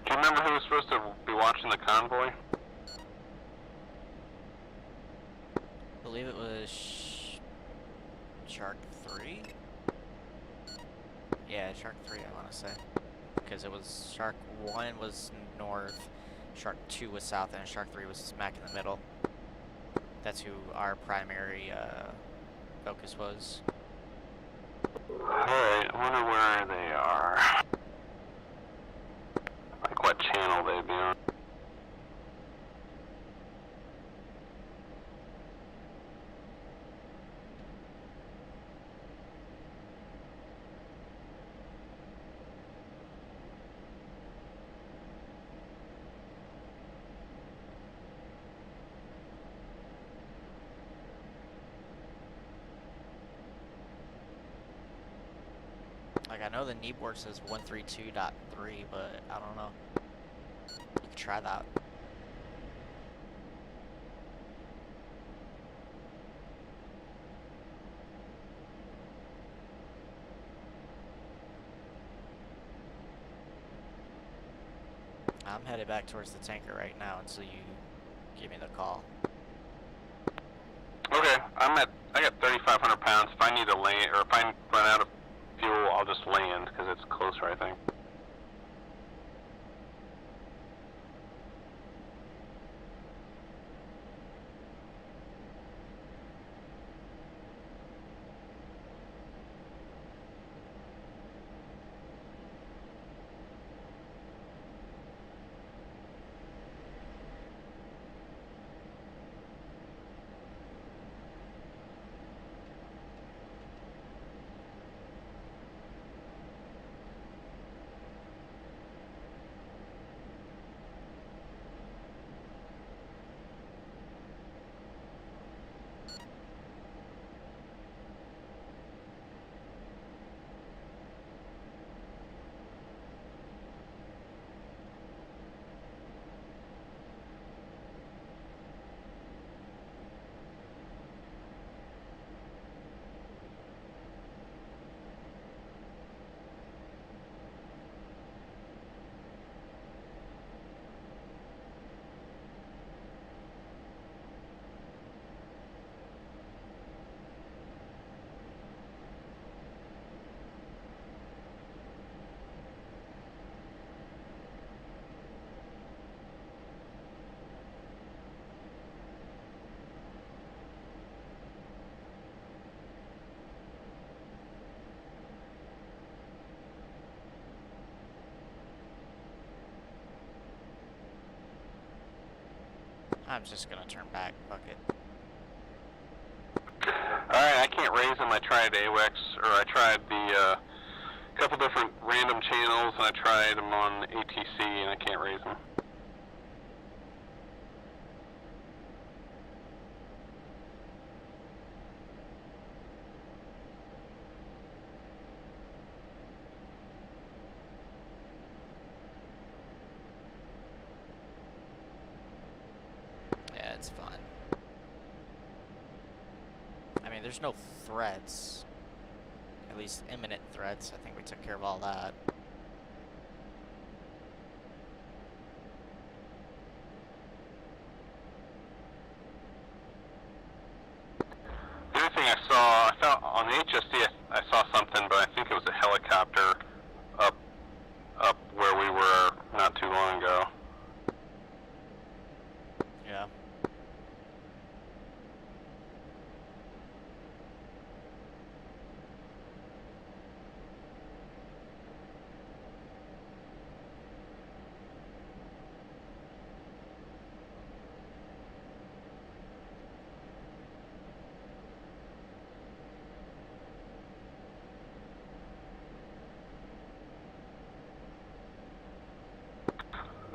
Do you remember who was supposed to be watching the convoy? I believe it was Shark 3? Yeah, Shark 3 I want to say. Because it was Shark 1 was north, Shark 2 was south, and Shark 3 was smack in the middle. That's who our primary focus was. Alright, I wonder where they are. Like what channel they'd be on. Like, I know the kneeboard says 132.3, but I don't know. You could try that. I'm headed back towards the tanker right now until you give me the call. Okay, I got 3,500 pounds. If I need to land, or if I run out of fuel, I'll just land, because it's closer, I think. I'm just gonna turn back, fuck it. Alright, I can't raise them. I tried AWACS, or I tried the couple different random channels, and I tried them on ATC, and I can't raise them. Yeah, it's fine. I mean, there's no threats. At least imminent threats. I think we took care of all that. The other thing I saw on the HSD, I saw something, but I think it was a helicopter up where we were not too long ago. Yeah.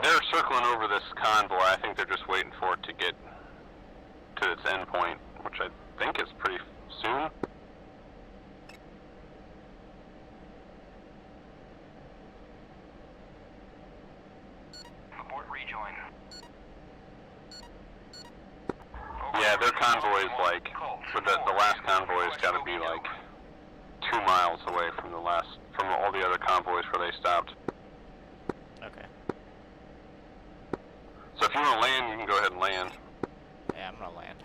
They're circling over this convoy. I think they're just waiting for it to get to its end point, which I think is pretty soon. Abort rejoin. Yeah, their convoy's like, for the last convoy's got to be like 2 miles away from from all the other convoys where they stopped. Okay. So if you want to land, you can go ahead and land. Yeah, I'm gonna land.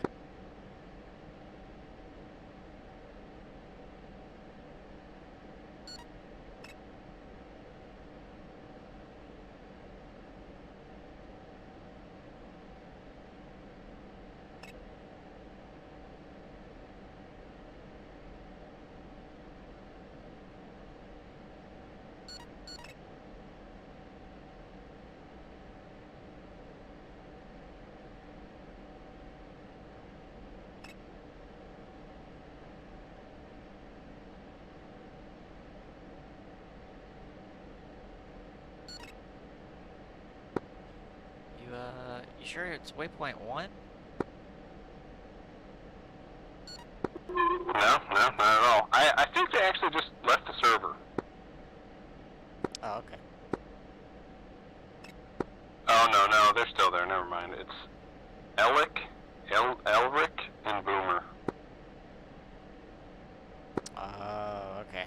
You sure it's waypoint 1? No, not at all. I think they actually just left the server. Oh, okay. Oh, no, they're still there. Never mind. It's Elric, and Boomer. Oh, okay.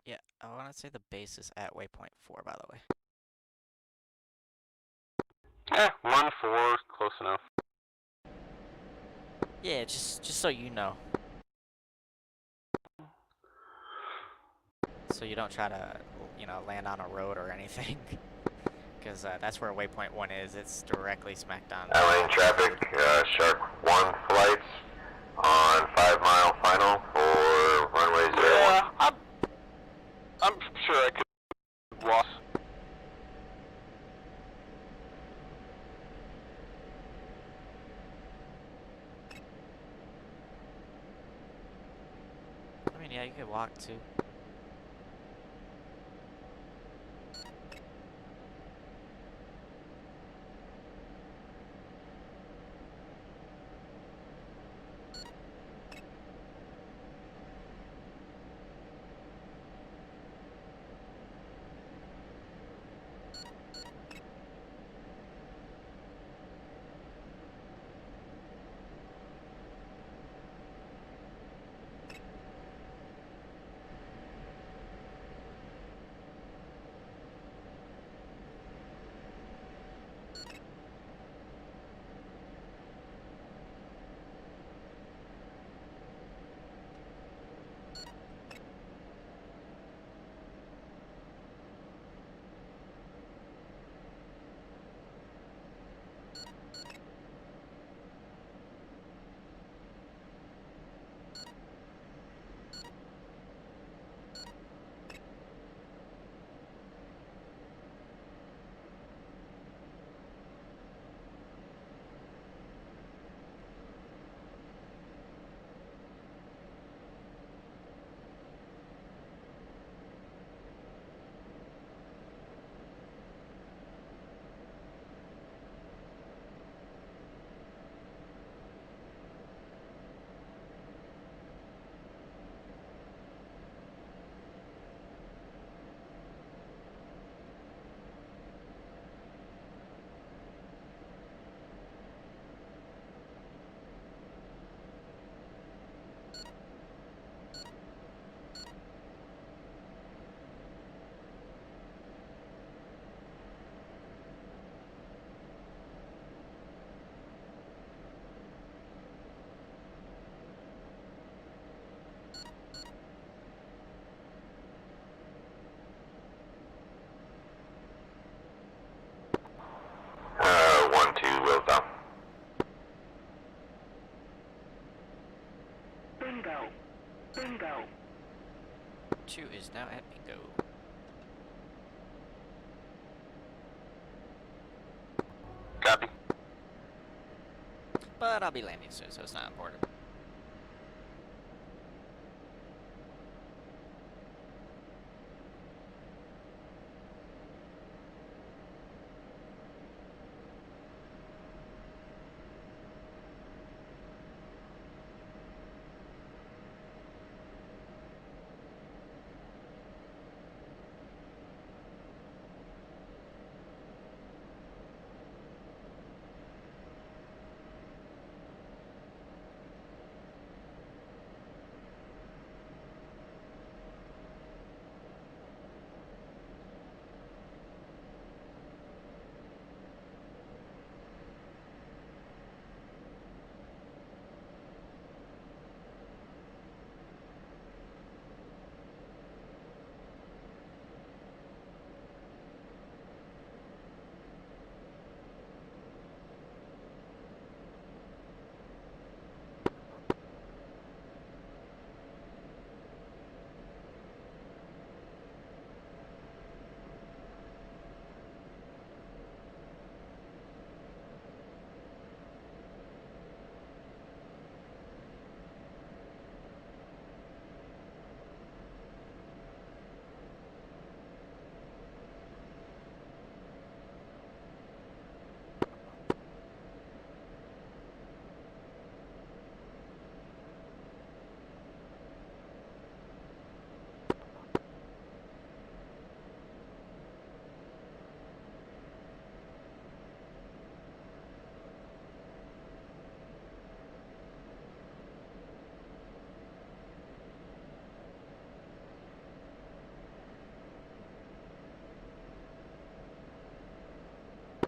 Yeah, I want to say the base is at waypoint 4, by the way. Yeah, 1-4, close enough. Yeah, just so you know. So you don't try to, land on a road or anything. Because that's where waypoint 1 is. It's directly smacked on. LA traffic, Shark 1 flights on 5 mile final for runway 01. Yeah, I'm sure I could lost. I mean, yeah, you could walk too. 2 is now at bingo. Copy. But I'll be landing soon, so it's not important.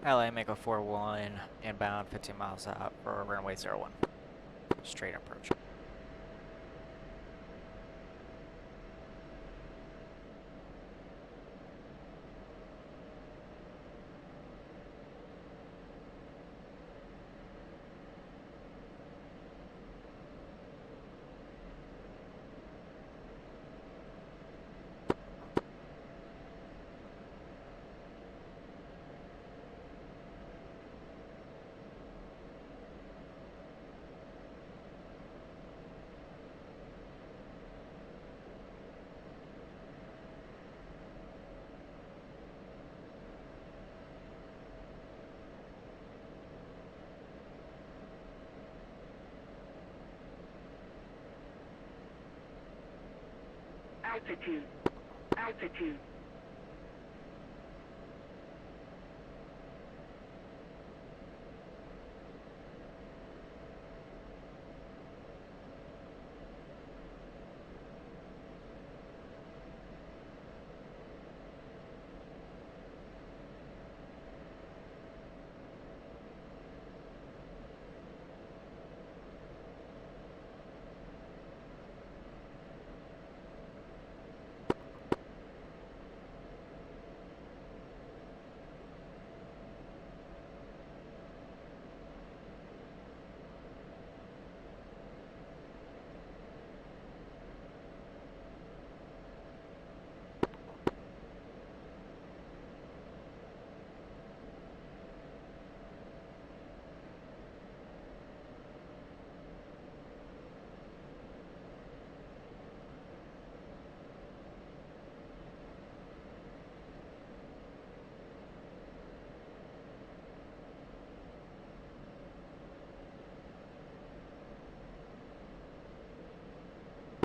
LA Mako 41 inbound 15 miles out for runway 01. Straight approach. Altitude. Altitude.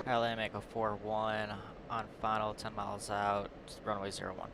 LA Mako 41 on final 10 miles out, runway 01.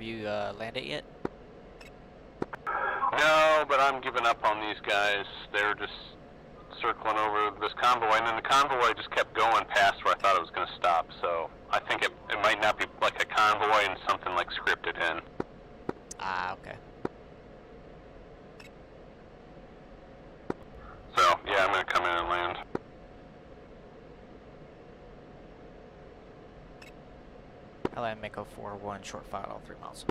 Have you landed yet? No, but I'm giving up on these guys. They're just circling over this convoy, and then the convoy just kept going past where I thought it was going to stop. So I think it might not be like a convoy and something like scripted in. Ah, okay. So yeah, I'm going to come in and land. LA Mako 4-1 short final 3 miles.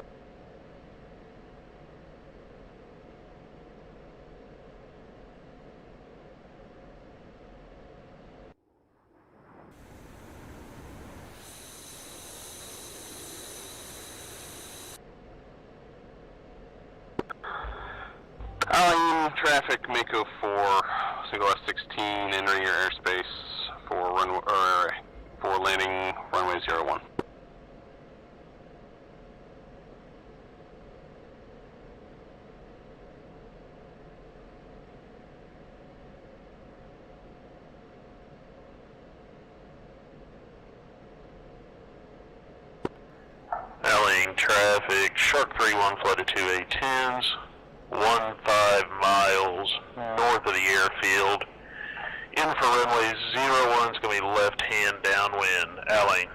Traffic Mako 4, single S16, entering your airspace for landing runway 01. Allying traffic, Shark 31 flooded 2810s, 15 miles north of the airfield. In for runway 01 is going to be left hand downwind, Allying.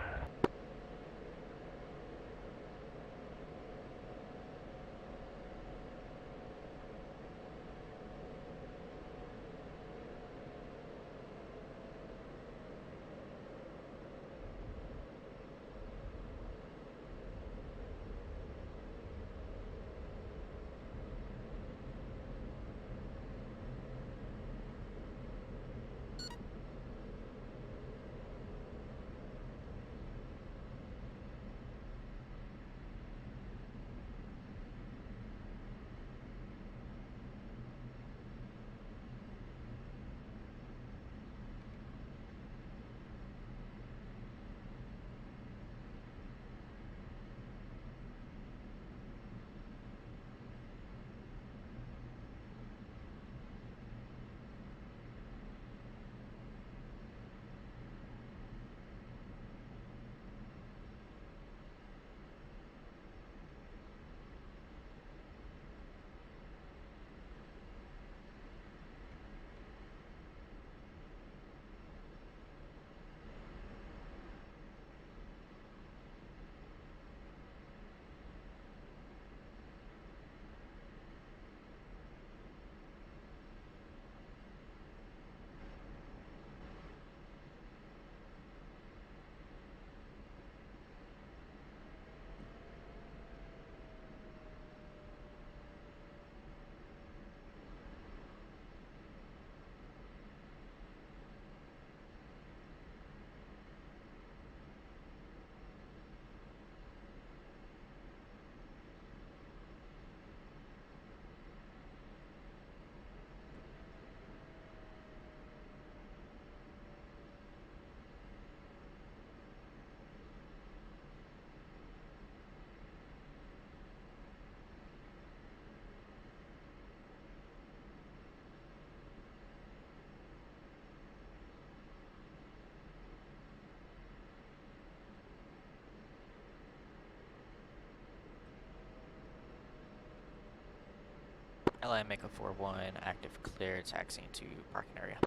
LA Mako 4-1 active clear, taxiing to parking area.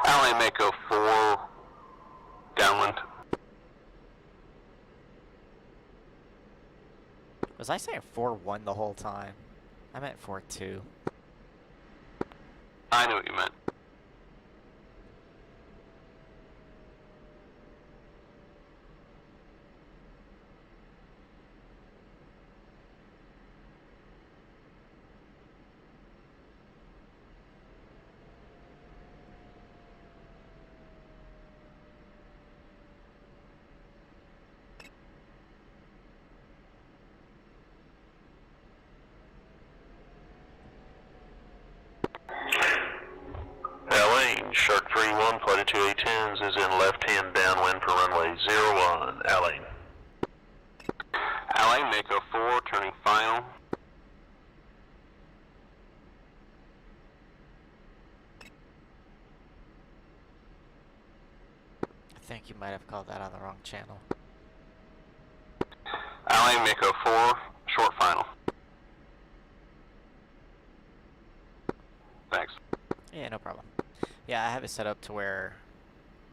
LA Mako 4, downwind. Was I saying 4-1 the whole time? I meant 4-2. I know what you meant. Shark 31 flooded 2810s is in left hand downwind for runway 01, Allying. Allying Mako 4, turning final. I think you might have called that on the wrong channel. Alley, Mako 4, short final. Thanks. Yeah, no problem. Yeah, I have it set up to where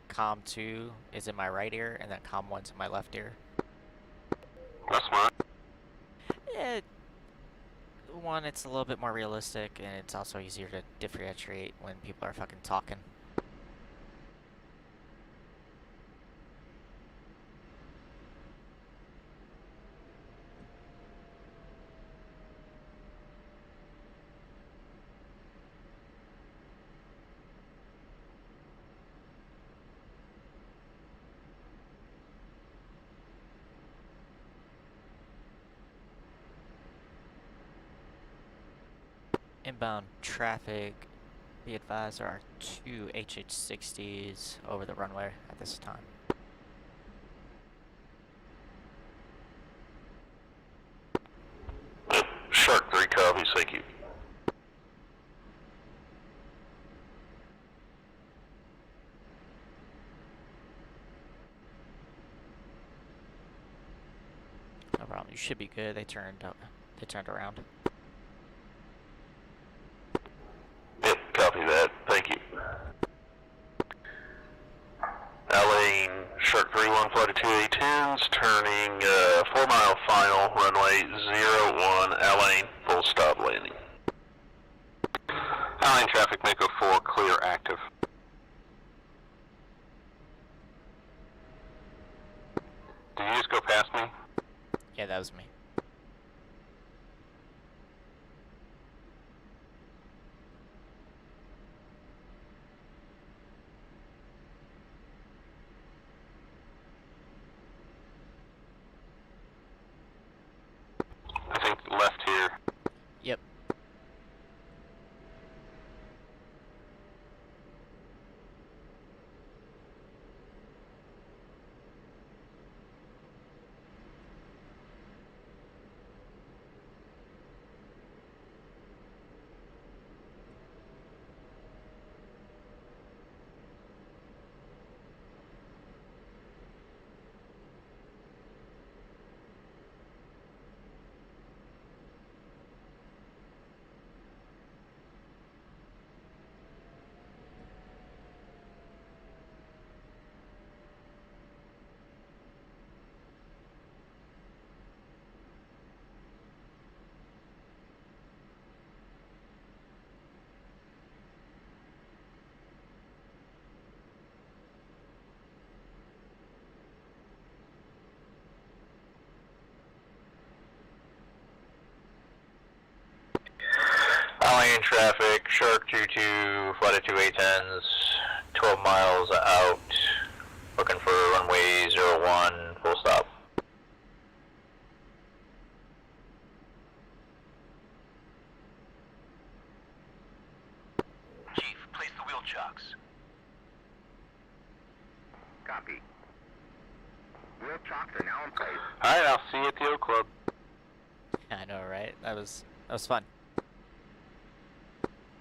comm 2 is in my right ear and then comm 1's in my left ear. That's smart. Yeah, one, it's a little bit more realistic, and it's also easier to differentiate when people are fucking talking. Inbound traffic, be advised there are 2 HH-60s over the runway at this time. Shark 3 copies, thank you. No problem. You should be good. They turned around. Yep, copy that. Thank you. Alley, Shark 3-1 flight of 2A10s, turning 4 mile final, runway 01, Alley, full stop landing. Alley traffic, Mako 4, clear active. Did you just go past me? Yeah, that was me. I think left here. Yep. Alley in traffic, Shark 22, flight of 2A10s, 12 miles out, looking for runway 01, full stop. Chief, place the wheel chocks. Copy. Wheel chocks are now in place. Alright, I'll see you at the O Club. I know, right? That was fun.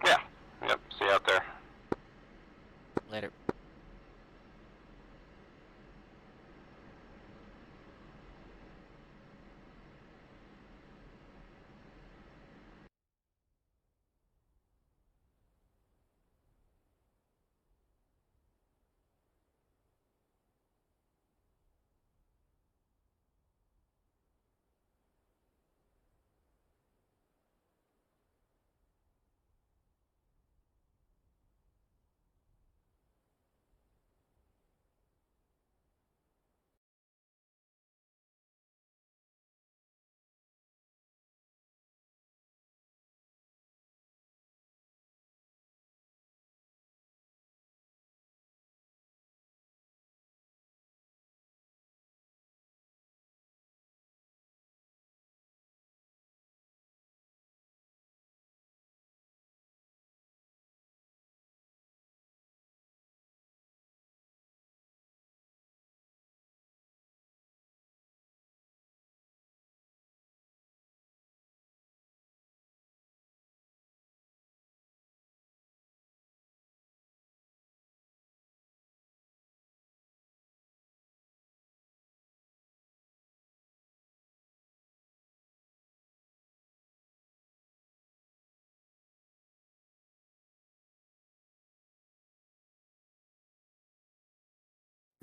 Yeah, yep, see you out there. Later.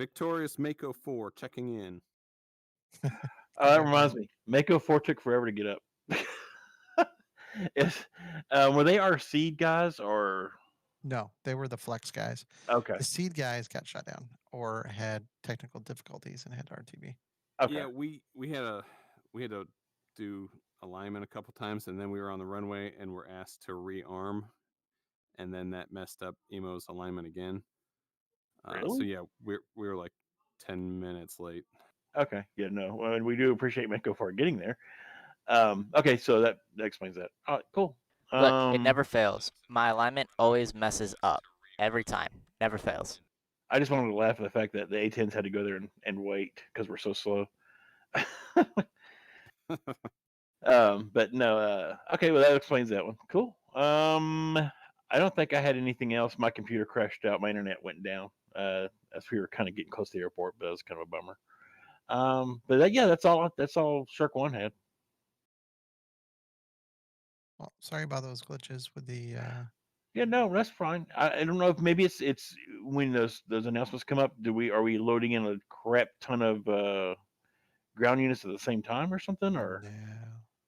Victorious Mako 4 checking in. That reminds me. Mako 4 took forever to get up. Were they our seed guys or? No, they were the flex guys. Okay. The seed guys got shut down or had technical difficulties and had RTB. Okay. Yeah, we had to do alignment a couple times, and then we were on the runway and were asked to rearm, and then that messed up Emo's alignment again. So Really? yeah, we were like 10 minutes late. Okay. Yeah, no. Well, and we do appreciate Mako for getting there. Okay, so that explains that. All right, cool. Look, it never fails. My alignment always messes up. Every time. Never fails. I just wanted to laugh at the fact that the A10s had to go there and wait because we're so slow. But no, okay, well that explains that one. Cool. I don't think I had anything else. My computer crashed out. My internet went down as we were kind of getting close to the airport, but that was kind of a bummer. But yeah, that's all Shark One had. Well, sorry about those glitches with the. Yeah, no, that's fine. I don't know if maybe it's when those announcements come up. Are we loading in a crap ton of ground units at the same time or something? Or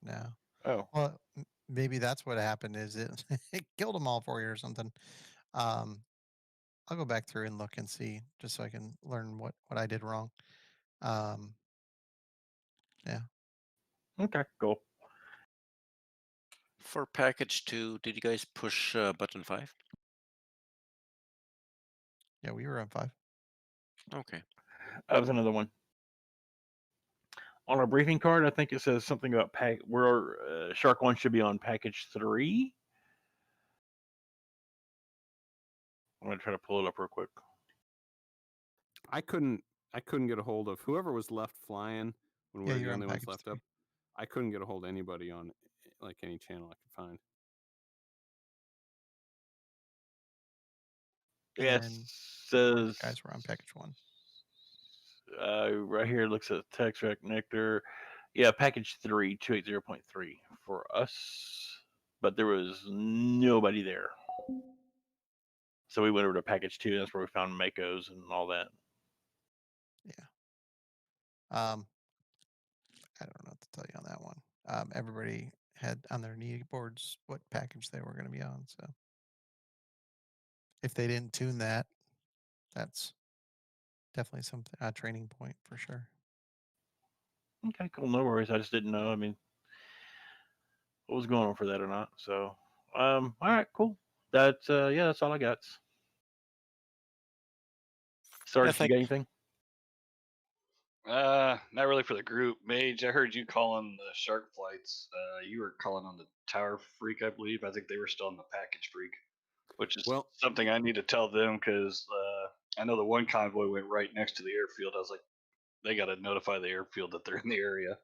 No. Oh, well, maybe that's what happened. Is it it killed them all for you or something? I'll go back through and look and see just so I can learn what I did wrong. Yeah. Okay, cool. For package 2, did you guys push button 5? Yeah, we were on 5. Okay. That was another one. On our briefing card, I think it says something about Shark One should be on package 3. I'm gonna try to pull it up real quick. I couldn't get a hold of whoever was left flying when we were the only ones left up. I couldn't get a hold of anybody on like any channel I could find. And says guys were on package 1. Right here it looks at text rec nectar. Yeah, package 3, 280.3 for us, but there was nobody there. So we went over to package 2. That's where we found Makos and all that. Yeah. I don't know what to tell you on that one. Everybody had on their knee boards what package they were going to be on. So if they didn't tune that, that's definitely something a training point for sure. Okay, cool. No worries. I just didn't know. I mean, what was going on for that or not. So, all right, cool. That's yeah, that's all I got. Sarge, you got anything? Not really for the group. Mage, I heard you calling the shark flights. You were calling on the Tower Freak, I believe. I think they were still on the Package Freak, which is something I need to tell them because I know the one convoy went right next to the airfield. I was like, they got to notify the airfield that they're in the area.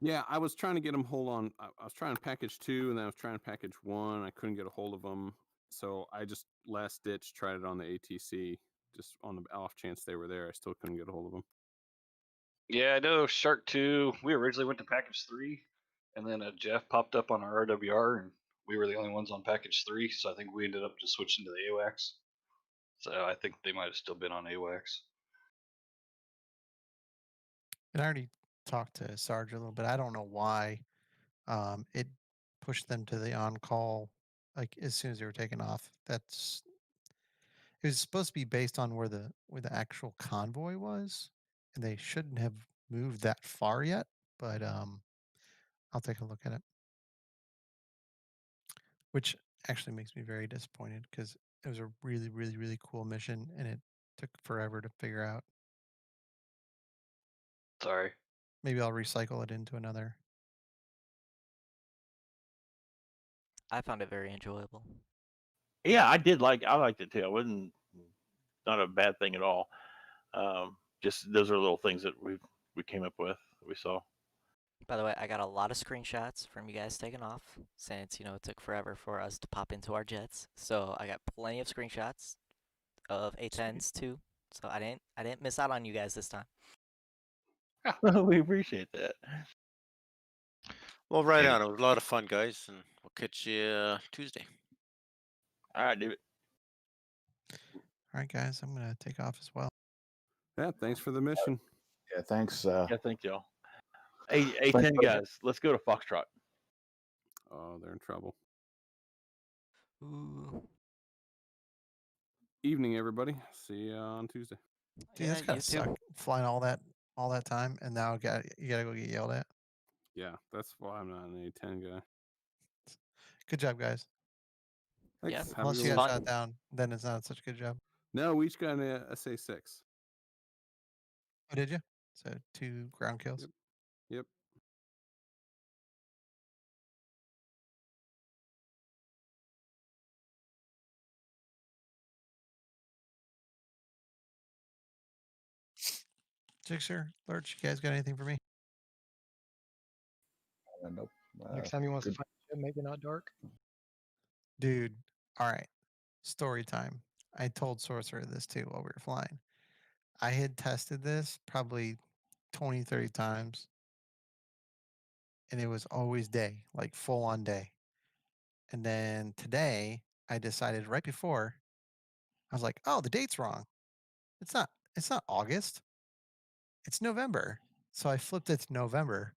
Yeah, I was trying to get them. Hold on, I was trying package 2, and then I was trying package 1. I couldn't get a hold of them, so I just last ditch tried it on the ATC, just on the off chance they were there. I still couldn't get a hold of them. Yeah, I know Shark 2, we originally went to Package 3, and then Jeff popped up on our RWR, and we were the only ones on Package 3, so I think we ended up just switching to the AWACS. So I think they might have still been on AWACS. And I already talked to Sarge a little bit. I don't know why it pushed them to the on-call like as soon as they were taking off. It was supposed to be based on where the actual convoy was, and they shouldn't have moved that far yet. But I'll take a look at it. Which actually makes me very disappointed because it was a really, really, really cool mission, and it took forever to figure out. Sorry. Maybe I'll recycle it into another. I found it very enjoyable. Yeah, I liked it too. I wasn't not a bad thing at all. Just those are little things that we came up with. We saw. By the way, I got a lot of screenshots from you guys taking off since, you know, it took forever for us to pop into our jets. So I got plenty of screenshots of A10s too. So I didn't miss out on you guys this time. We appreciate that. Well, right on. It was a lot of fun, guys, and we'll catch you Tuesday. All right, David. All right, guys, I'm going to take off as well. Yeah, thanks for the mission. Yeah, thanks. Yeah, thank y'all. Hey, Thanks, 10 buddy. guys, let's go to Foxtrot. Oh, they're in trouble. Ooh. Evening, everybody. See you on Tuesday. Dude, Yeah, that's gotta you too. suck. Flying all that time, and now you gotta go get yelled at. Yeah, that's why I'm not an A10 guy. Good job, guys. Yeah, Thanks. Have a Unless good you one. guys shot it down, then it's not such a good job. No, we each got an SA6. Oh, did you? So 2 ground kills. Yep. Jixer, Lurch, you guys got anything for me? Nope. Next time he wants good. to find a ship, make it not dark. Dude, all right. Story time. I told Sorcerer this too while we were flying. I had tested this probably 20, 30 times, and it was always day, like full on day. And then today, I decided right before, I was like, oh, the date's wrong. It's not August. It's November. So I flipped it to November.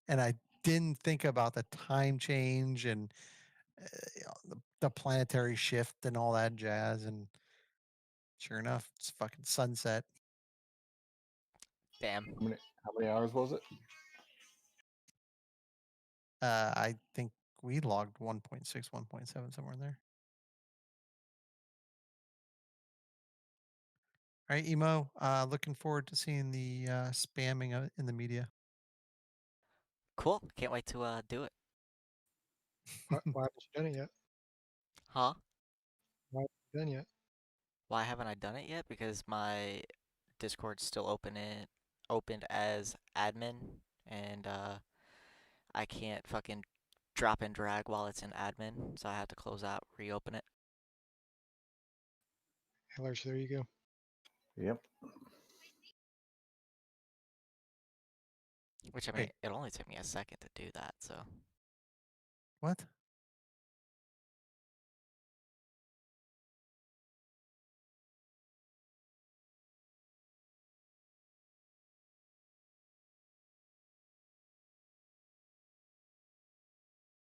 And I didn't think about the time change and the planetary shift and all that jazz. And sure enough, it's fucking sunset. Damn. How many hours was it? I think we logged 1.6, 1.7 somewhere in there. All right, Emo. Looking forward to seeing the spamming in the media. Cool. Can't wait to do it. Why haven't you done it yet? Huh? Why haven't you done yet? Why haven't I done it yet? Because my Discord's still opened as admin, and I can't fucking drop and drag while it's in admin, so I have to close out, reopen it. Hey, Lurch, there you go. Yep. Which, I mean, it only took me a second to do that, so. What?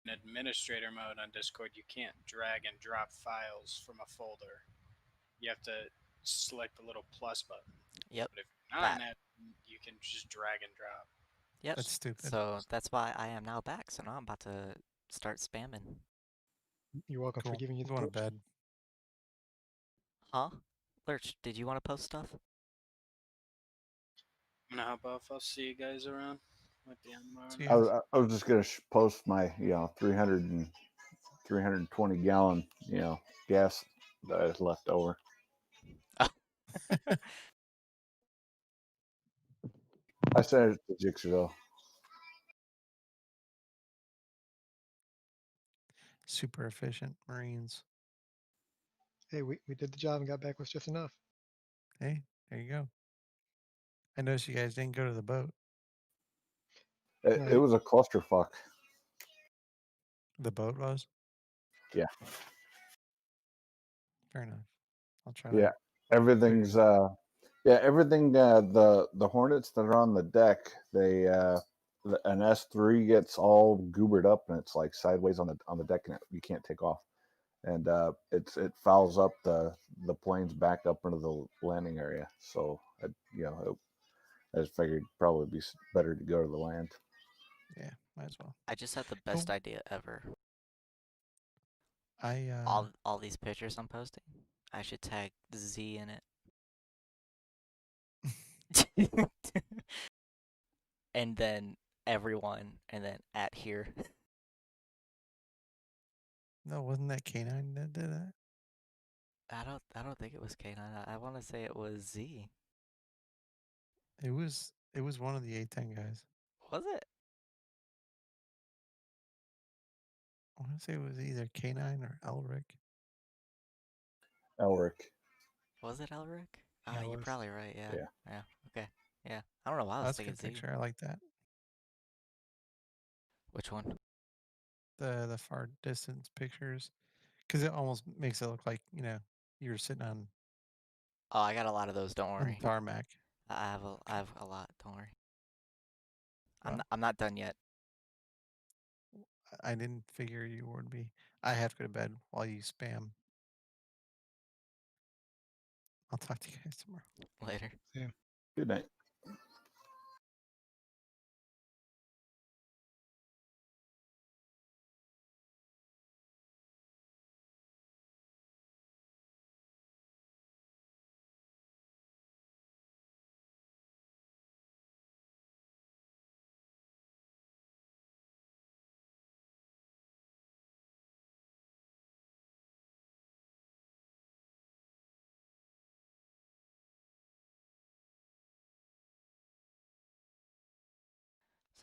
In administrator mode on Discord, you can't drag and drop files from a folder. You have to select the little plus button. Yep. But if you're not in that, you can just drag and drop. Yep. That's stupid. So that's why I am now back. So now I'm about to start spamming. You're welcome Cool. for giving you the Going to torch. bed. Huh? Lurch, did you want to post stuff? I'm gonna hop off. I'll see you guys around. Might be on tomorrow. See I was just gonna post my 320 gallon gas that is left over. I sent it to Jigsaw. Super efficient Marines. Hey, we did the job and got back with just enough. Hey, there you go. I noticed you guys didn't go to the boat. It was a clusterfuck. The boat was? Yeah. Fair enough. I'll try Yeah. to. Everything's everything the Hornets that are on the deck, they an S3 gets all goobered up and it's like sideways on the deck and you can't take off. And it fouls up the planes back up into the landing area. So I just figured probably be better to go to the land. Yeah, might as well. I just had the best idea ever. All these pictures I'm posting, I should tag Z in it. And then everyone, and then at here. No, wasn't that K9 that did that? I don't think it was K9. I want to say it was Z. It was one of the A10 guys. Was it? I want to say it was either K9 or Elric. Elric. Was it Elric? Yeah, it you're was. probably right. Yeah. Yeah. Yeah. Okay. Yeah. I don't know why I was That's a thinking good Z. picture. I like that. Which one? The far distance pictures, because it almost makes it look like you're sitting on Oh, I got a lot of those. Don't on worry. tarmac. I have a lot. Don't worry. Well, I'm not done yet. I didn't figure you would be. I have to go to bed while you spam. I'll talk to you guys tomorrow. Later. Yeah. Good night.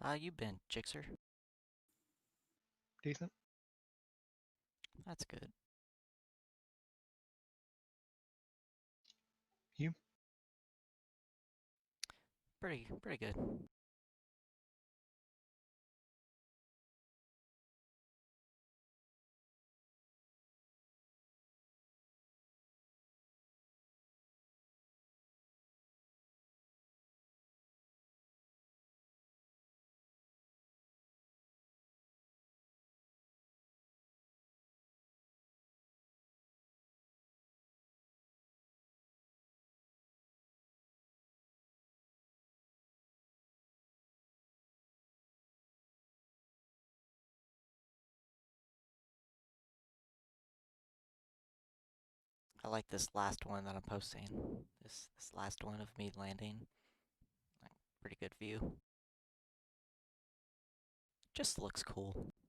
So how you been, Jixer? Decent. That's good. You? Pretty good. I like this last one that I'm posting. This last one of me landing. Like, pretty good view. Just looks cool.